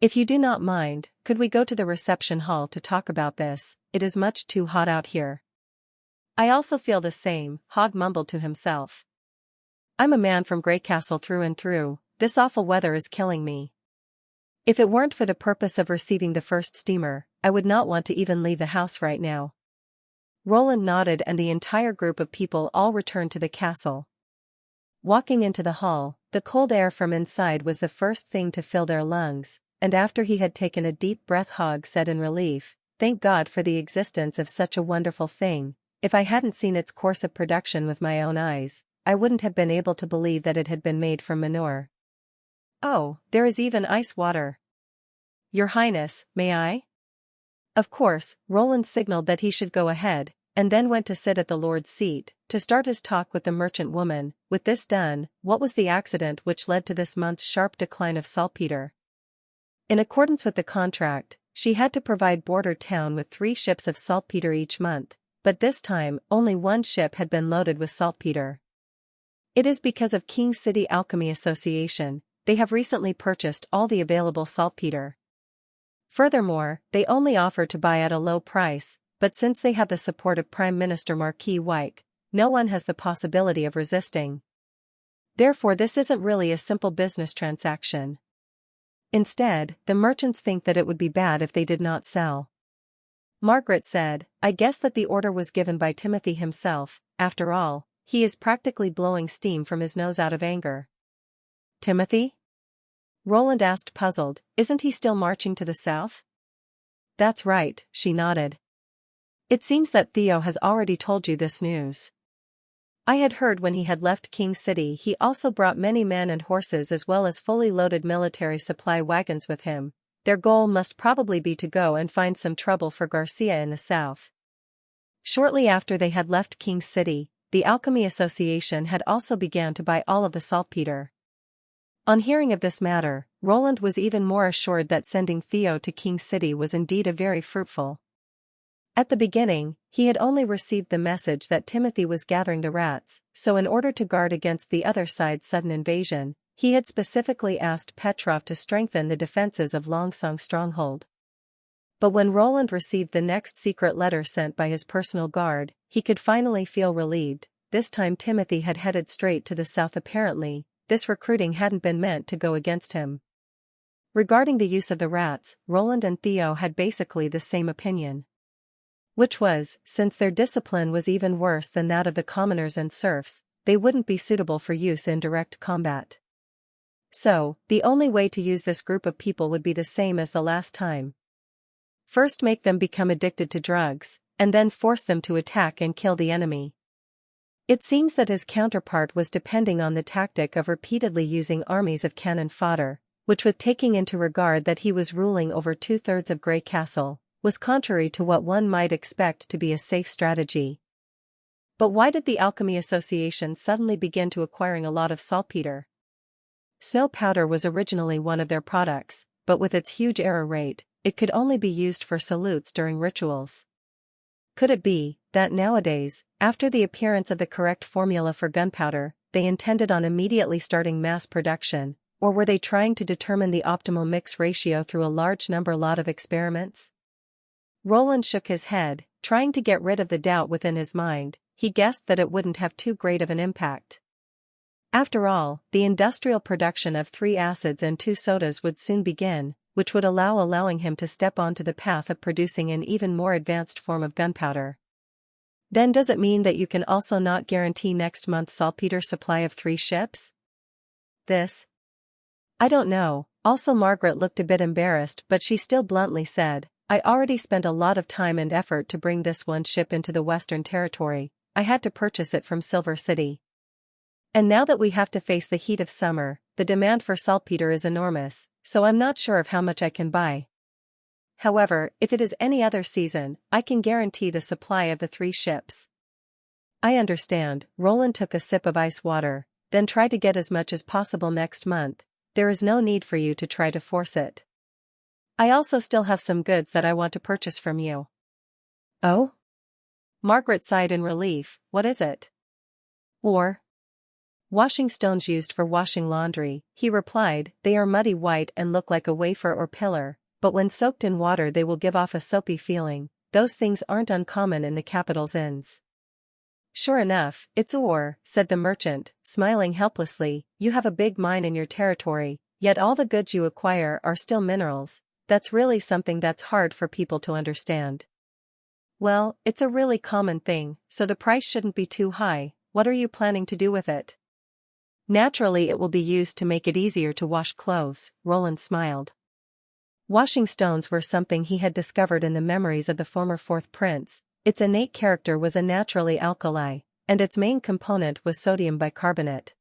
"If you do not mind, could we go to the reception hall to talk about this? It is much too hot out here." "I also feel the same," Hogg mumbled to himself. "I'm a man from Greycastle through and through. This awful weather is killing me. If it weren't for the purpose of receiving the first steamer, I would not want to even leave the house right now." Roland nodded, and the entire group of people all returned to the castle. Walking into the hall, the cold air from inside was the first thing to fill their lungs, and after he had taken a deep breath, Hogg said in relief, "Thank God for the existence of such a wonderful thing. If I hadn't seen its course of production with my own eyes, I wouldn't have been able to believe that it had been made from manure. Oh, there is even ice water. Your Highness, may I?" Of course, Roland signaled that he should go ahead, and then went to sit at the Lord's seat, to start his talk with the merchant woman. With this done, what was the accident which led to this month's sharp decline of saltpeter? In accordance with the contract, she had to provide Border Town with 3 ships of saltpeter each month, but this time only 1 ship had been loaded with saltpeter. It is because of King City Alchemy Association. They have recently purchased all the available saltpeter. Furthermore, they only offer to buy at a low price, but since they have the support of Prime Minister Marquis Wyke, no one has the possibility of resisting. Therefore, this isn't really a simple business transaction. Instead, the merchants think that it would be bad if they did not sell. Margaret said, "I guess that the order was given by Timothy himself. After all, he is practically blowing steam from his nose out of anger." "Timothy?" Roland asked, puzzled. "Isn't he still marching to the south?" "That's right," she nodded. "It seems that Theo has already told you this news." "I had heard when he had left King City he also brought many men and horses as well as fully loaded military supply wagons with him. Their goal must probably be to go and find some trouble for Garcia in the south." Shortly after they had left King City, the Alchemy Association had also begun to buy all of the saltpeter. On hearing of this matter, Roland was even more assured that sending Theo to King City was indeed a very fruitful. At the beginning, he had only received the message that Timothy was gathering the rats, so in order to guard against the other side's sudden invasion, he had specifically asked Petrov to strengthen the defenses of Longsong's stronghold. But when Roland received the next secret letter sent by his personal guard, he could finally feel relieved. This time Timothy had headed straight to the south. Apparently, this recruiting hadn't been meant to go against him. Regarding the use of the rats, Roland and Theo had basically the same opinion. Which was, since their discipline was even worse than that of the commoners and serfs, they wouldn't be suitable for use in direct combat. So, the only way to use this group of people would be the same as the last time. First make them become addicted to drugs, and then force them to attack and kill the enemy. It seems that his counterpart was depending on the tactic of repeatedly using armies of cannon fodder, which, with taking into regard that he was ruling over 2/3 of Greycastle, was contrary to what one might expect to be a safe strategy. But why did the Alchemy Association suddenly begin to acquiring a lot of saltpeter? Snow powder was originally one of their products, but with its huge error rate, it could only be used for salutes during rituals. Could it be that nowadays, after the appearance of the correct formula for gunpowder, they intended on immediately starting mass production, or were they trying to determine the optimal mix ratio through a large lot of experiments? Roland shook his head, trying to get rid of the doubt within his mind. He guessed that it wouldn't have too great of an impact. After all, the industrial production of 3 acids and 2 sodas would soon begin, which would allowing him to step onto the path of producing an even more advanced form of gunpowder. Then does it mean that you can also not guarantee next month's saltpeter supply of 3 ships? I don't know. Also, Margaret looked a bit embarrassed, but she still bluntly said, I already spent a lot of time and effort to bring this one ship into the Western Territory. I had to purchase it from Silver City. And now that we have to face the heat of summer, the demand for saltpeter is enormous, so I'm not sure of how much I can buy. However, if it is any other season, I can guarantee the supply of the 3 ships. I understand. Roland took a sip of ice water, then tried to get as much as possible next month. There is no need for you to try to force it. I also still have some goods that I want to purchase from you. Oh? Margaret sighed in relief. What is it? Washing stones used for washing laundry, he replied. They are muddy white and look like a wafer or pillar, but when soaked in water they will give off a soapy feeling. Those things aren't uncommon in the capital's inns. Sure enough, it's ore, said the merchant, smiling helplessly. You have a big mine in your territory, yet all the goods you acquire are still minerals. That's really something that's hard for people to understand. Well, it's a really common thing, so the price shouldn't be too high. What are you planning to do with it? Naturally, it will be used to make it easier to wash clothes, Roland smiled. Washing stones were something he had discovered in the memories of the former 4th prince. Its innate character was a naturally alkali, and its main component was sodium bicarbonate.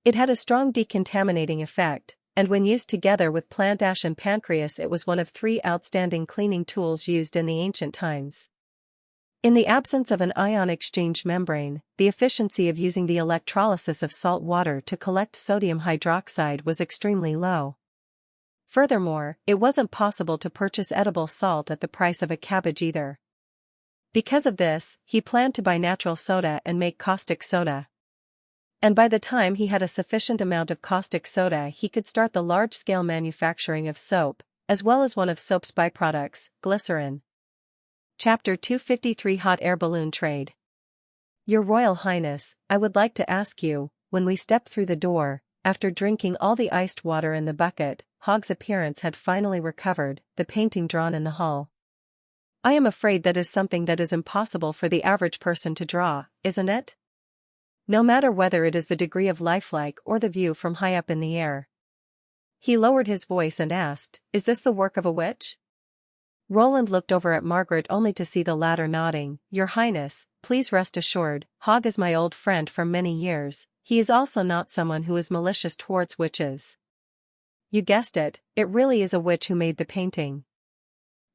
It had a strong decontaminating effect, and when used together with plant ash and pancreas, it was one of 3 outstanding cleaning tools used in the ancient times. In the absence of an ion exchange membrane, the efficiency of using the electrolysis of salt water to collect sodium hydroxide was extremely low. Furthermore, it wasn't possible to purchase edible salt at the price of a cabbage either. Because of this, he planned to buy natural soda and make caustic soda. And by the time he had a sufficient amount of caustic soda, he could start the large-scale manufacturing of soap, as well as one of soap's byproducts, glycerin. Chapter 253 Hot Air Balloon Trade. Your Royal Highness, I would like to ask you, when we stepped through the door, after drinking all the iced water in the bucket, Hogg's appearance had finally recovered, the painting drawn in the hall. I am afraid that is something that is impossible for the average person to draw, isn't it? No matter whether it is the degree of lifelike or the view from high up in the air. He lowered his voice and asked, Is this the work of a witch? Roland looked over at Margaret only to see the latter nodding. Your Highness, please rest assured, Hogg is my old friend from many years. He is also not someone who is malicious towards witches. You guessed it, it really is a witch who made the painting.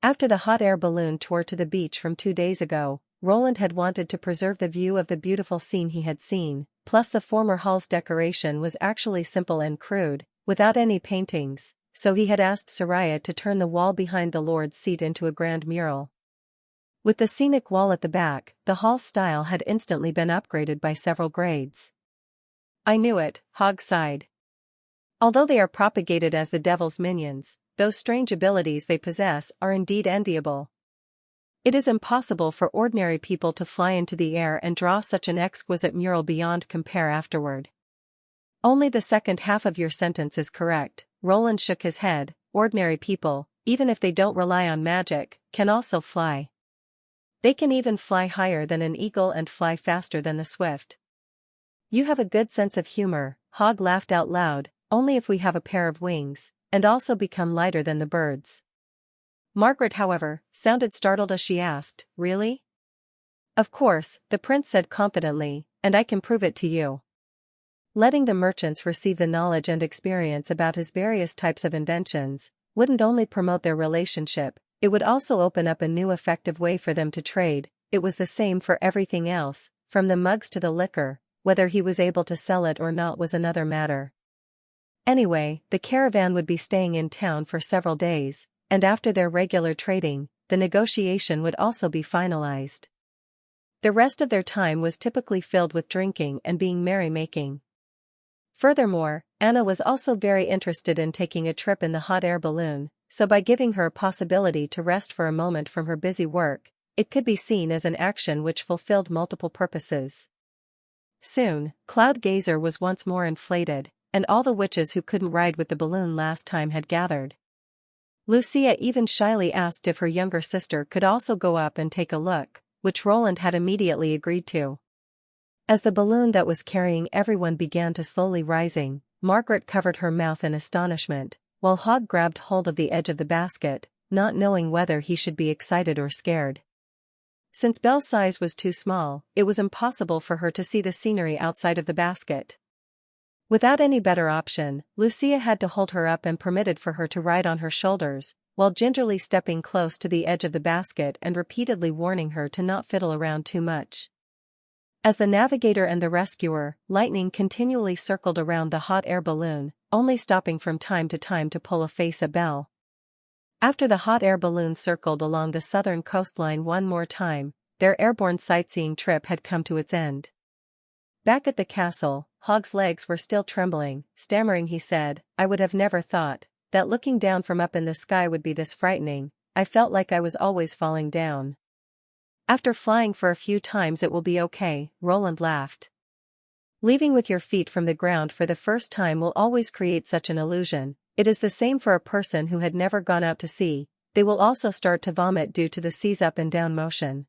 After the hot air balloon tour to the beach from 2 days ago, Roland had wanted to preserve the view of the beautiful scene he had seen, plus the former hall's decoration was actually simple and crude, without any paintings, so he had asked Soraya to turn the wall behind the Lord's seat into a grand mural. With the scenic wall at the back, the hall's style had instantly been upgraded by several grades. I knew it, Hogg sighed. Although they are propagated as the devil's minions, those strange abilities they possess are indeed enviable. It is impossible for ordinary people to fly into the air and draw such an exquisite mural beyond compare afterward. Only the second half of your sentence is correct. Roland shook his head. Ordinary people, even if they don't rely on magic, can also fly. They can even fly higher than an eagle and fly faster than the swift. You have a good sense of humor, Hogg laughed out loud, only if we have a pair of wings, and also become lighter than the birds. Margaret, however, sounded startled as she asked, Really? Of course, the prince said confidently, and I can prove it to you. Letting the merchants receive the knowledge and experience about his various types of inventions wouldn't only promote their relationship, it would also open up a new effective way for them to trade. It was the same for everything else, from the mugs to the liquor. Whether he was able to sell it or not was another matter. Anyway, the caravan would be staying in town for several days, and after their regular trading, the negotiation would also be finalized. The rest of their time was typically filled with drinking and being merrymaking. Furthermore, Anna was also very interested in taking a trip in the hot air balloon, so by giving her a possibility to rest for a moment from her busy work, it could be seen as an action which fulfilled multiple purposes. Soon, Cloud Gazer was once more inflated, and all the witches who couldn't ride with the balloon last time had gathered. Lucia even shyly asked if her younger sister could also go up and take a look, which Roland had immediately agreed to. As the balloon that was carrying everyone began to slowly rising, Margaret covered her mouth in astonishment, while Hogg grabbed hold of the edge of the basket, not knowing whether he should be excited or scared. Since Belle's size was too small, it was impossible for her to see the scenery outside of the basket. Without any better option, Lucia had to hold her up and permitted for her to ride on her shoulders, while gingerly stepping close to the edge of the basket and repeatedly warning her to not fiddle around too much. As the navigator and the rescuer, Lightning continually circled around the hot air balloon, only stopping from time to time to pull a face at Belle. After the hot air balloon circled along the southern coastline one more time, their airborne sightseeing trip had come to its end. Back at the castle, Hogg's legs were still trembling. Stammering, he said, "I would have never thought that looking down from up in the sky would be this frightening. I felt like I was always falling down." "After flying for a few times it will be okay," Roland laughed. "Leaving with your feet from the ground for the first time will always create such an illusion. It is the same for a person who had never gone out to sea. They will also start to vomit due to the sea's up and down motion."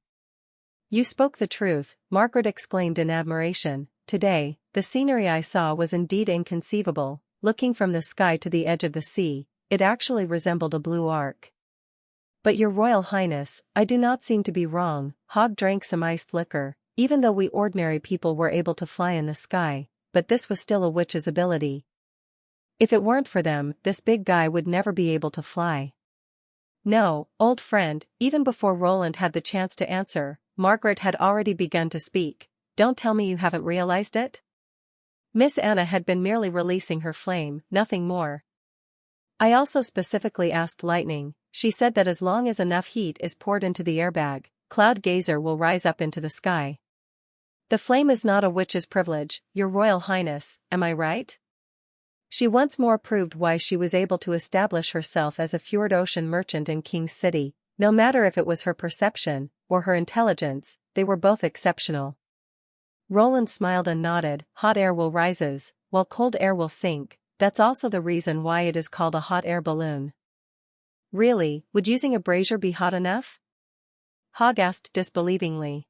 "You spoke the truth," Margaret exclaimed in admiration. "Today, the scenery I saw was indeed inconceivable. Looking from the sky to the edge of the sea, it actually resembled a blue arc." "But your Royal Highness, I do not seem to be wrong." Hogg drank some iced liquor. "Even though we ordinary people were able to fly in the sky, but this was still a witch's ability. If it weren't for them, this big guy would never be able to fly." "No, old friend," even before Roland had the chance to answer, Margaret had already begun to speak. "Don't tell me you haven't realized it?" Miss Anna had been merely releasing her flame, nothing more. "I also specifically asked Lightning. She said that as long as enough heat is poured into the airbag, Cloud Gazer will rise up into the sky. The flame is not a witch's privilege, Your Royal Highness, am I right?" She once more proved why she was able to establish herself as a fjord ocean merchant in King's City. No matter if it was her perception or her intelligence, they were both exceptional. Roland smiled and nodded. "Hot air will rises, while cold air will sink. That's also the reason why it is called a hot air balloon." "Really, would using a brazier be hot enough?" Hogg asked disbelievingly.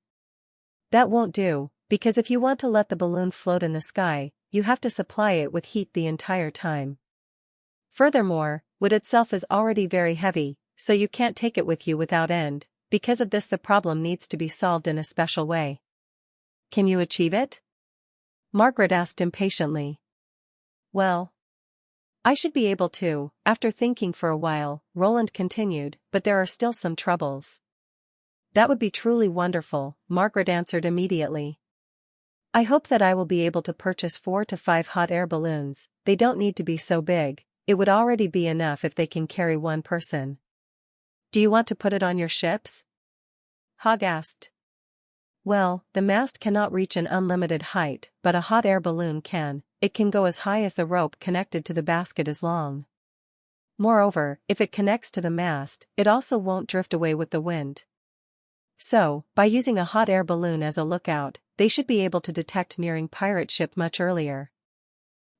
"That won't do, because if you want to let the balloon float in the sky, you have to supply it with heat the entire time. Furthermore, wood itself is already very heavy, so you can't take it with you without end. Because of this, the problem needs to be solved in a special way." "Can you achieve it?" Margaret asked impatiently. "Well, I should be able to." After thinking for a while, Roland continued, "But there are still some troubles." "That would be truly wonderful," Margaret answered immediately. "I hope that I will be able to purchase 4 to 5 hot air balloons. They don't need to be so big, it would already be enough if they can carry one person." "Do you want to put it on your ships?" Hogg asked. "Well, the mast cannot reach an unlimited height, but a hot air balloon can. It can go as high as the rope connected to the basket is long. Moreover, if it connects to the mast, it also won't drift away with the wind. So, by using a hot air balloon as a lookout, they should be able to detect nearing pirate ship much earlier."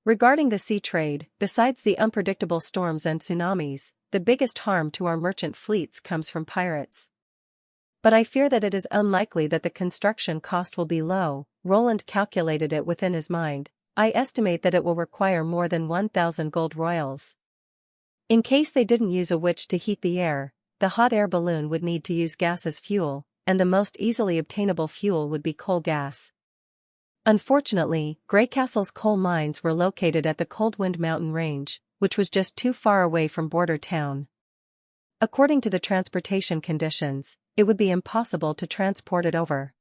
Regarding the sea trade, besides the unpredictable storms and tsunamis, the biggest harm to our merchant fleets comes from pirates. "But I fear that it is unlikely that the construction cost will be low." Roland calculated it within his mind. "I estimate that it will require more than 1,000 gold royals. In case they didn't use a witch to heat the air, the hot air balloon would need to use gas as fuel, and the most easily obtainable fuel would be coal gas. Unfortunately, Greycastle's coal mines were located at the Coldwind Mountain Range, which was just too far away from border town. According to the transportation conditions, it would be impossible to transport it over.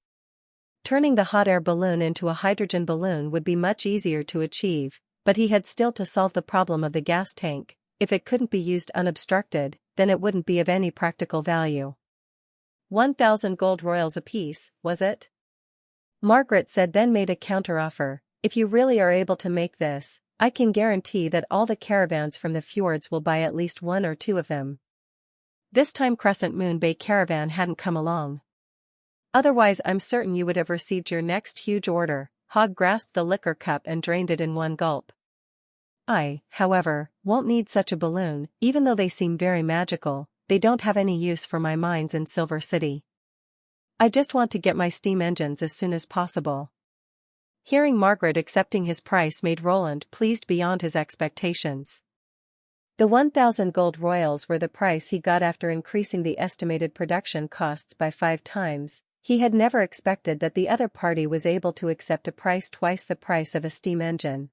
Turning the hot air balloon into a hydrogen balloon would be much easier to achieve, but he had still to solve the problem of the gas tank. If it couldn't be used unobstructed, then it wouldn't be of any practical value. 1,000 gold royals apiece, was it? Margaret said, then made a counteroffer. If you really are able to make this, I can guarantee that all the caravans from the fjords will buy at least one or two of them. This time Crescent Moon Bay caravan hadn't come along. Otherwise I'm certain you would have received your next huge order. Hogg grasped the liquor cup and drained it in one gulp. I, however, won't need such a balloon. Even though they seem very magical, they don't have any use for my mines in Silver City. I just want to get my steam engines as soon as possible. Hearing Margaret accepting his price made Roland pleased beyond his expectations. The 1,000 gold royals were the price he got after increasing the estimated production costs by 5 times. He had never expected that the other party was able to accept a price twice the price of a steam engine.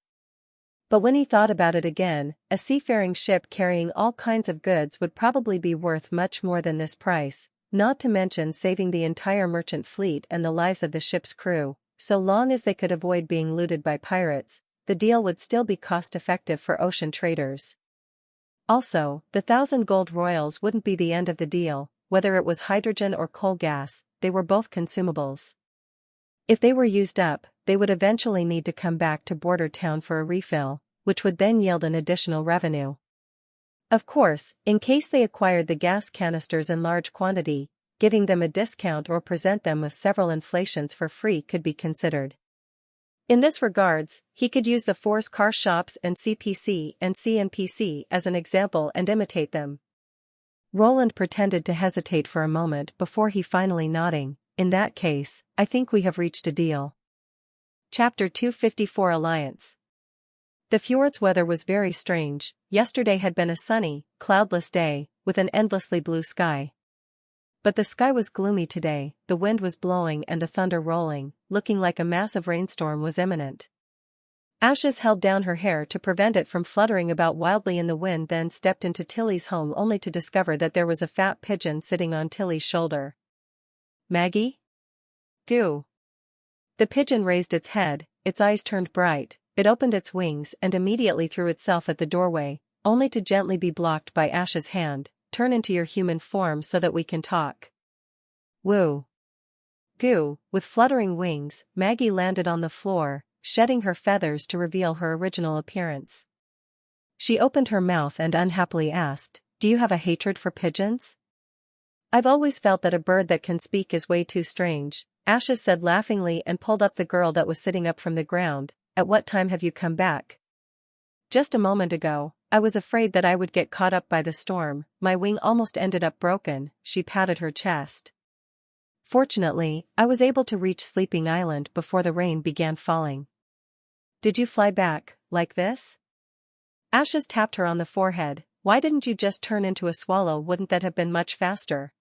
But when he thought about it again, a seafaring ship carrying all kinds of goods would probably be worth much more than this price, not to mention saving the entire merchant fleet and the lives of the ship's crew. So long as they could avoid being looted by pirates, the deal would still be cost-effective for ocean traders. Also, the 1,000 gold royals wouldn't be the end of the deal. Whether it was hydrogen or coal gas, they were both consumables. If they were used up, they would eventually need to come back to border town for a refill, which would then yield an additional revenue. Of course, in case they acquired the gas canisters in large quantity, giving them a discount or present them with several inflations for free could be considered. In this regards, he could use the Force car shops and CPC and CNPC as an example and imitate them. Roland pretended to hesitate for a moment before he finally nodding. In that case, I think we have reached a deal. Chapter 254 Alliance. The fjord's weather was very strange. Yesterday had been a sunny, cloudless day, with an endlessly blue sky. But the sky was gloomy today, the wind was blowing and the thunder rolling, looking like a massive rainstorm was imminent. Ashes held down her hair to prevent it from fluttering about wildly in the wind, then stepped into Tilly's home only to discover that there was a fat pigeon sitting on Tilly's shoulder. Maggie? Goo. The pigeon raised its head, its eyes turned bright, it opened its wings and immediately threw itself at the doorway, only to gently be blocked by Ash's hand. Turn into your human form so that we can talk. Woo. Goo. With fluttering wings, Maggie landed on the floor, shedding her feathers to reveal her original appearance. She opened her mouth and unhappily asked, "Do you have a hatred for pigeons?" "I've always felt that a bird that can speak is way too strange," Ashes said laughingly and pulled up the girl that was sitting up from the ground. "At what time have you come back?" "Just a moment ago. I was afraid that I would get caught up by the storm, my wing almost ended up broken," she patted her chest. "Fortunately, I was able to reach Sleeping Island before the rain began falling." "Did you fly back, like this?" Ashes tapped her on the forehead. "Why didn't you just turn into a swallow? Wouldn't that have been much faster?"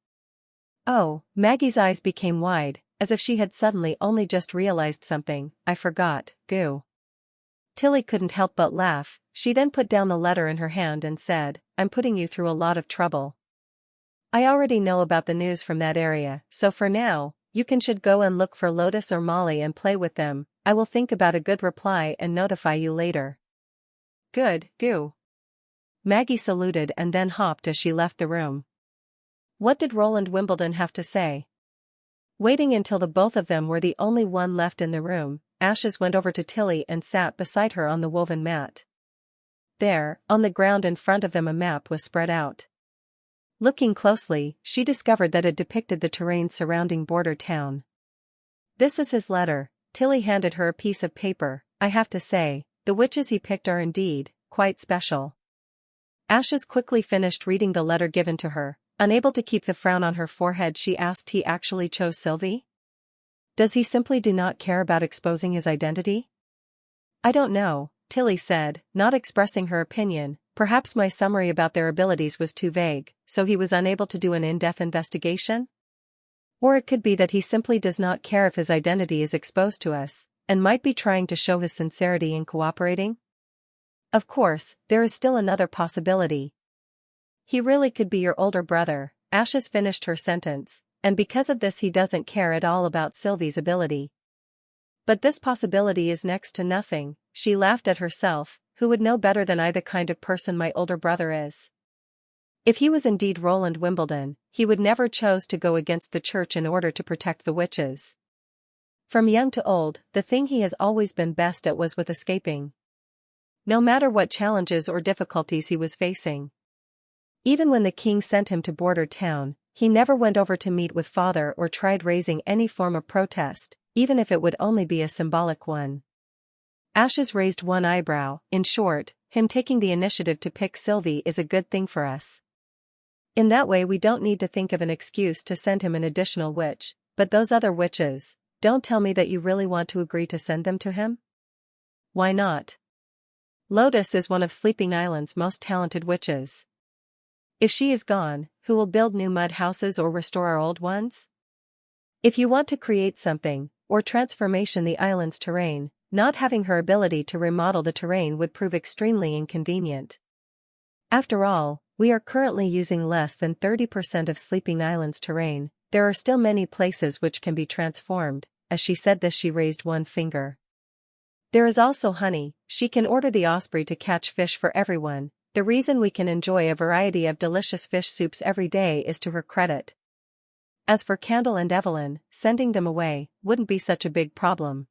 "Oh," Maggie's eyes became wide, as if she had suddenly only just realized something. "I forgot, Goo." Tilly couldn't help but laugh. She then put down the letter in her hand and said, "I'm putting you through a lot of trouble. I already know about the news from that area, so for now, you should go and look for Lotus or Molly and play with them. I will think about a good reply and notify you later." "Good, Goo." Maggie saluted and then hopped as she left the room. What did Roland Wimbledon have to say? Waiting until the both of them were the only one left in the room, Ashes went over to Tilly and sat beside her on the woven mat. There, on the ground in front of them, a map was spread out. Looking closely, she discovered that it depicted the terrain surrounding Border Town. "This is his letter." Tilly handed her a piece of paper. "I have to say, the witches he picked are indeed quite special." Ashes quickly finished reading the letter given to her. Unable to keep the frown on her forehead, she asked, "He actually chose Sylvie? Does he simply do not care about exposing his identity?" "I don't know," Tilly said, not expressing her opinion. "Perhaps my summary about their abilities was too vague, so he was unable to do an in-depth investigation? Or it could be that he simply does not care if his identity is exposed to us, and might be trying to show his sincerity in cooperating. Of course, there is still another possibility. He really could be your older brother." Ashes finished her sentence, "and because of this he doesn't care at all about Sylvie's ability. But this possibility is next to nothing." She laughed at herself. "Who would know better than I the kind of person my older brother is?" If he was indeed Roland Wimbledon, he would never choose to go against the church in order to protect the witches. From young to old, the thing he has always been best at was with escaping. No matter what challenges or difficulties he was facing. Even when the king sent him to Border Town, he never went over to meet with father or tried raising any form of protest, even if it would only be a symbolic one. Ashes raised one eyebrow. In short, him taking the initiative to pick Sylvie is a good thing for us. In that way we don't need to think of an excuse to send him an additional witch, but those other witches, don't tell me that you really want to agree to send them to him? Why not? Lotus is one of Sleeping Island's most talented witches. If she is gone, who will build new mud houses or restore our old ones? If you want to create something, or transformation the island's terrain, not having her ability to remodel the terrain would prove extremely inconvenient. After all, we are currently using less than 30% of Sleeping Island's terrain. There are still many places which can be transformed. As she said this she raised one finger. There is also honey. She can order the osprey to catch fish for everyone. The reason we can enjoy a variety of delicious fish soups every day is to her credit. As for Candle and Evelyn, sending them away wouldn't be such a big problem.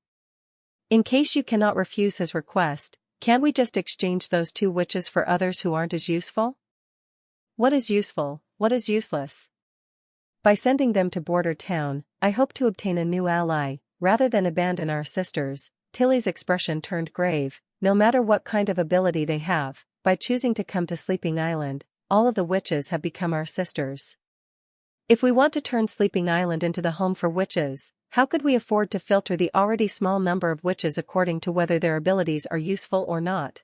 In case you cannot refuse his request, can't we just exchange those two witches for others who aren't as useful? What is useful, what is useless? By sending them to Border Town, I hope to obtain a new ally, rather than abandon our sisters. Tilly's expression turned grave. No matter what kind of ability they have, by choosing to come to Sleeping Island, all of the witches have become our sisters. If we want to turn Sleeping Island into the home for witches, how could we afford to filter the already small number of witches according to whether their abilities are useful or not?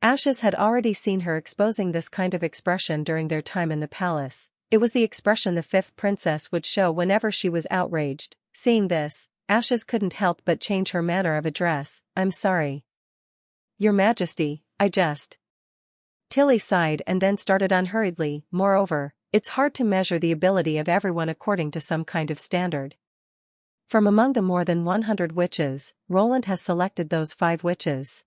Ashes had already seen her exposing this kind of expression during their time in the palace. It was the expression the fifth princess would show whenever she was outraged. Seeing this, Ashes couldn't help but change her manner of address. I'm sorry. Your Majesty, I just... Tilly sighed and then started unhurriedly. Moreover, it's hard to measure the ability of everyone according to some kind of standard. From among the more than 100 witches, Roland has selected those 5 witches.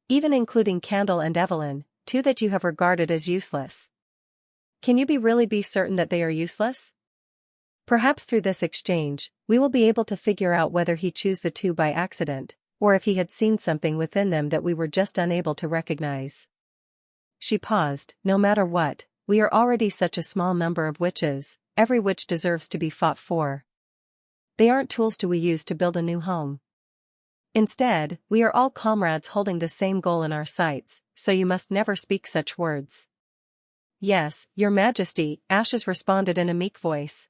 Even including Candle and Evelyn, 2 that you have regarded as useless. Can you really be certain that they are useless? Perhaps through this exchange, we will be able to figure out whether he chose the 2 by accident, or if he had seen something within them that we were just unable to recognize. She paused. No matter what, we are already such a small number of witches. Every witch deserves to be fought for. They aren't tools we use to build a new home. Instead, we are all comrades holding the same goal in our sights, so you must never speak such words. Yes, Your Majesty, Ashes responded in a meek voice.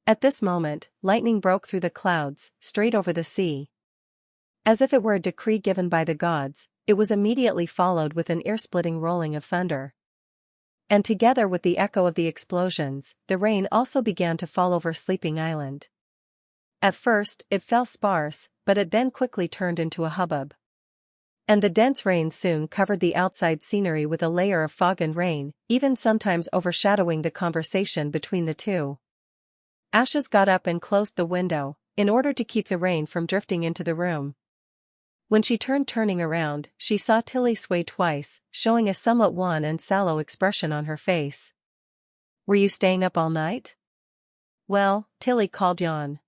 At this moment, lightning broke through the clouds, straight over the sea. As if it were a decree given by the gods, it was immediately followed with an ear-splitting rolling of thunder. And together with the echo of the explosions, the rain also began to fall over Sleeping Island. At first, it fell sparse, but it then quickly turned into a hubbub. And the dense rain soon covered the outside scenery with a layer of fog and rain, even sometimes overshadowing the conversation between the two. Ashes got up and closed the window, in order to keep the rain from drifting into the room. When she turning around, she saw Tilly sway twice, showing a somewhat wan and sallow expression on her face. Were you staying up all night? Well, Tilly called yawn.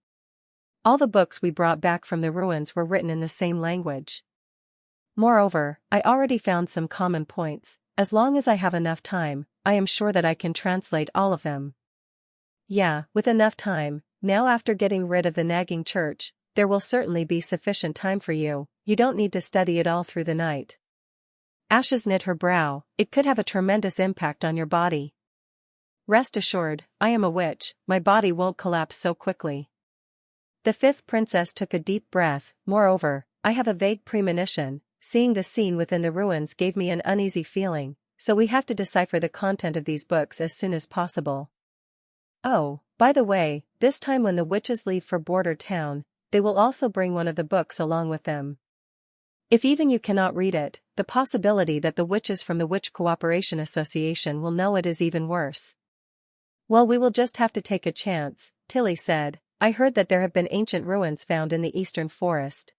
All the books we brought back from the ruins were written in the same language. Moreover, I already found some common points. As long as I have enough time, I am sure that I can translate all of them. Yeah, with enough time, now after getting rid of the nagging church, there will certainly be sufficient time for you. You don't need to study it all through the night. Ashes knit her brow. It could have a tremendous impact on your body. Rest assured, I am a witch, my body won't collapse so quickly. The fifth princess took a deep breath. Moreover, I have a vague premonition. Seeing the scene within the ruins gave me an uneasy feeling, so we have to decipher the content of these books as soon as possible. Oh, by the way, this time when the witches leave for Border Town, they will also bring one of the books along with them. If even you cannot read it, the possibility that the witches from the Witch Cooperation Association will know it is even worse. Well, we will just have to take a chance, Tilly said. I heard that there have been ancient ruins found in the eastern forest.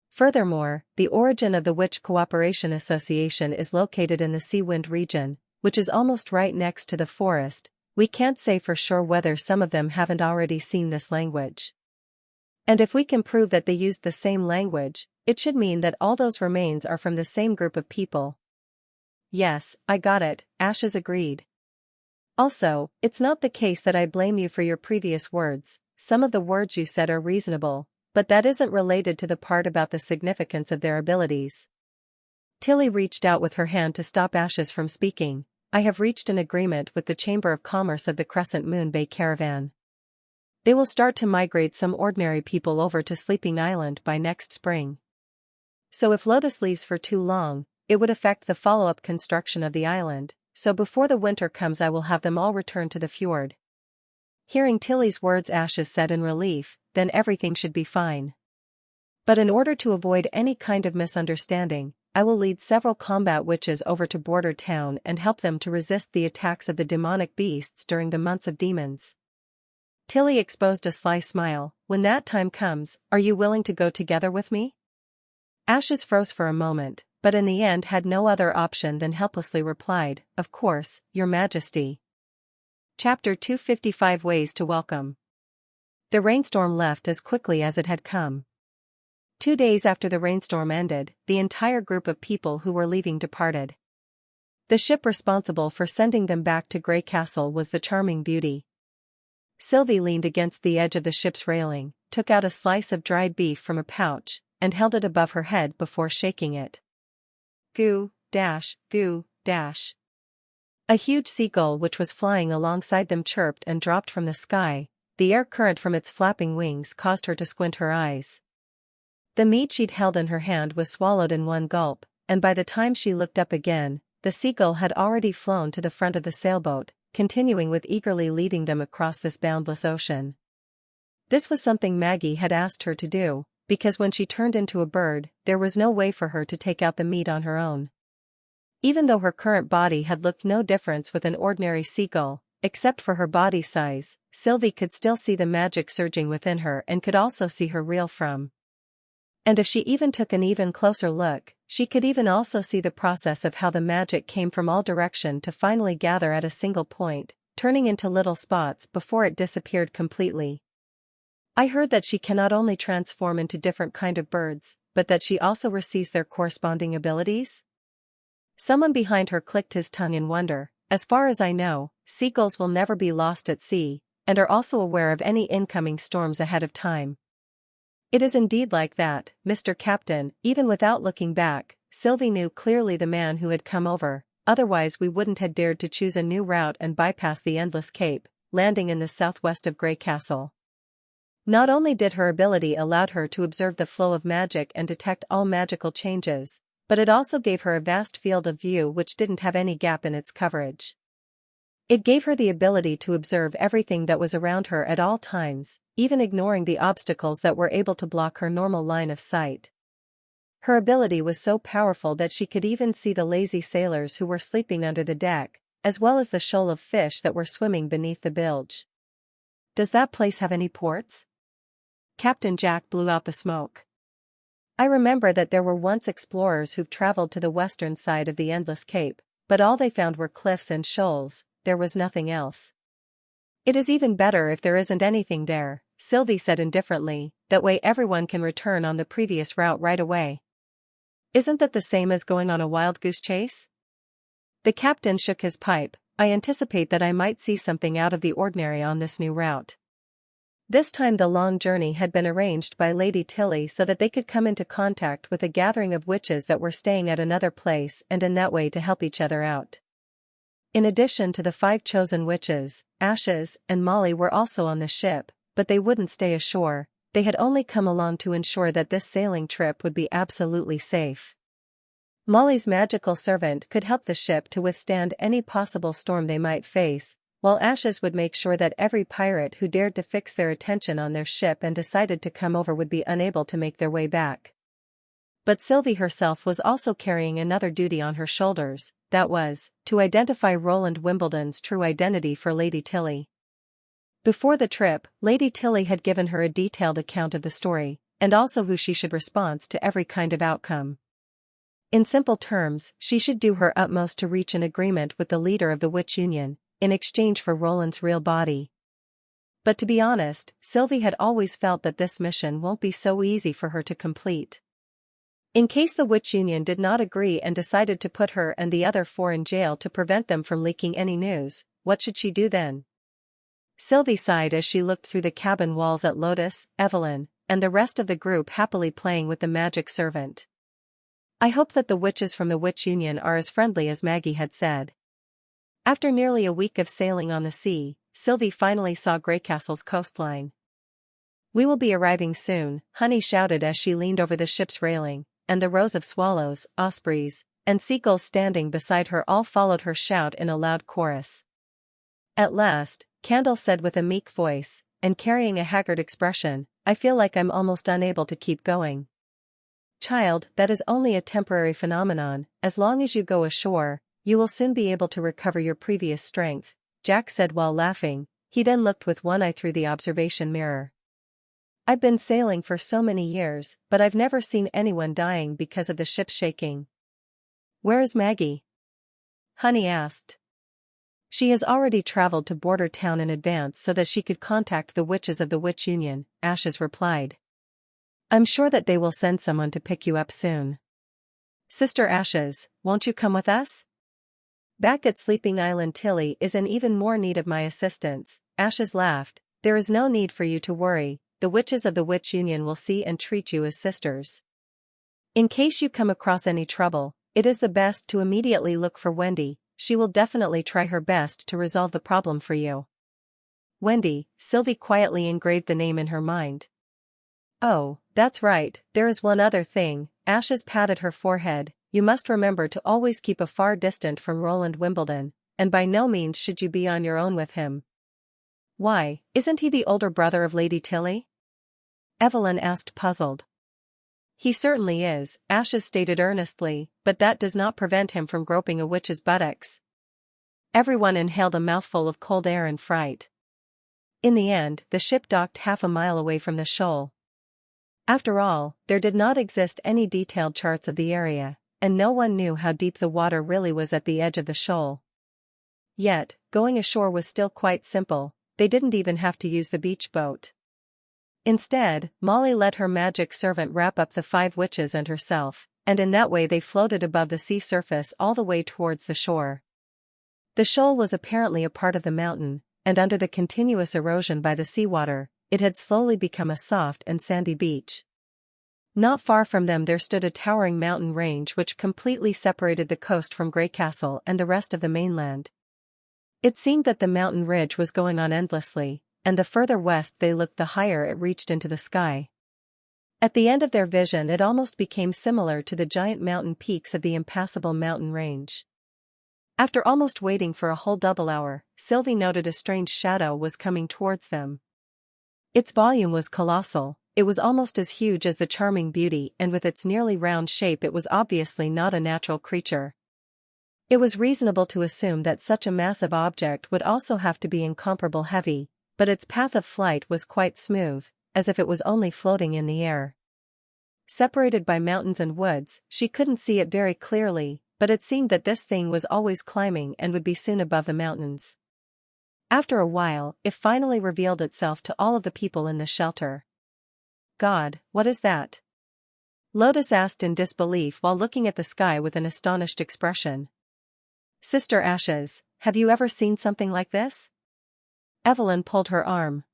Furthermore, the origin of the Witch Cooperation Association is located in the Sea Wind region. which is almost right next to the forest, we can't say for sure whether some of them haven't already seen this language. And if we can prove that they used the same language, it should mean that all those remains are from the same group of people. Yes, I got it, Ashes agreed. Also, it's not the case that I blame you for your previous words. Some of the words you said are reasonable, but that isn't related to the part about the significance of their abilities. Tilly reached out with her hand to stop Ashes from speaking. I have reached an agreement with the Chamber of Commerce of the Crescent Moon Bay Caravan. They will start to migrate some ordinary people over to Sleeping Island by next spring. So if Lotus leaves for too long, it would affect the follow-up construction of the island, so before the winter comes I will have them all return to the fjord. Hearing Tilly's words, Ashes said in relief, then everything should be fine. But in order to avoid any kind of misunderstanding, I will lead several combat witches over to Border Town and help them to resist the attacks of the demonic beasts during the months of demons. Tilly exposed a sly smile. When that time comes, are you willing to go together with me? Ashes froze for a moment, but in the end had no other option than helplessly replied, Of course, Your Majesty. Chapter 255 Ways to Welcome. The rainstorm left as quickly as it had come. 2 days after the rainstorm ended, the entire group of people who were leaving departed. The ship responsible for sending them back to Grey Castle was the Charming Beauty. Sylvie leaned against the edge of the ship's railing, took out a slice of dried beef from a pouch, and held it above her head before shaking it. Goo, dash, goo, dash. A huge seagull which was flying alongside them chirped and dropped from the sky. The air current from its flapping wings caused her to squint her eyes. The meat she'd held in her hand was swallowed in one gulp, and by the time she looked up again, the seagull had already flown to the front of the sailboat, continuing with eagerly leading them across this boundless ocean. This was something Maggie had asked her to do, because when she turned into a bird, there was no way for her to take out the meat on her own. Even though her current body had looked no difference with an ordinary seagull, except for her body size, Sylvie could still see the magic surging within her and could also see her reel from. And if she even took an even closer look, she could even also see the process of how the magic came from all direction to finally gather at a single point, turning into little spots before it disappeared completely. I heard that she can not only transform into different kind of birds, but that she also receives their corresponding abilities? Someone behind her clicked his tongue in wonder. As far as I know, seagulls will never be lost at sea, and are also aware of any incoming storms ahead of time. It is indeed like that, Mr. Captain. Even without looking back, Sylvie knew clearly the man who had come over, otherwise we wouldn't have dared to choose a new route and bypass the endless cape, landing in the southwest of Grey Castle. Not only did her ability allow her to observe the flow of magic and detect all magical changes, but it also gave her a vast field of view which didn't have any gap in its coverage. It gave her the ability to observe everything that was around her at all times, even ignoring the obstacles that were able to block her normal line of sight. Her ability was so powerful that she could even see the lazy sailors who were sleeping under the deck, as well as the shoal of fish that were swimming beneath the bilge. Does that place have any ports? Captain Jack blew out the smoke. I remember that there were once explorers who've traveled to the western side of the Endless Cape, but all they found were cliffs and shoals. There was nothing else. It is even better if there isn't anything there, Sylvie said indifferently, that way everyone can return on the previous route right away. Isn't that the same as going on a wild goose chase? The captain shook his pipe. I anticipate that I might see something out of the ordinary on this new route. This time the long journey had been arranged by Lady Tilly so that they could come into contact with a gathering of witches that were staying at another place and in that way to help each other out. In addition to the 5 chosen witches, Ashes and Molly were also on the ship, but they wouldn't stay ashore. They had only come along to ensure that this sailing trip would be absolutely safe. Molly's magical servant could help the ship to withstand any possible storm they might face, while Ashes would make sure that every pirate who dared to fix their attention on their ship and decided to come over would be unable to make their way back. But Sylvie herself was also carrying another duty on her shoulders, that was, to identify Roland Wimbledon's true identity for Lady Tilly. Before the trip, Lady Tilly had given her a detailed account of the story, and also who she should respond to every kind of outcome. In simple terms, she should do her utmost to reach an agreement with the leader of the Witch Union, in exchange for Roland's real body. But to be honest, Sylvie had always felt that this mission won't be so easy for her to complete. In case the Witch Union did not agree and decided to put her and the other 4 in jail to prevent them from leaking any news, what should she do then? Sylvie sighed as she looked through the cabin walls at Lotus, Evelyn, and the rest of the group happily playing with the magic servant. I hope that the witches from the Witch Union are as friendly as Maggie had said. After nearly a week of sailing on the sea, Sylvie finally saw Greycastle's coastline. "We will be arriving soon," Honey shouted as she leaned over the ship's railing, and the rows of swallows, ospreys, and seagulls standing beside her all followed her shout in a loud chorus. At last, Candle said with a meek voice, and carrying a haggard expression, "I feel like I'm almost unable to keep going." "Child, that is only a temporary phenomenon. As long as you go ashore, you will soon be able to recover your previous strength," Jack said while laughing. He then looked with one eye through the observation mirror. "I've been sailing for so many years, but I've never seen anyone dying because of the ship shaking." "Where is Maggie?" Honey asked. "She has already traveled to Border Town in advance so that she could contact the witches of the Witch Union," Ashes replied. "I'm sure that they will send someone to pick you up soon." "Sister Ashes, won't you come with us?" "Back at Sleeping Island Tilly is in even more need of my assistance," Ashes laughed. "There is no need for you to worry, the witches of the Witch Union will see and treat you as sisters. In case you come across any trouble, it is the best to immediately look for Wendy. She will definitely try her best to resolve the problem for you." Wendy, Sylvie quietly engraved the name in her mind. "Oh, that's right, there is one other thing," Ashes patted her forehead. "You must remember to always keep a far distance from Roland Wimbledon, and by no means should you be on your own with him." "Why, isn't he the older brother of Lady Tilly?" Evelyn asked puzzled. "He certainly is," Ashes stated earnestly, "but that does not prevent him from groping a witch's buttocks." Everyone inhaled a mouthful of cold air in fright. In the end, the ship docked half a mile away from the shoal. After all, there did not exist any detailed charts of the area, and no one knew how deep the water really was at the edge of the shoal. Yet, going ashore was still quite simple. They didn't even have to use the beach boat. Instead, Molly let her magic servant wrap up the 5 witches and herself, and in that way they floated above the sea surface all the way towards the shore. The shoal was apparently a part of the mountain, and under the continuous erosion by the seawater, it had slowly become a soft and sandy beach. Not far from them there stood a towering mountain range which completely separated the coast from Greycastle and the rest of the mainland. It seemed that the mountain ridge was going on endlessly, and the further west they looked the higher it reached into the sky. At the end of their vision it almost became similar to the giant mountain peaks of the impassable mountain range. After almost waiting for a whole double hour, Sylvie noted a strange shadow was coming towards them. Its volume was colossal. It was almost as huge as the charming beauty, and with its nearly round shape it was obviously not a natural creature. It was reasonable to assume that such a massive object would also have to be incomparably heavy, but its path of flight was quite smooth, as if it was only floating in the air. Separated by mountains and woods, she couldn't see it very clearly, but it seemed that this thing was always climbing and would be soon above the mountains. After a while, it finally revealed itself to all of the people in the shelter. "God, what is that?" Lotus asked in disbelief while looking at the sky with an astonished expression. "Sister Ashes, have you ever seen something like this?" Evelyn pulled her arm.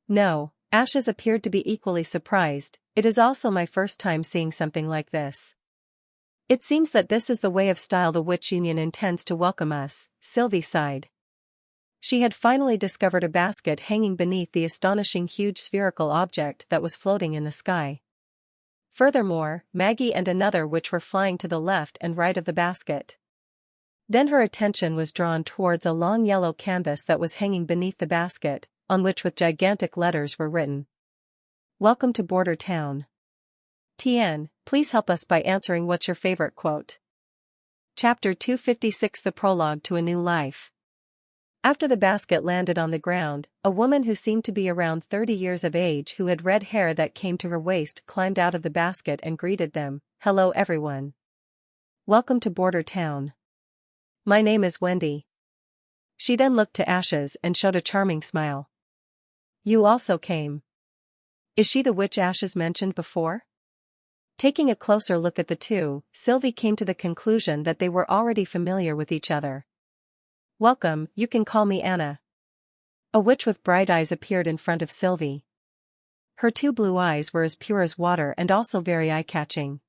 "No," Ashes appeared to be equally surprised. "It is also my first time seeing something like this." "It seems that this is the way of style the Witch Union intends to welcome us," Sylvie sighed. She had finally discovered a basket hanging beneath the astonishing huge spherical object that was floating in the sky. Furthermore, Maggie and another witch were flying to the left and right of the basket. Then her attention was drawn towards a long yellow canvas that was hanging beneath the basket, on which with gigantic letters were written, "Welcome to Border Town. TN, please help us by answering what's your favorite quote." Chapter 256 The Prologue to a New Life. After the basket landed on the ground, a woman who seemed to be around 30 years of age who had red hair that came to her waist climbed out of the basket and greeted them. "Hello everyone. Welcome to Border Town. My name is Wendy. She then looked to Ashes and showed a charming smile. You also came. Is she the witch Ashes mentioned before? Taking a closer look at the two, Sylvie came to the conclusion that they were already familiar with each other. Welcome, you can call me Anna. A witch with bright eyes appeared in front of Sylvie. Her two blue eyes were as pure as water and also very eye-catching.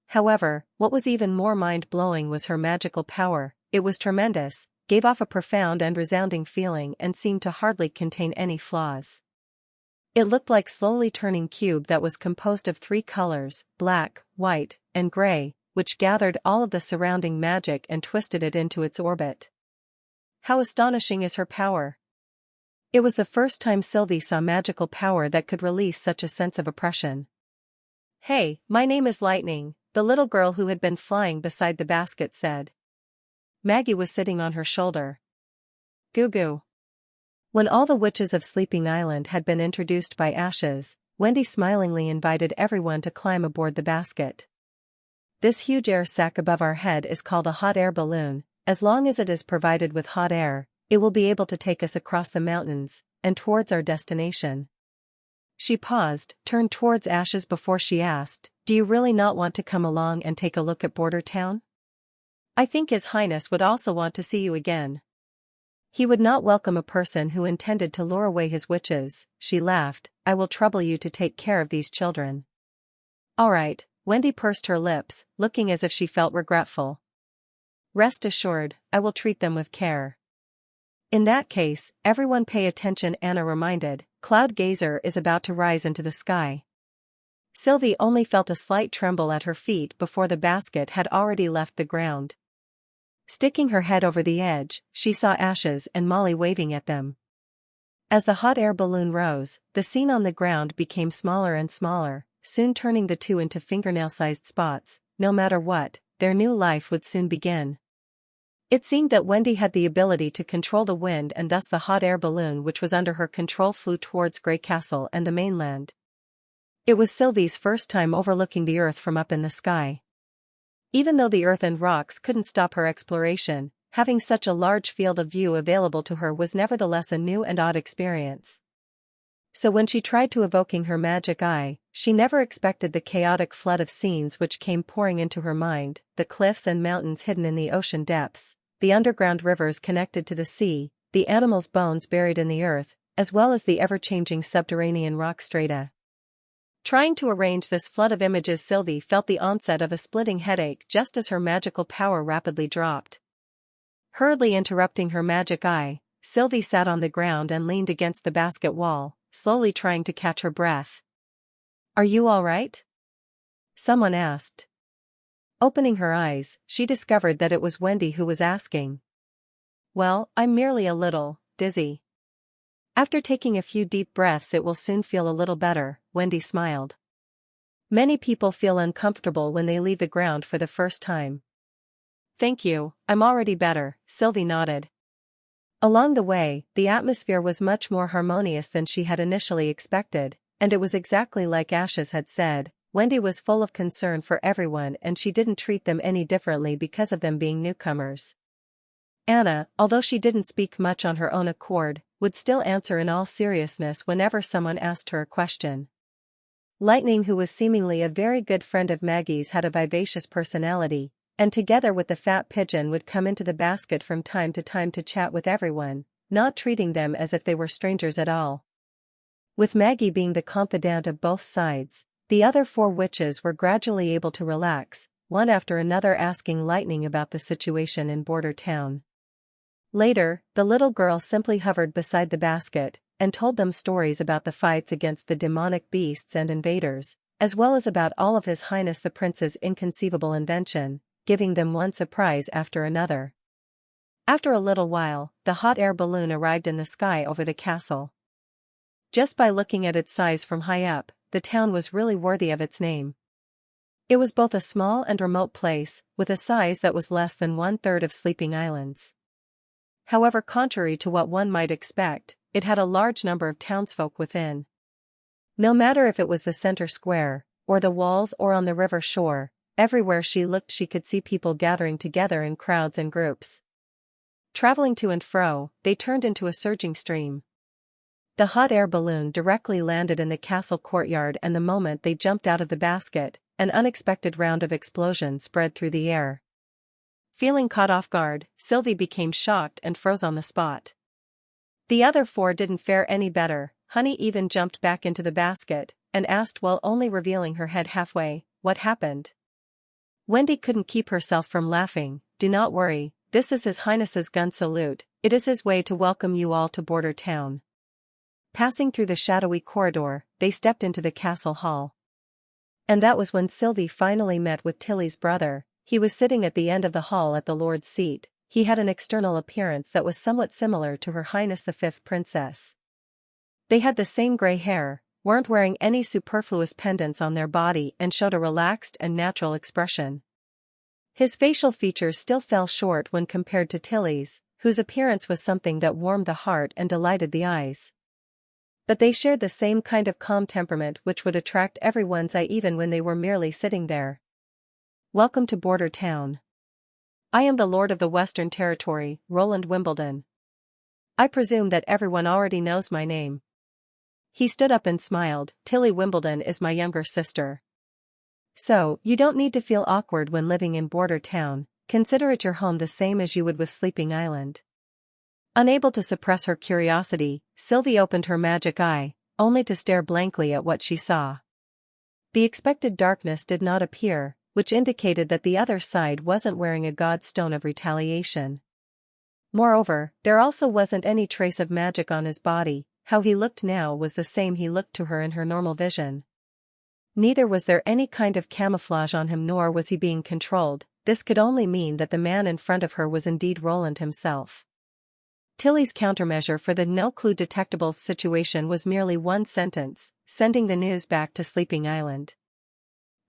However, what was even more mind-blowing was her magical power. It was tremendous, gave off a profound and resounding feeling and seemed to hardly contain any flaws. It looked like slowly turning cube that was composed of three colors, black, white, and gray, which gathered all of the surrounding magic and twisted it into its orbit. How astonishing is her power! It was the first time Sylvie saw magical power that could release such a sense of oppression. Hey, my name is Lightning, the little girl who had been flying beside the basket said. Maggie was sitting on her shoulder. Goo goo. When all the witches of Sleeping Island had been introduced by Ashes, Wendy smilingly invited everyone to climb aboard the basket. This huge air sac above our head is called a hot air balloon. As long as it is provided with hot air, it will be able to take us across the mountains and towards our destination. She paused, turned towards Ashes before she asked, do you really not want to come along and take a look at Border Town? I think His Highness would also want to see you again. He would not welcome a person who intended to lure away his witches, she laughed. I will trouble you to take care of these children. All right, Wendy pursed her lips, looking as if she felt regretful. Rest assured, I will treat them with care. In that case, everyone pay attention, Anna reminded. Cloud Gazer is about to rise into the sky. Sylvie only felt a slight tremble at her feet before the basket had already left the ground. Sticking her head over the edge, she saw Ashes and Molly waving at them. As the hot air balloon rose, the scene on the ground became smaller and smaller, soon turning the two into fingernail-sized spots. No matter what, their new life would soon begin. It seemed that Wendy had the ability to control the wind, and thus the hot air balloon which was under her control flew towards Grey Castle and the mainland. It was Sylvie's first time overlooking the earth from up in the sky. Even though the earth and rocks couldn't stop her exploration, having such a large field of view available to her was nevertheless a new and odd experience. So when she tried to evoking her magic eye, she never expected the chaotic flood of scenes which came pouring into her mind, the cliffs and mountains hidden in the ocean depths, the underground rivers connected to the sea, the animals' bones buried in the earth, as well as the ever-changing subterranean rock strata. Trying to arrange this flood of images, Sylvie felt the onset of a splitting headache just as her magical power rapidly dropped. Hurriedly interrupting her magic eye, Sylvie sat on the ground and leaned against the basket wall, slowly trying to catch her breath. Are you all right? Someone asked. Opening her eyes, she discovered that it was Wendy who was asking. Well, I'm merely a little dizzy. After taking a few deep breaths, it will soon feel a little better, Wendy smiled. Many people feel uncomfortable when they leave the ground for the first time. Thank you, I'm already better, Sylvie nodded. Along the way, the atmosphere was much more harmonious than she had initially expected, and it was exactly like Ashes had said. Wendy was full of concern for everyone and she didn't treat them any differently because of them being newcomers. Anna, although she didn't speak much on her own accord, would still answer in all seriousness whenever someone asked her a question. Lightning, who was seemingly a very good friend of Maggie's, had a vivacious personality, and together with the fat pigeon would come into the basket from time to chat with everyone, not treating them as if they were strangers at all. With Maggie being the confidant of both sides, the other four witches were gradually able to relax, one after another asking Lightning about the situation in Border Town. Later, the little girl simply hovered beside the basket, and told them stories about the fights against the demonic beasts and invaders, as well as about all of His Highness the Prince's inconceivable invention, giving them one surprise after another. After a little while, the hot air balloon arrived in the sky over the castle. Just by looking at its size from high up, the town was really worthy of its name. It was both a small and remote place, with a size that was less than 1/3 of Sleeping Island's. However, contrary to what one might expect, it had a large number of townsfolk within. No matter if it was the center square, or the walls or on the river shore, everywhere she looked she could see people gathering together in crowds and groups. Traveling to and fro, they turned into a surging stream. The hot air balloon directly landed in the castle courtyard, and the moment they jumped out of the basket, an unexpected round of explosions spread through the air. Feeling caught off guard, Sylvie became shocked and froze on the spot. The other four didn't fare any better. Honey even jumped back into the basket and asked while only revealing her head halfway, "What happened?" Wendy couldn't keep herself from laughing. "Do not worry, this is His Highness's gun salute. It is his way to welcome you all to Border Town." Passing through the shadowy corridor, they stepped into the castle hall. And that was when Sylvie finally met with Tilly's brother. He was sitting at the end of the hall at the Lord's seat. He had an external appearance that was somewhat similar to Her Highness the Fifth Princess. They had the same grey hair, weren't wearing any superfluous pendants on their body, and showed a relaxed and natural expression. His facial features still fell short when compared to Tilly's, whose appearance was something that warmed the heart and delighted the eyes. But they shared the same kind of calm temperament which would attract everyone's eye even when they were merely sitting there. "Welcome to Border Town. I am the Lord of the Western Territory, Roland Wimbledon. I presume that everyone already knows my name." He stood up and smiled. "Tilly Wimbledon is my younger sister. So, you don't need to feel awkward when living in Border Town. Consider it your home the same as you would with Sleeping Island." Unable to suppress her curiosity, Sylvie opened her magic eye, only to stare blankly at what she saw. The expected darkness did not appear, which indicated that the other side wasn't wearing a godstone of retaliation. Moreover, there also wasn't any trace of magic on his body. How he looked now was the same he looked to her in her normal vision. Neither was there any kind of camouflage on him, nor was he being controlled. This could only mean that the man in front of her was indeed Roland himself. Tilly's countermeasure for the no-clue detectable situation was merely one sentence, sending the news back to Sleeping Island.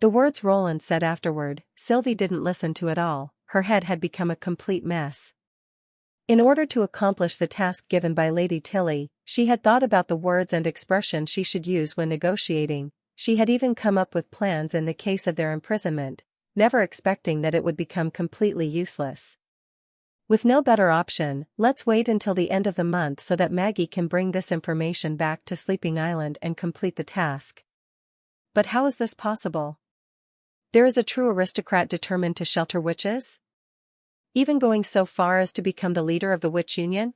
The words Roland said afterward, Sylvie didn't listen to at all. Her head had become a complete mess. In order to accomplish the task given by Lady Tilly, she had thought about the words and expressions she should use when negotiating. She had even come up with plans in the case of their imprisonment, never expecting that it would become completely useless. With no better option, let's wait until the end of the month so that Maggie can bring this information back to Sleeping Island and complete the task. But how is this possible? There is a true aristocrat determined to shelter witches? Even going so far as to become the leader of the witch union?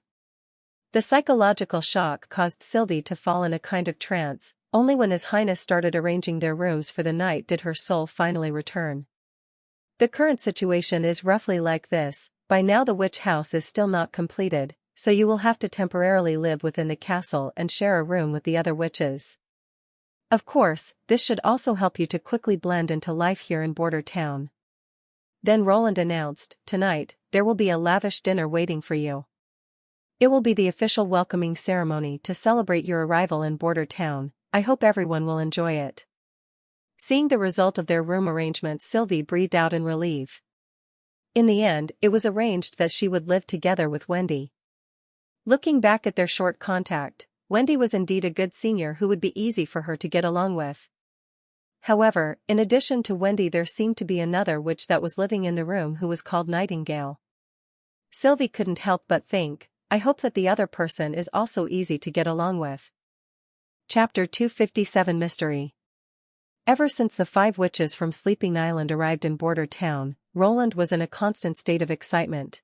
The psychological shock caused Sylvie to fall in a kind of trance. Only when His Highness started arranging their rooms for the night did her soul finally return. The current situation is roughly like this. By now the witch house is still not completed, so you will have to temporarily live within the castle and share a room with the other witches. Of course, this should also help you to quickly blend into life here in Border Town. Then Roland announced, "Tonight, there will be a lavish dinner waiting for you. It will be the official welcoming ceremony to celebrate your arrival in Border Town. I hope everyone will enjoy it." Seeing the result of their room arrangements, Sylvie breathed out in relief. In the end, it was arranged that she would live together with Wendy. Looking back at their short contact, Wendy was indeed a good senior who would be easy for her to get along with. However, in addition to Wendy there seemed to be another witch that was living in the room who was called Nightingale. Sylvie couldn't help but think, I hope that the other person is also easy to get along with. Chapter 257 Mystery. Ever since the 5 witches from Sleeping Island arrived in Border Town, Roland was in a constant state of excitement.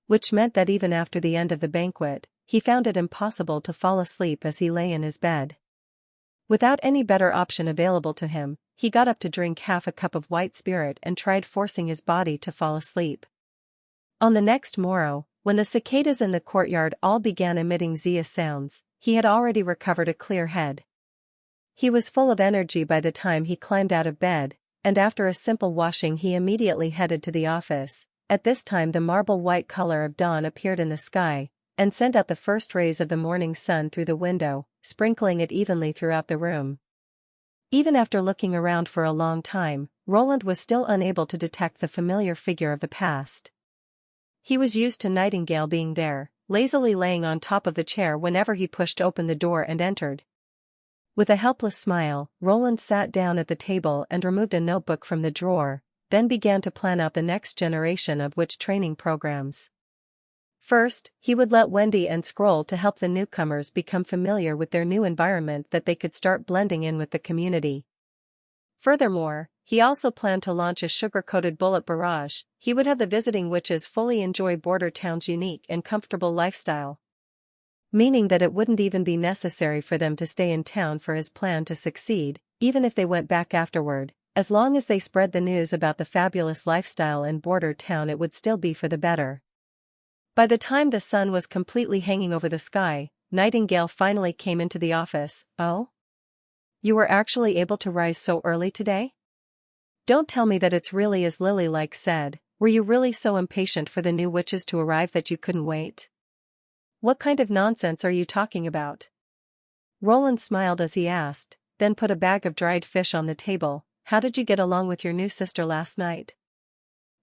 Which meant that even after the end of the banquet, he found it impossible to fall asleep as he lay in his bed. Without any better option available to him, he got up to drink half a cup of white spirit and tried forcing his body to fall asleep. On the next morrow, when the cicadas in the courtyard all began emitting zeus sounds, he had already recovered a clear head. He was full of energy by the time he climbed out of bed, and after a simple washing he immediately headed to the office. At this time the marble white color of dawn appeared in the sky, and sent out the first rays of the morning sun through the window, sprinkling it evenly throughout the room. Even after looking around for a long time, Roland was still unable to detect the familiar figure of the past. He was used to Nightingale being there, lazily laying on top of the chair whenever he pushed open the door and entered. With a helpless smile, Roland sat down at the table and removed a notebook from the drawer, then began to plan out the next generation of witch training programs. First, he would let Wendy and Scroll to help the newcomers become familiar with their new environment that they could start blending in with the community. Furthermore, he also planned to launch a sugar-coated bullet barrage. He would have the visiting witches fully enjoy Border Town's unique and comfortable lifestyle, meaning that it wouldn't even be necessary for them to stay in town for his plan to succeed, even if they went back afterward. As long as they spread the news about the fabulous lifestyle in Border Town, it would still be for the better. By the time the sun was completely hanging over the sky, Nightingale finally came into the office. "Oh? You were actually able to rise so early today? Don't tell me that it's really as Lily said. Were you really so impatient for the new witches to arrive that you couldn't wait? What kind of nonsense are you talking about?" Roland smiled as he asked, then put a bag of dried fish on the table. "How did you get along with your new sister last night?"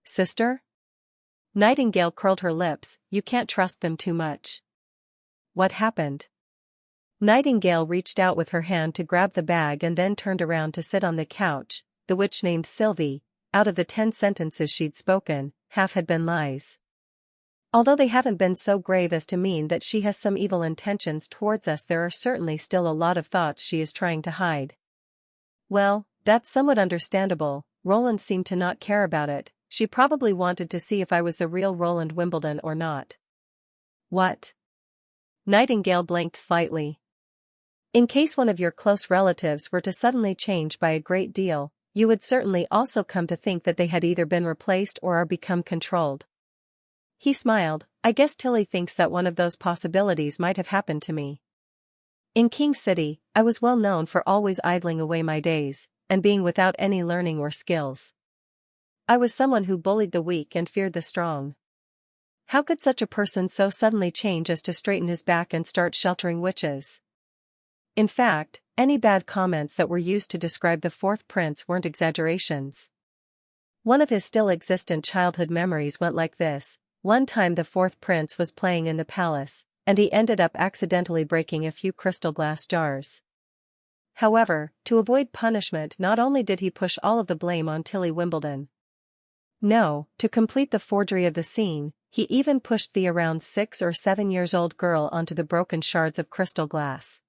"Sister?" Nightingale curled her lips. "You can't trust them too much." "What happened?" Nightingale reached out with her hand to grab the bag and then turned around to sit on the couch. The witch named Sylvie. Out of the 10 sentences she'd spoken, half had been lies. Although they haven't been so grave as to mean that she has some evil intentions towards us, there are certainly still a lot of thoughts she is trying to hide. Well, that's somewhat understandable. Roland seemed to not care about it. She probably wanted to see if I was the real Roland Wimbledon or not. What? Nightingale blinked slightly. In case one of your close relatives were to suddenly change by a great deal, you would certainly also come to think that they had either been replaced or are become controlled. He smiled. "I guess Tilly thinks that one of those possibilities might have happened to me. In King City, I was well known for always idling away my days, and being without any learning or skills. I was someone who bullied the weak and feared the strong. How could such a person so suddenly change as to straighten his back and start sheltering witches? In fact, any bad comments that were used to describe the fourth prince weren't exaggerations. One of his still existent childhood memories went like this. One time the fourth prince was playing in the palace, and he ended up accidentally breaking a few crystal glass jars. However, to avoid punishment, not only did he push all of the blame on Tilly Wimbledon. No, to complete the forgery of the scene, he even pushed the around 6 or 7 years old girl onto the broken shards of crystal glass.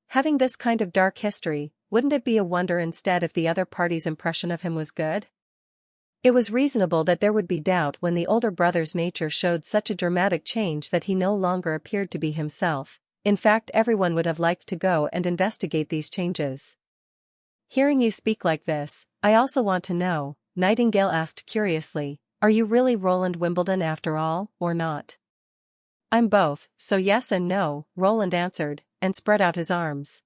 Having this kind of dark history, wouldn't it be a wonder instead if the other party's impression of him was good? It was reasonable that there would be doubt when the older brother's nature showed such a dramatic change that he no longer appeared to be himself. In fact, everyone would have liked to go and investigate these changes. "Hearing you speak like this, I also want to know," Nightingale asked curiously, "are you really Roland Wimbledon after all, or not?" "I'm both, so yes and no," Roland answered, and spread out his arms.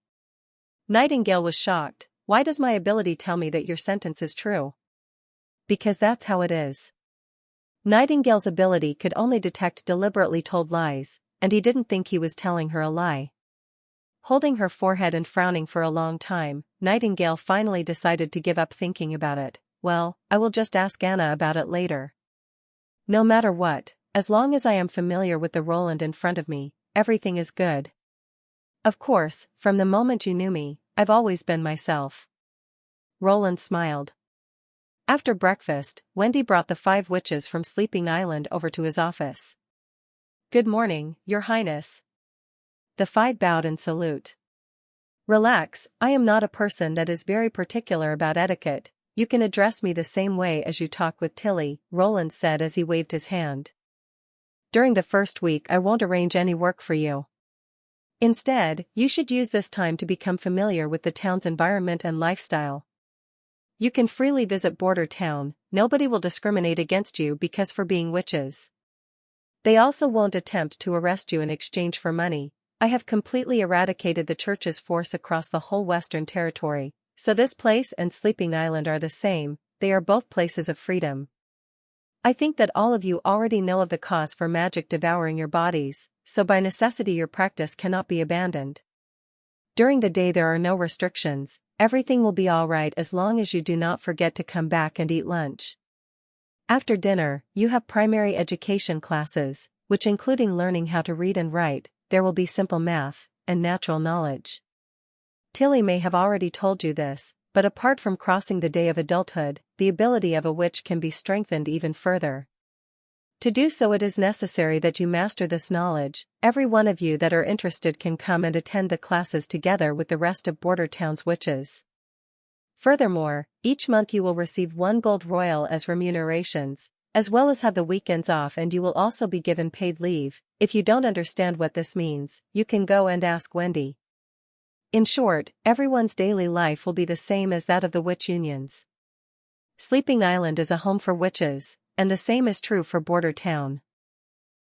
Nightingale was shocked. "Why does my ability tell me that your sentence is true?" "Because that's how it is." Nightingale's ability could only detect deliberately told lies, and he didn't think he was telling her a lie. Holding her forehead and frowning for a long time, Nightingale finally decided to give up thinking about it. "Well, I will just ask Anna about it later. No matter what, as long as I am familiar with the Roland in front of me, everything is good. Of course, from the moment you knew me, I've always been myself." Roland smiled. After breakfast, Wendy brought the 5 witches from Sleeping Island over to his office. "Good morning, Your Highness." The 5 bowed in salute. "Relax, I am not a person that is very particular about etiquette. You can address me the same way as you talk with Tilly," Roland said as he waved his hand. "During the first week I won't arrange any work for you. Instead, you should use this time to become familiar with the town's environment and lifestyle. You can freely visit Border Town, nobody will discriminate against you because for being witches. They also won't attempt to arrest you in exchange for money. I have completely eradicated the church's force across the whole Western Territory, so this place and Sleeping Island are the same, they are both places of freedom. I think that all of you already know of the cause for magic devouring your bodies, so by necessity your practice cannot be abandoned. During the day there are no restrictions, everything will be alright as long as you do not forget to come back and eat lunch. After dinner, you have primary education classes, which including learning how to read and write, there will be simple math, and natural knowledge. Tilly may have already told you this, but apart from crossing the day of adulthood, the ability of a witch can be strengthened even further. To do so, it is necessary that you master this knowledge. Every one of you that are interested can come and attend the classes together with the rest of Border Town's witches. Furthermore, each month you will receive 1 gold royal as remunerations, as well as have the weekends off, and you will also be given paid leave. If you don't understand what this means, you can go and ask Wendy. In short, everyone's daily life will be the same as that of the witch unions. Sleeping Island is a home for witches, and the same is true for Border Town.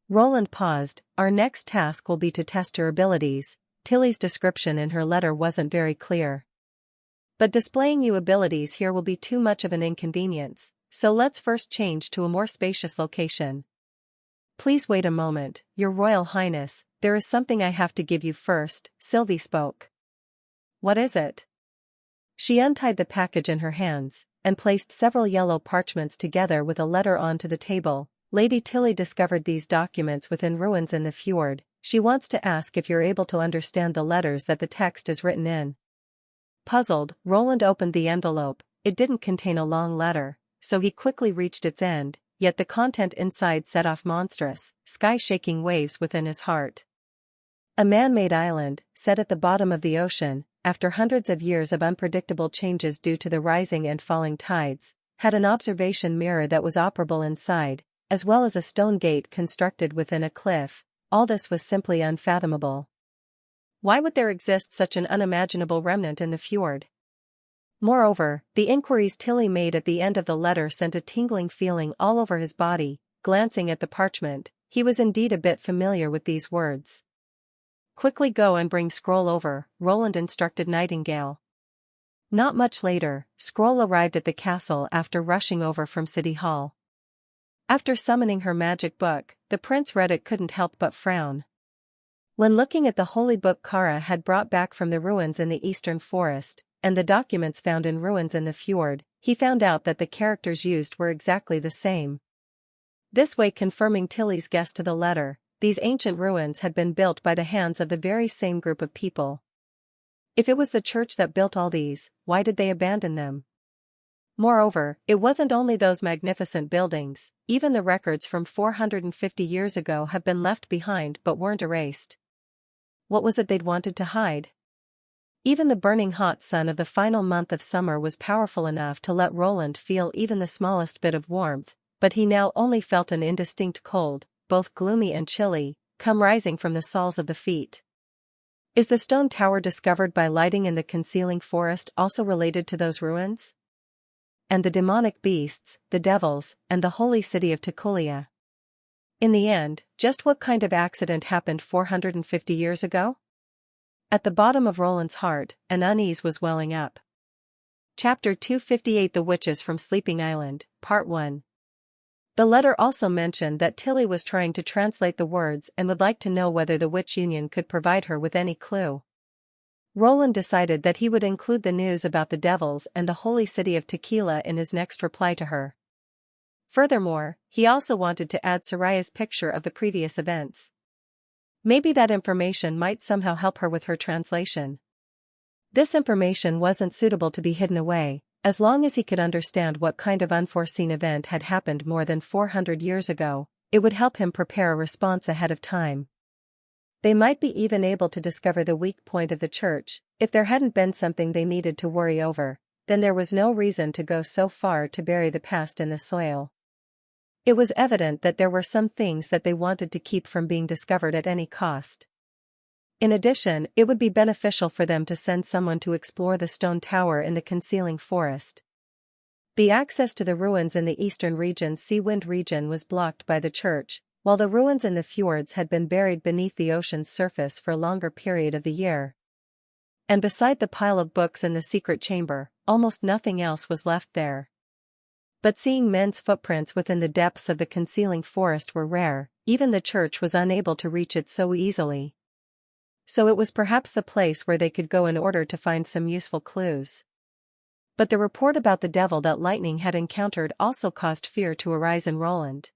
Roland paused. Our next task will be to test your abilities. Tilly's description in her letter wasn't very clear. But displaying you abilities here will be too much of an inconvenience, so let's first change to a more spacious location. Please wait a moment, Your Royal Highness, there is something I have to give you first, Sylvie spoke. What is it? She untied the package in her hands, and placed several yellow parchments together with a letter onto the table. Lady Tilly discovered these documents within ruins in the fjord. She wants to ask if you're able to understand the letters that the text is written in. Puzzled, Roland opened the envelope. It didn't contain a long letter, so he quickly reached its end, yet the content inside set off monstrous, sky-shaking waves within his heart. A man-made island, set at the bottom of the ocean, after hundreds of years of unpredictable changes due to the rising and falling tides, had an observation mirror that was operable inside, as well as a stone gate constructed within a cliff. All this was simply unfathomable. Why would there exist such an unimaginable remnant in the fjord? Moreover, the inquiries Tilly made at the end of the letter sent a tingling feeling all over his body. Glancing at the parchment, he was indeed a bit familiar with these words. Quickly go and bring Scroll over, Roland instructed Nightingale. Not much later, Scroll arrived at the castle after rushing over from City Hall. After summoning her magic book, the prince read it couldn't help but frown. When looking at the holy book Kara had brought back from the ruins in the eastern forest, and the documents found in ruins in the fjord, he found out that the characters used were exactly the same. This way confirming Tilly's guess to the letter, these ancient ruins had been built by the hands of the very same group of people. If it was the church that built all these, why did they abandon them? Moreover, it wasn't only those magnificent buildings, even the records from 450 years ago have been left behind but weren't erased. What was it they'd wanted to hide? Even the burning hot sun of the final month of summer was powerful enough to let Roland feel even the smallest bit of warmth, but he now only felt an indistinct cold, both gloomy and chilly, come rising from the soles of the feet. Is the stone tower discovered by lighting in the concealing forest also related to those ruins? And the demonic beasts, the devils, and the holy city of Tukulia? In the end, just what kind of accident happened 450 years ago? At the bottom of Roland's heart, an unease was welling up. Chapter 258 The Witches from Sleeping Island, Part 1. The letter also mentioned that Tilly was trying to translate the words and would like to know whether the Witch Union could provide her with any clue. Roland decided that he would include the news about the devils and the holy city of Tequila in his next reply to her. Furthermore, he also wanted to add Soraya's picture of the previous events. Maybe that information might somehow help her with her translation. This information wasn't suitable to be hidden away, as long as he could understand what kind of unforeseen event had happened more than 400 years ago, it would help him prepare a response ahead of time. They might be even able to discover the weak point of the church. If there hadn't been something they needed to worry over, then there was no reason to go so far to bury the past in the soil. It was evident that there were some things that they wanted to keep from being discovered at any cost. In addition, it would be beneficial for them to send someone to explore the stone tower in the concealing forest. The access to the ruins in the eastern region's Seawind region was blocked by the church, while the ruins in the fjords had been buried beneath the ocean's surface for a longer period of the year. And beside the pile of books in the secret chamber, almost nothing else was left there. But seeing men's footprints within the depths of the concealing forest were rare, even the church was unable to reach it so easily. So it was perhaps the place where they could go in order to find some useful clues. But the report about the devil that Lightning had encountered also caused fear to arise in Roland.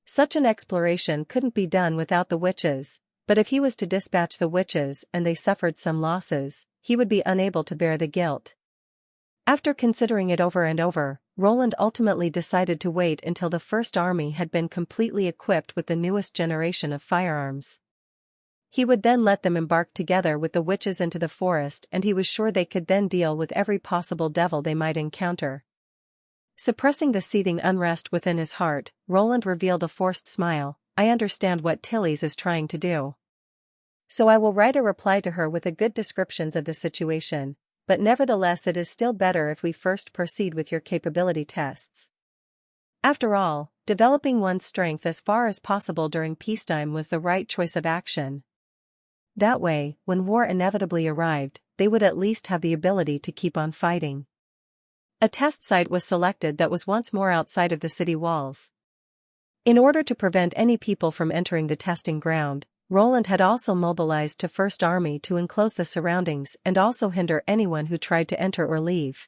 Such an exploration couldn't be done without the witches, but if he was to dispatch the witches and they suffered some losses, he would be unable to bear the guilt. After considering it over and over, Roland ultimately decided to wait until the First Army had been completely equipped with the newest generation of firearms. He would then let them embark together with the witches into the forest, and he was sure they could then deal with every possible devil they might encounter. Suppressing the seething unrest within his heart, Roland revealed a forced smile. I understand what Tilly's is trying to do. So I will write a reply to her with a good descriptions of the situation, but nevertheless it is still better if we first proceed with your capability tests. After all, developing one's strength as far as possible during peacetime was the right choice of action. That way, when war inevitably arrived, they would at least have the ability to keep on fighting. A test site was selected that was once more outside of the city walls. In order to prevent any people from entering the testing ground, Roland had also mobilized the First Army to enclose the surroundings and also hinder anyone who tried to enter or leave.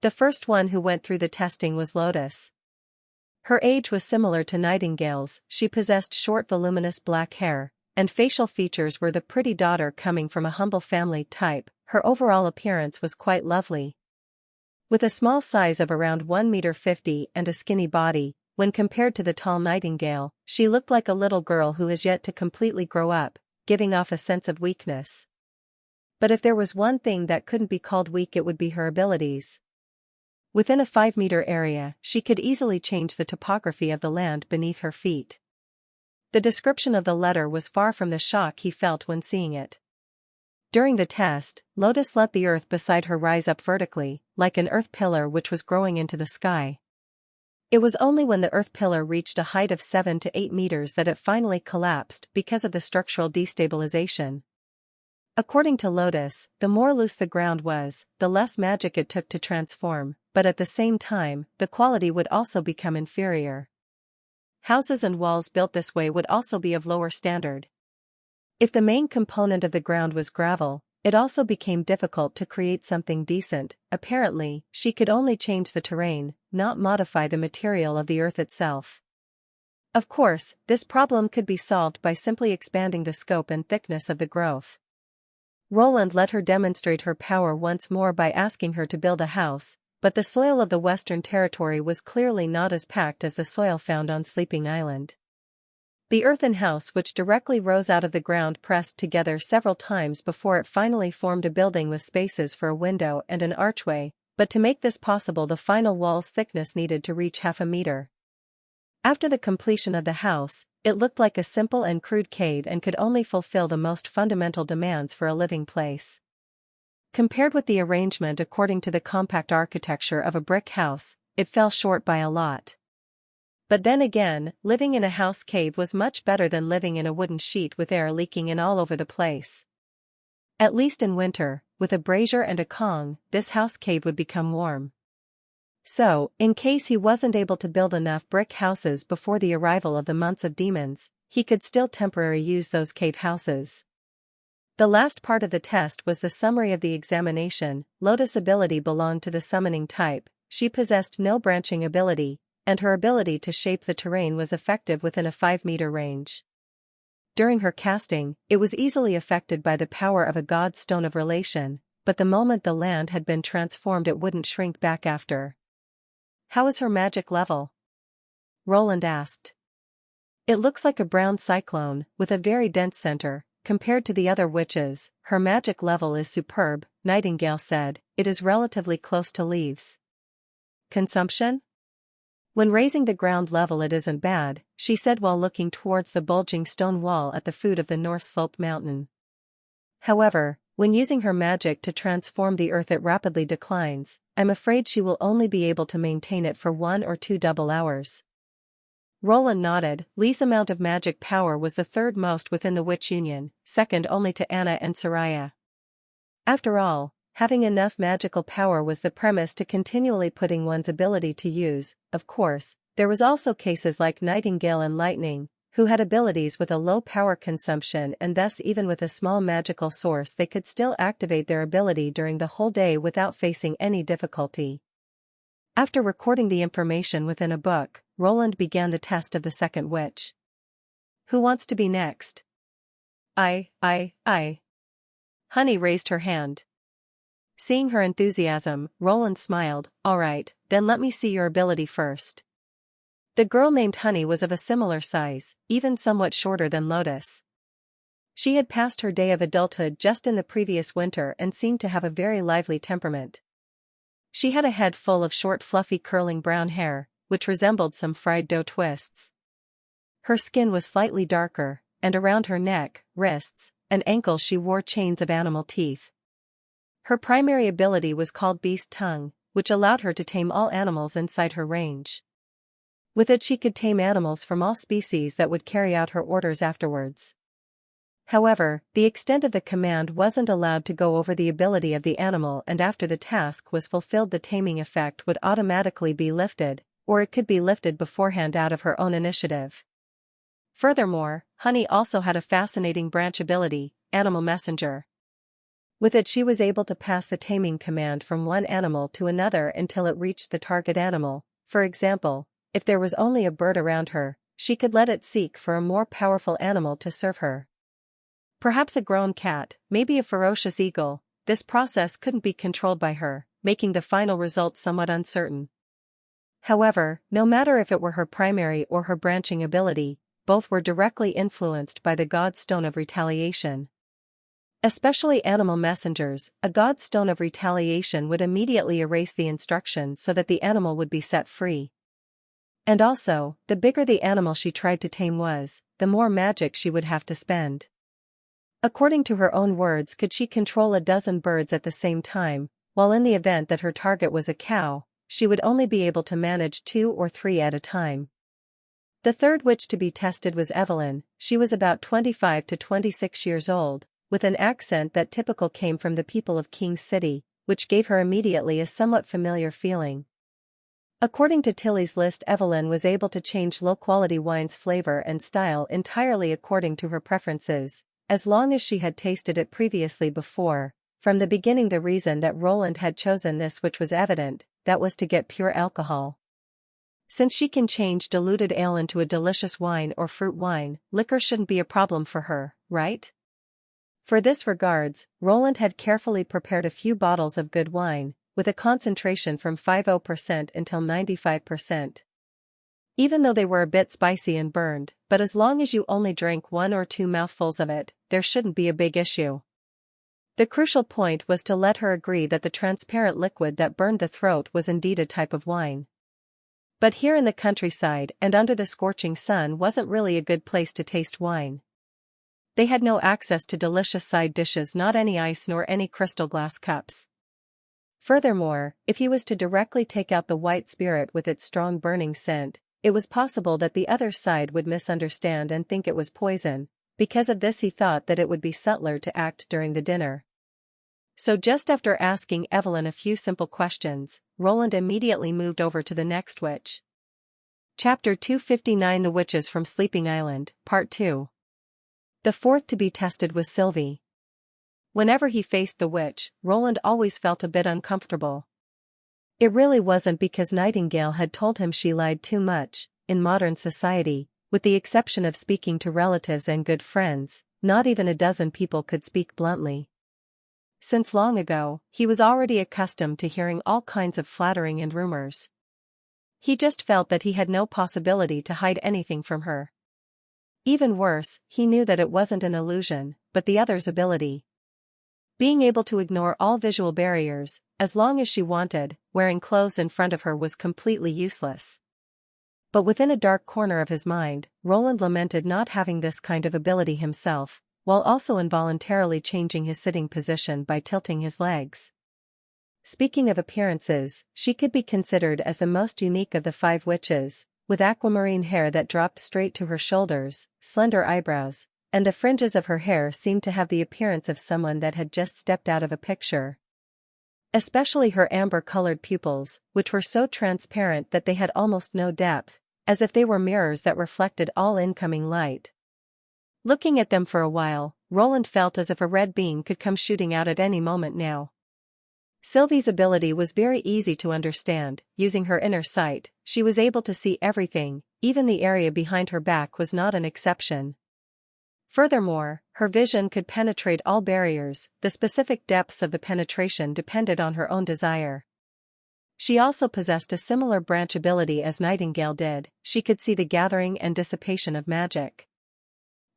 The first one who went through the testing was Lotus. Her age was similar to Nightingale's. She possessed short voluminous black hair, and facial features were the pretty daughter coming from a humble family type. Her overall appearance was quite lovely. With a small size of around 1.50 m and a skinny body, when compared to the tall Nightingale, she looked like a little girl who is yet to completely grow up, giving off a sense of weakness. But if there was one thing that couldn't be called weak, it would be her abilities. Within a 5-meter area, she could easily change the topography of the land beneath her feet. The description of the letter was far from the shock he felt when seeing it. During the test, Lotus let the earth beside her rise up vertically, like an earth pillar which was growing into the sky. It was only when the earth pillar reached a height of 7 to 8 meters that it finally collapsed because of the structural destabilization. According to Lotus, the more loose the ground was, the less magic it took to transform, but at the same time, the quality would also become inferior. Houses and walls built this way would also be of lower standard. If the main component of the ground was gravel, it also became difficult to create something decent. Apparently, she could only change the terrain, not modify the material of the earth itself. Of course, this problem could be solved by simply expanding the scope and thickness of the growth. Roland let her demonstrate her power once more by asking her to build a house, but the soil of the Western Territory was clearly not as packed as the soil found on Sleeping Island. The earthen house which directly rose out of the ground pressed together several times before it finally formed a building with spaces for a window and an archway, but to make this possible the final wall's thickness needed to reach 0.5 meter. After the completion of the house, it looked like a simple and crude cave and could only fulfill the most fundamental demands for a living place. Compared with the arrangement according to the compact architecture of a brick house, it fell short by a lot. But then again, living in a house cave was much better than living in a wooden sheet with air leaking in all over the place. At least in winter, with a brazier and a Kong, this house cave would become warm. So, in case he wasn't able to build enough brick houses before the arrival of the months of demons, he could still temporarily use those cave houses. The last part of the test was the summary of the examination. Lotus' ability belonged to the summoning type. She possessed no branching ability, and her ability to shape the terrain was effective within a 5-meter range. During her casting, it was easily affected by the power of a god stone of relation, but the moment the land had been transformed it wouldn't shrink back after. How is her magic level? Roland asked. It looks like a brown cyclone, with a very dense center. Compared to the other witches, her magic level is superb, Nightingale said. It is relatively close to leaves. Consumption? When raising the ground level it isn't bad, she said while looking towards the bulging stone wall at the foot of the North Slope mountain. However, when using her magic to transform the earth it rapidly declines. I'm afraid she will only be able to maintain it for 1 or 2 double hours. Roland nodded. Lee's amount of magic power was the third most within the Witch Union, second only to Anna and Soraya. After all, having enough magical power was the premise to continually putting one's ability to use. Of course, there was also cases like Nightingale and Lightning, who had abilities with a low power consumption and thus even with a small magical source they could still activate their ability during the whole day without facing any difficulty. After recording the information within a book, Roland began the test of the second witch. Who wants to be next? I. Honey raised her hand. Seeing her enthusiasm, Roland smiled. All right, then let me see your ability first. The girl named Honey was of a similar size, even somewhat shorter than Lotus. She had passed her day of adulthood just in the previous winter and seemed to have a very lively temperament. She had a head full of short fluffy curling brown hair, which resembled some fried dough twists. Her skin was slightly darker, and around her neck, wrists, and ankles she wore chains of animal teeth. Her primary ability was called Beast Tongue, which allowed her to tame all animals inside her range. With it she could tame animals from all species that would carry out her orders afterwards. However, the extent of the command wasn't allowed to go over the ability of the animal, and after the task was fulfilled the taming effect would automatically be lifted, or it could be lifted beforehand out of her own initiative. Furthermore, Honey also had a fascinating branch ability, Animal Messenger. With it she was able to pass the taming command from one animal to another until it reached the target animal. For example, if there was only a bird around her, she could let it seek for a more powerful animal to serve her. Perhaps a grown cat, maybe a ferocious eagle. This process couldn't be controlled by her, making the final result somewhat uncertain. However, no matter if it were her primary or her branching ability, both were directly influenced by the God Stone of Retaliation. Especially animal messengers, a God Stone of Retaliation would immediately erase the instruction so that the animal would be set free. And also, the bigger the animal she tried to tame was, the more magic she would have to spend. According to her own words, could she control a dozen birds at the same time, while in the event that her target was a cow, she would only be able to manage 2 or 3 at a time. The third witch to be tested was Evelyn. She was about 25 to 26 years old, with an accent that typical came from the people of King's City, which gave her immediately a somewhat familiar feeling. According to Tilly's list, Evelyn was able to change low-quality wine's flavor and style entirely according to her preferences, as long as she had tasted it previously before. From the beginning the reason that Roland had chosen this witch was evident, that was to get pure alcohol. Since she can change diluted ale into a delicious wine or fruit wine, liquor shouldn't be a problem for her, right? For this regards, Roland had carefully prepared a few bottles of good wine, with a concentration from 50% until 95%. Even though they were a bit spicy and burned, but as long as you only drank 1 or 2 mouthfuls of it, there shouldn't be a big issue. The crucial point was to let her agree that the transparent liquid that burned the throat was indeed a type of wine. But here in the countryside and under the scorching sun wasn't really a good place to taste wine. They had no access to delicious side dishes, not any ice nor any crystal glass cups. Furthermore, if he was to directly take out the white spirit with its strong burning scent, it was possible that the other side would misunderstand and think it was poison. Because of this he thought that it would be subtler to act during the dinner. So just after asking Evelyn a few simple questions, Roland immediately moved over to the next witch. Chapter 259 The Witches from Sleeping Island, Part 2. The fourth to be tested was Sylvie. Whenever he faced the witch, Roland always felt a bit uncomfortable. It really wasn't because Nightingale had told him she lied too much. In modern society, with the exception of speaking to relatives and good friends, not even a dozen people could speak bluntly. Since long ago, he was already accustomed to hearing all kinds of flattering and rumors. He just felt that he had no possibility to hide anything from her. Even worse, he knew that it wasn't an illusion, but the other's ability. Being able to ignore all visual barriers, as long as she wanted, wearing clothes in front of her was completely useless. But within a dark corner of his mind, Roland lamented not having this kind of ability himself, while also involuntarily changing his sitting position by tilting his legs. Speaking of appearances, she could be considered as the most unique of the 5 witches, with aquamarine hair that dropped straight to her shoulders, slender eyebrows, and the fringes of her hair seemed to have the appearance of someone that had just stepped out of a picture. Especially her amber-colored pupils, which were so transparent that they had almost no depth, as if they were mirrors that reflected all incoming light. Looking at them for a while, Roland felt as if a red beam could come shooting out at any moment now. Sylvie's ability was very easy to understand. Using her inner sight, she was able to see everything, even the area behind her back was not an exception. Furthermore, her vision could penetrate all barriers. The specific depths of the penetration depended on her own desire. She also possessed a similar branch ability as Nightingale did. She could see the gathering and dissipation of magic.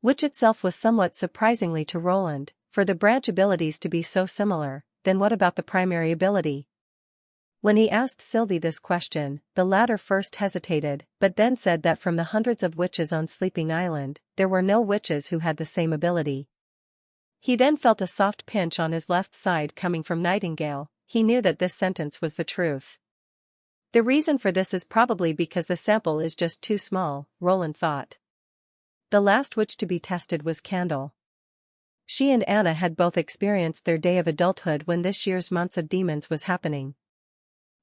Which itself was somewhat surprisingly to Roland, for the branch abilities to be so similar. Then what about the primary ability? When he asked Sylvie this question, the latter first hesitated, but then said that from the hundreds of witches on Sleeping Island, there were no witches who had the same ability. He then felt a soft pinch on his left side coming from Nightingale. He knew that this sentence was the truth. The reason for this is probably because the sample is just too small, Roland thought. The last witch to be tested was Candle. She and Anna had both experienced their day of adulthood when this year's Months of Demons was happening.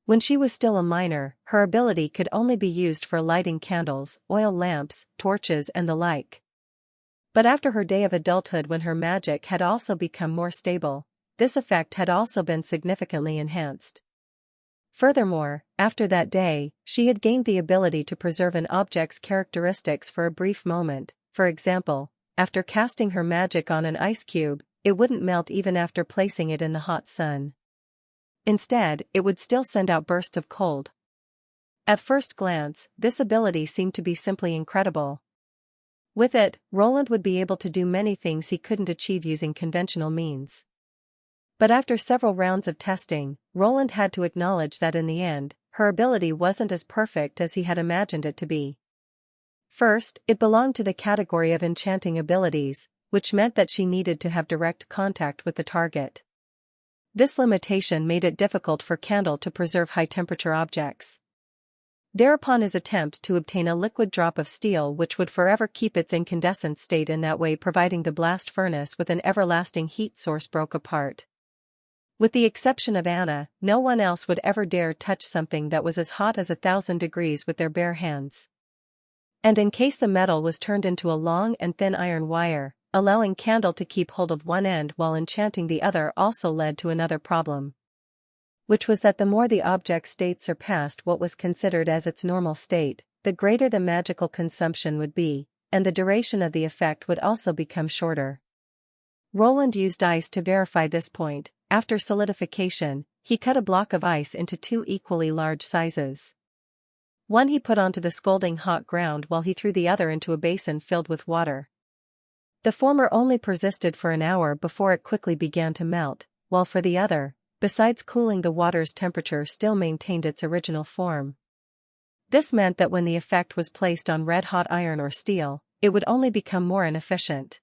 When she was still a minor, her ability could only be used for lighting candles, oil lamps, torches and the like. But after her day of adulthood, when her magic had also become more stable, this effect had also been significantly enhanced. Furthermore, after that day, she had gained the ability to preserve an object's characteristics for a brief moment. For example, after casting her magic on an ice cube, it wouldn't melt even after placing it in the hot sun. Instead, it would still send out bursts of cold. At first glance, this ability seemed to be simply incredible. With it, Roland would be able to do many things he couldn't achieve using conventional means. But after several rounds of testing, Roland had to acknowledge that in the end, her ability wasn't as perfect as he had imagined it to be. First, it belonged to the category of enchanting abilities, which meant that she needed to have direct contact with the target. This limitation made it difficult for Candle to preserve high-temperature objects. Thereupon his attempt to obtain a liquid drop of steel which would forever keep its incandescent state, in that way providing the blast furnace with an everlasting heat source, broke apart. With the exception of Anna, no one else would ever dare touch something that was as hot as 1,000 degrees with their bare hands. And in case the metal was turned into a long and thin iron wire, allowing Candle to keep hold of one end while enchanting the other also led to another problem. Which was that the more the object's state surpassed what was considered as its normal state, the greater the magical consumption would be, and the duration of the effect would also become shorter. Roland used ice to verify this point. After solidification, he cut a block of ice into 2 equally large sizes. One he put onto the scalding hot ground while he threw the other into a basin filled with water. The former only persisted for an hour before it quickly began to melt, while for the other, besides cooling, the water's temperature still maintained its original form. This meant that when the effect was placed on red-hot iron or steel, it would only become more inefficient.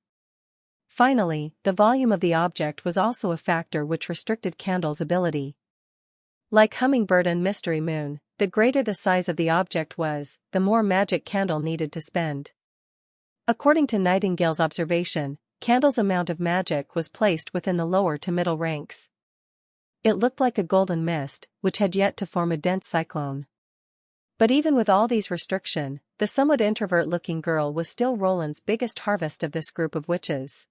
Finally, the volume of the object was also a factor which restricted Candle's ability. Like Hummingbird and Mystery Moon, the greater the size of the object was, the more magic Candle needed to spend. According to Nightingale's observation, Candle's amount of magic was placed within the lower to middle ranks. It looked like a golden mist, which had yet to form a dense cyclone. But even with all these restrictions, the somewhat introvert-looking girl was still Roland's biggest harvest of this group of witches.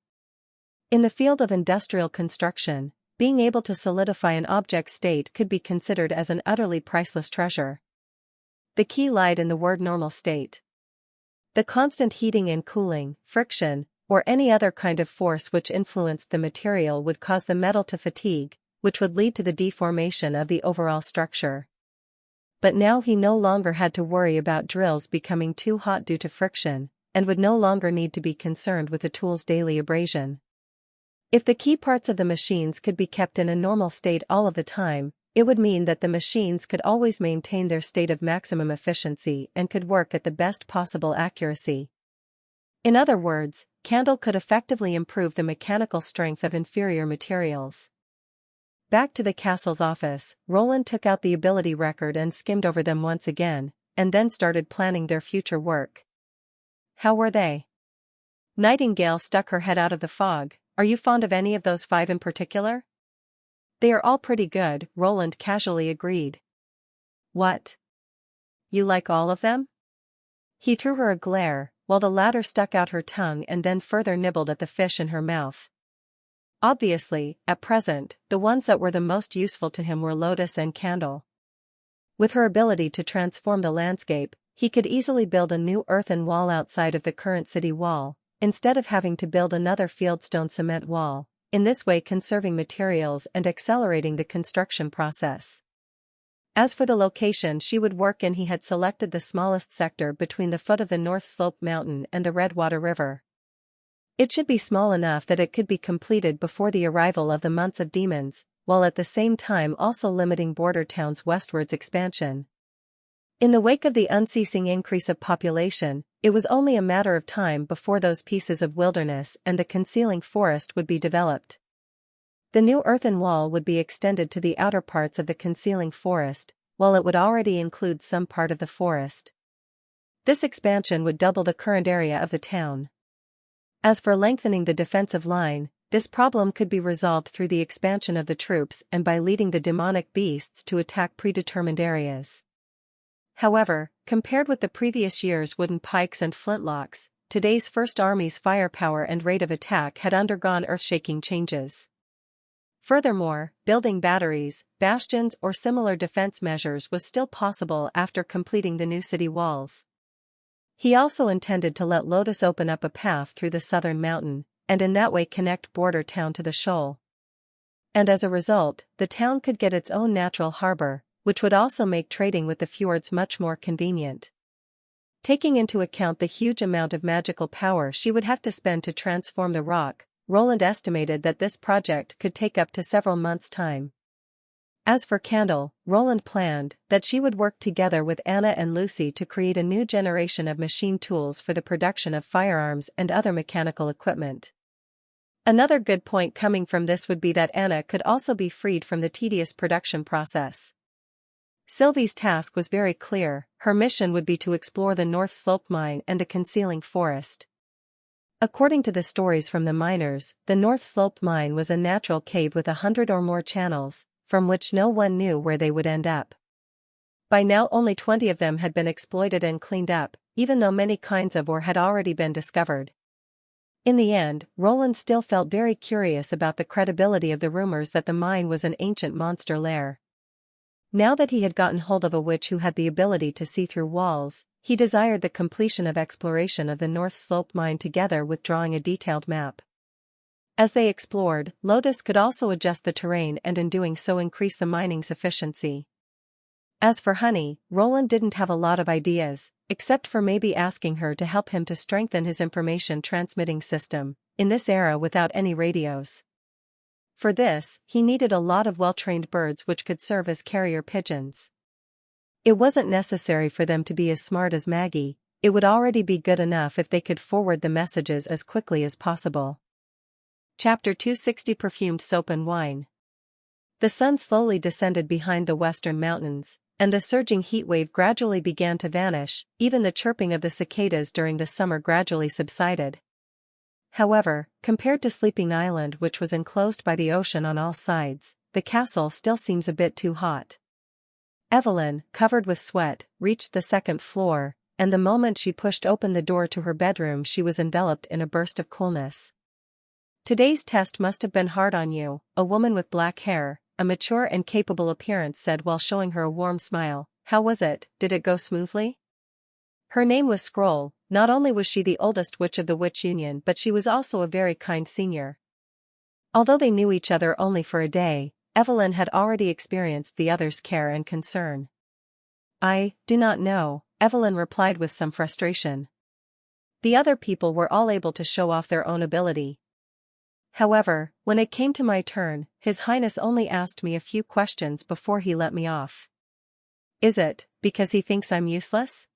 In the field of industrial construction, being able to solidify an object's state could be considered as an utterly priceless treasure. The key lied in the word normal state. The constant heating and cooling, friction, or any other kind of force which influenced the material would cause the metal to fatigue, which would lead to the deformation of the overall structure. But now he no longer had to worry about drills becoming too hot due to friction, and would no longer need to be concerned with the tool's daily abrasion. If the key parts of the machines could be kept in a normal state all of the time, it would mean that the machines could always maintain their state of maximum efficiency and could work at the best possible accuracy. In other words, Candle could effectively improve the mechanical strength of inferior materials. Back to the castle's office, Roland took out the ability record and skimmed over them once again, and then started planning their future work. How were they? Nightingale stuck her head out of the fog. Are you fond of any of those 5 in particular? They are all pretty good, Roland casually agreed. What? You like all of them? He threw her a glare, while the latter stuck out her tongue and then further nibbled at the fish in her mouth. Obviously, at present, the ones that were the most useful to him were Lotus and Candle. With her ability to transform the landscape, he could easily build a new earthen wall outside of the current city wall, instead of having to build another fieldstone cement wall, in this way conserving materials and accelerating the construction process. As for the location she would work in, he had selected the smallest sector between the foot of the North Slope Mountain and the Redwater River. It should be small enough that it could be completed before the arrival of the months of demons, while at the same time also limiting border towns' westwards expansion. In the wake of the unceasing increase of population, it was only a matter of time before those pieces of wilderness and the concealing forest would be developed. The new earthen wall would be extended to the outer parts of the concealing forest, while it would already include some part of the forest. This expansion would double the current area of the town. As for lengthening the defensive line, this problem could be resolved through the expansion of the troops and by leading the demonic beasts to attack predetermined areas. However, compared with the previous year's wooden pikes and flintlocks, today's First Army's firepower and rate of attack had undergone earth-shaking changes. Furthermore, building batteries, bastions or similar defense measures was still possible after completing the new city walls. He also intended to let Lotus open up a path through the southern mountain, and in that way connect border town to the shoal. And as a result, the town could get its own natural harbor, which would also make trading with the fjords much more convenient. Taking into account the huge amount of magical power she would have to spend to transform the rock, Roland estimated that this project could take up to several months' time. As for Candle, Roland planned that she would work together with Anna and Lucy to create a new generation of machine tools for the production of firearms and other mechanical equipment. Another good point coming from this would be that Anna could also be freed from the tedious production process. Sylvie's task was very clear. Her mission would be to explore the North Slope mine and the concealing forest. According to the stories from the miners, the North Slope mine was a natural cave with 100 or more channels, from which no one knew where they would end up. By now only 20 of them had been exploited and cleaned up, even though many kinds of ore had already been discovered. In the end, Roland still felt very curious about the credibility of the rumors that the mine was an ancient monster lair. Now that he had gotten hold of a witch who had the ability to see through walls, he desired the completion of exploration of the North Slope mine together with drawing a detailed map. As they explored, Lotus could also adjust the terrain and in doing so increase the mining's efficiency. As for Honey, Roland didn't have a lot of ideas, except for maybe asking her to help him to strengthen his information transmitting system, in this era without any radios. For this, he needed a lot of well-trained birds which could serve as carrier pigeons. It wasn't necessary for them to be as smart as Maggie, it would already be good enough if they could forward the messages as quickly as possible. Chapter 260 Perfumed Soap and Wine. The sun slowly descended behind the western mountains, and the surging heatwave gradually began to vanish. Even the chirping of the cicadas during the summer gradually subsided. However, compared to Sleeping Island, which was enclosed by the ocean on all sides, the castle still seems a bit too hot. Evelyn, covered with sweat, reached the second floor, and the moment she pushed open the door to her bedroom she was enveloped in a burst of coolness. "Today's test must have been hard on you," a woman with black hair, a mature and capable appearance said while showing her a warm smile. "How was it? Did it go smoothly?" Her name was Scroll. Not only was she the oldest witch of the Witch Union but she was also a very kind senior. Although they knew each other only for a day, Evelyn had already experienced the other's care and concern. "I do not know," Evelyn replied with some frustration. The other people were all able to show off their own ability. However, when it came to my turn, His Highness only asked me a few questions before he let me off. "Is it because he thinks I'm useless?"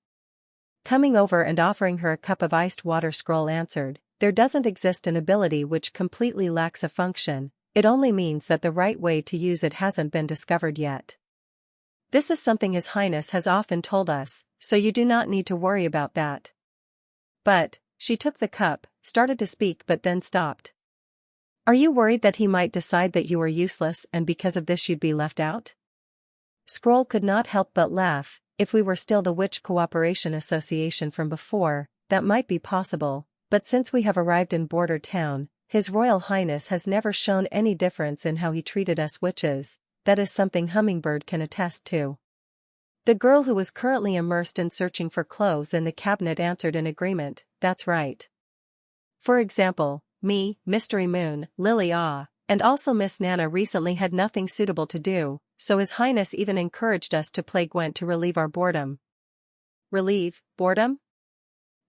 Coming over and offering her a cup of iced water, Scroll answered, "There doesn't exist an ability which completely lacks a function, it only means that the right way to use it hasn't been discovered yet. This is something His Highness has often told us, so you do not need to worry about that." "But," she took the cup, started to speak but then stopped. "Are you worried that he might decide that you are useless and because of this you'd be left out?" Scroll could not help but laugh. "If we were still the Witch Cooperation Association from before, that might be possible, but since we have arrived in Border Town, His Royal Highness has never shown any difference in how he treated us witches. That is something Hummingbird can attest to." The girl who was currently immersed in searching for clothes in the cabinet answered in agreement, "That's right. For example, me, Mystery Moon, Lily Ah, and also Miss Nana recently had nothing suitable to do, so His Highness even encouraged us to play Gwent to relieve our boredom. Relieve boredom?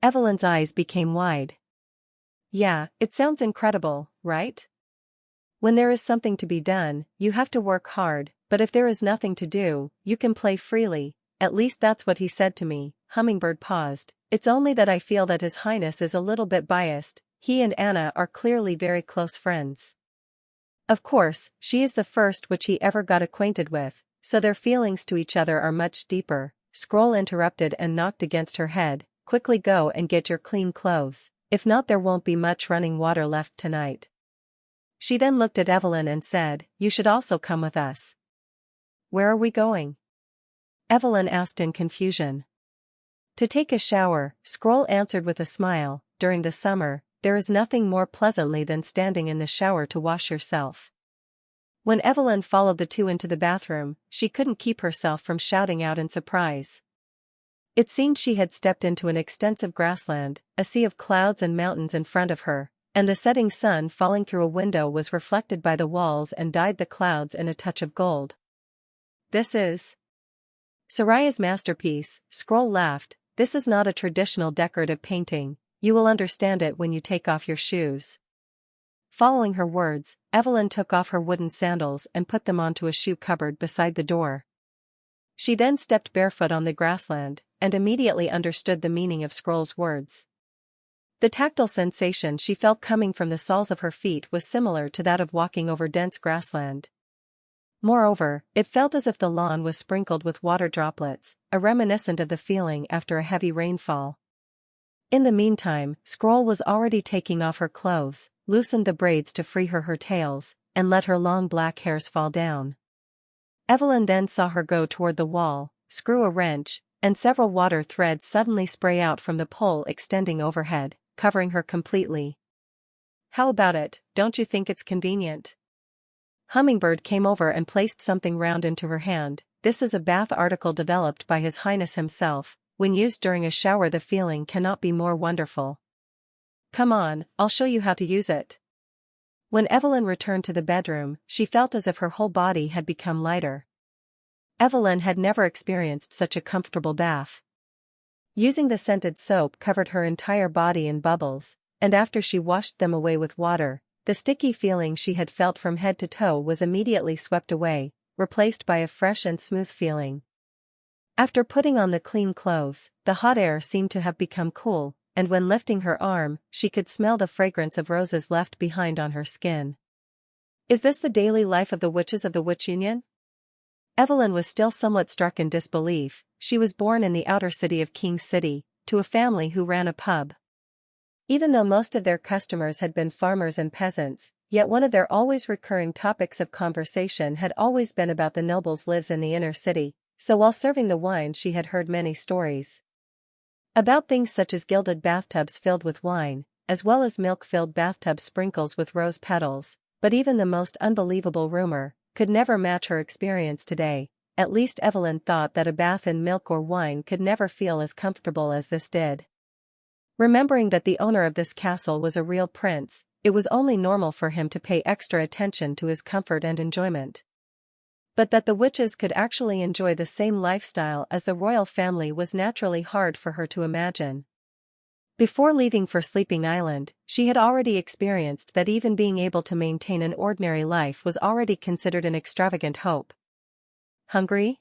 Evelyn's eyes became wide. Yeah, it sounds incredible, right? When there is something to be done, you have to work hard, but if there is nothing to do, you can play freely. At least that's what he said to me. Hummingbird paused. It's only that I feel that His Highness is a little bit biased. He and Anna are clearly very close friends. Of course, she is the first which he ever got acquainted with, so their feelings to each other are much deeper. Scroll interrupted and knocked against her head. Quickly go and get your clean clothes. If not, there won't be much running water left tonight. She then looked at Evelyn and said, you should also come with us. Where are we going? Evelyn asked in confusion. To take a shower, Scroll answered with a smile. During the summer, there is nothing more pleasantly than standing in the shower to wash yourself. When Evelyn followed the two into the bathroom, she couldn't keep herself from shouting out in surprise. It seemed she had stepped into an extensive grassland, a sea of clouds and mountains in front of her, and the setting sun falling through a window was reflected by the walls and dyed the clouds in a touch of gold. This is Soraya's masterpiece, Scroll laughed. This is not a traditional decorative painting. You will understand it when you take off your shoes. Following her words, Evelyn took off her wooden sandals and put them onto a shoe cupboard beside the door. She then stepped barefoot on the grassland, and immediately understood the meaning of Scroll's words. The tactile sensation she felt coming from the soles of her feet was similar to that of walking over dense grassland. Moreover, it felt as if the lawn was sprinkled with water droplets, a reminiscent of the feeling after a heavy rainfall. In the meantime, Scroll was already taking off her clothes, loosened the braids to free her tails, and let her long black hairs fall down. Evelyn then saw her go toward the wall, screw a wrench, and several water threads suddenly spray out from the pole extending overhead, covering her completely. How about it, don't you think it's convenient? Hummingbird came over and placed something round into her hand. This is a bath article developed by His Highness himself. When used during a shower, the feeling cannot be more wonderful. Come on, I'll show you how to use it. When Evelyn returned to the bedroom, she felt as if her whole body had become lighter. Evelyn had never experienced such a comfortable bath. Using the scented soap covered her entire body in bubbles, and after she washed them away with water, the sticky feeling she had felt from head to toe was immediately swept away, replaced by a fresh and smooth feeling. After putting on the clean clothes, the hot air seemed to have become cool, and when lifting her arm, she could smell the fragrance of roses left behind on her skin. Is this the daily life of the witches of the Witch Union? Evelyn was still somewhat struck in disbelief. She was born in the outer city of King City, to a family who ran a pub. Even though most of their customers had been farmers and peasants, yet one of their always recurring topics of conversation had always been about the nobles' lives in the inner city, so while serving the wine she had heard many stories about things such as gilded bathtubs filled with wine, as well as milk-filled bathtub sprinkles with rose petals, but even the most unbelievable rumor could never match her experience today. At least Evelyn thought that a bath in milk or wine could never feel as comfortable as this did. Remembering that the owner of this castle was a real prince, it was only normal for him to pay extra attention to his comfort and enjoyment. But that the witches could actually enjoy the same lifestyle as the royal family was naturally hard for her to imagine. Before leaving for Sleeping Island, she had already experienced that even being able to maintain an ordinary life was already considered an extravagant hope. Hungry?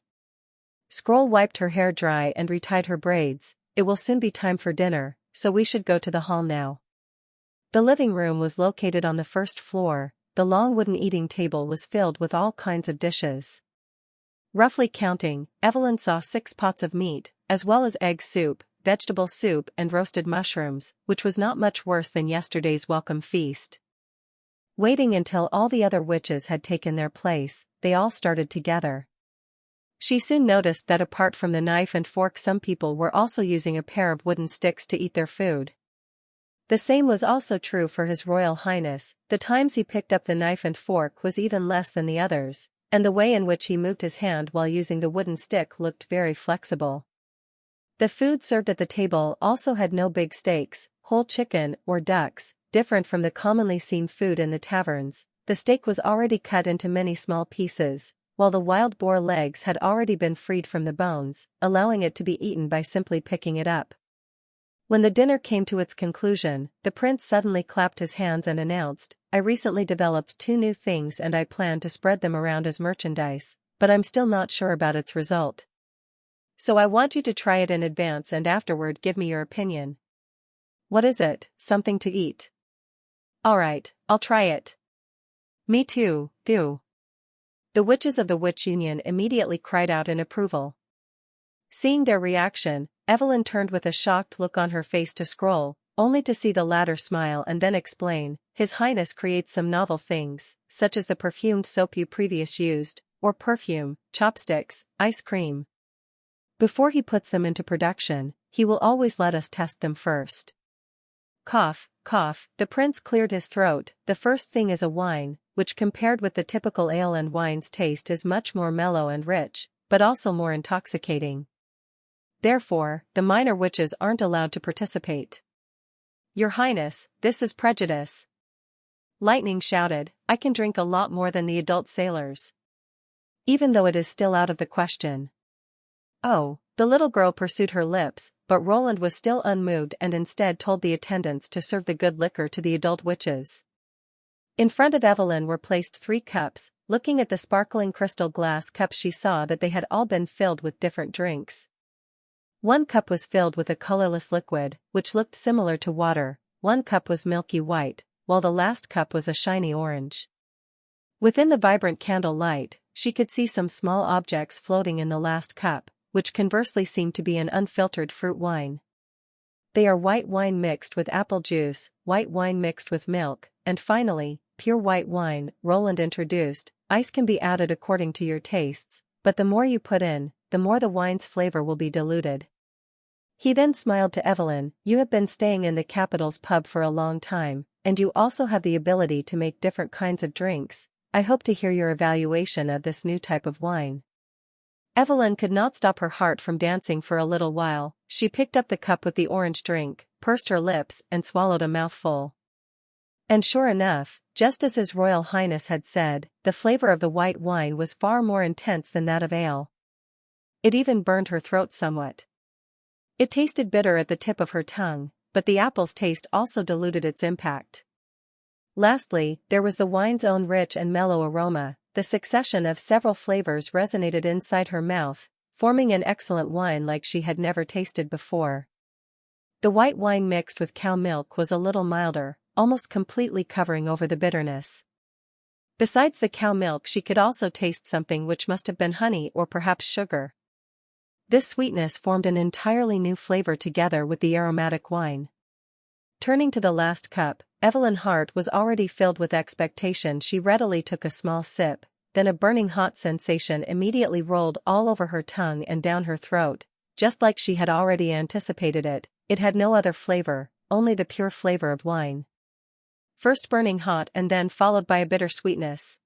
Scroll wiped her hair dry and retied her braids. It will soon be time for dinner, so we should go to the hall now. The living room was located on the first floor. The long wooden eating table was filled with all kinds of dishes. Roughly counting, Evelyn saw 6 pots of meat, as well as egg soup, vegetable soup and roasted mushrooms, which was not much worse than yesterday's welcome feast. Waiting until all the other witches had taken their place, they all started together. She soon noticed that apart from the knife and fork, some people were also using a pair of wooden sticks to eat their food. The same was also true for His Royal Highness. The times he picked up the knife and fork was even less than the others, and the way in which he moved his hand while using the wooden stick looked very flexible. The food served at the table also had no big steaks, whole chicken, or ducks. different from the commonly seen food in the taverns. The steak was already cut into many small pieces, while the wild boar legs had already been freed from the bones, allowing it to be eaten by simply picking it up. When the dinner came to its conclusion, the prince suddenly clapped his hands and announced, "I recently developed 2 new things and I plan to spread them around as merchandise, but I'm still not sure about its result. So I want you to try it in advance and afterward give me your opinion." "What is it? Something to eat?" "Alright, I'll try it." "Me too, do." The witches of the Witch Union immediately cried out in approval. Seeing their reaction, Evelyn turned with a shocked look on her face to Scroll, only to see the latter smile and then explain, "His Highness creates some novel things, such as the perfumed soap you previously used, or perfume, chopsticks, ice cream. Before he puts them into production, he will always let us test them first." Cough, cough, the prince cleared his throat. "The first thing is a wine, which compared with the typical ale and wine's taste is much more mellow and rich, but also more intoxicating. Therefore, the minor witches aren't allowed to participate." "Your Highness, this is prejudice." Lightning shouted, "I can drink a lot more than the adult sailors. Even though it is still out of the question." "Oh," the little girl pursued her lips, but Roland was still unmoved and instead told the attendants to serve the good liquor to the adult witches. In front of Evelyn were placed 3 cups. Looking at the sparkling crystal glass cups, she saw that they had all been filled with different drinks. 1 cup was filled with a colorless liquid, which looked similar to water, 1 cup was milky white, while the last cup was a shiny orange. Within the vibrant candle light, she could see some small objects floating in the last cup, which conversely seemed to be an unfiltered fruit wine. "They are white wine mixed with apple juice, white wine mixed with milk, and finally, pure white wine," Roland introduced. "Ice can be added according to your tastes, but the more you put in, the more the wine's flavor will be diluted." He then smiled to Evelyn, "You have been staying in the capital's pub for a long time, and you also have the ability to make different kinds of drinks. I hope to hear your evaluation of this new type of wine." Evelyn could not stop her heart from dancing for a little while. She picked up the cup with the orange drink, pursed her lips and swallowed a mouthful. And sure enough, just as His Royal Highness had said, the flavor of the white wine was far more intense than that of ale. It even burned her throat somewhat. It tasted bitter at the tip of her tongue, but the apple's taste also diluted its impact. Lastly, there was the wine's own rich and mellow aroma. The succession of several flavors resonated inside her mouth, forming an excellent wine like she had never tasted before. The white wine mixed with cow milk was a little milder, almost completely covering over the bitterness. Besides the cow milk, she could also taste something which must have been honey or perhaps sugar. This sweetness formed an entirely new flavor together with the aromatic wine. Turning to the last cup, Evelyn's heart was already filled with expectation. She readily took a small sip, then a burning hot sensation immediately rolled all over her tongue and down her throat, just like she had already anticipated it. It had no other flavor, only the pure flavor of wine. First burning hot and then followed by a bitter sweetness.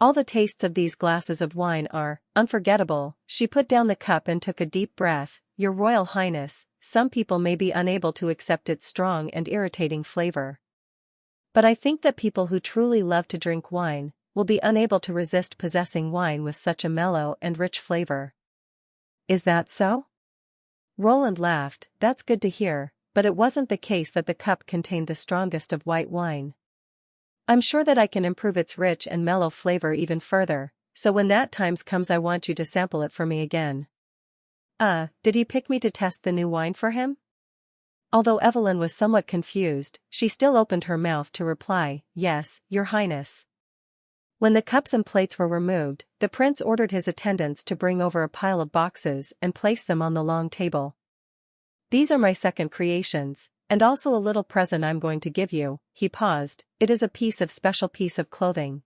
All the tastes of these glasses of wine are unforgettable. She put down the cup and took a deep breath. "Your Royal Highness, some people may be unable to accept its strong and irritating flavor. But I think that people who truly love to drink wine will be unable to resist possessing wine with such a mellow and rich flavor." "Is that so?" Roland laughed. "That's good to hear, but it wasn't the case that the cup contained the strongest of white wine. I'm sure that I can improve its rich and mellow flavor even further, so when that time comes I want you to sample it for me again." Did he pick me to test the new wine for him?" Although Evelyn was somewhat confused, she still opened her mouth to reply, "Yes, Your Highness." When the cups and plates were removed, the prince ordered his attendants to bring over a pile of boxes and place them on the long table. "These are my second creations, and also a little present I'm going to give you." He paused. "It is a special piece of clothing,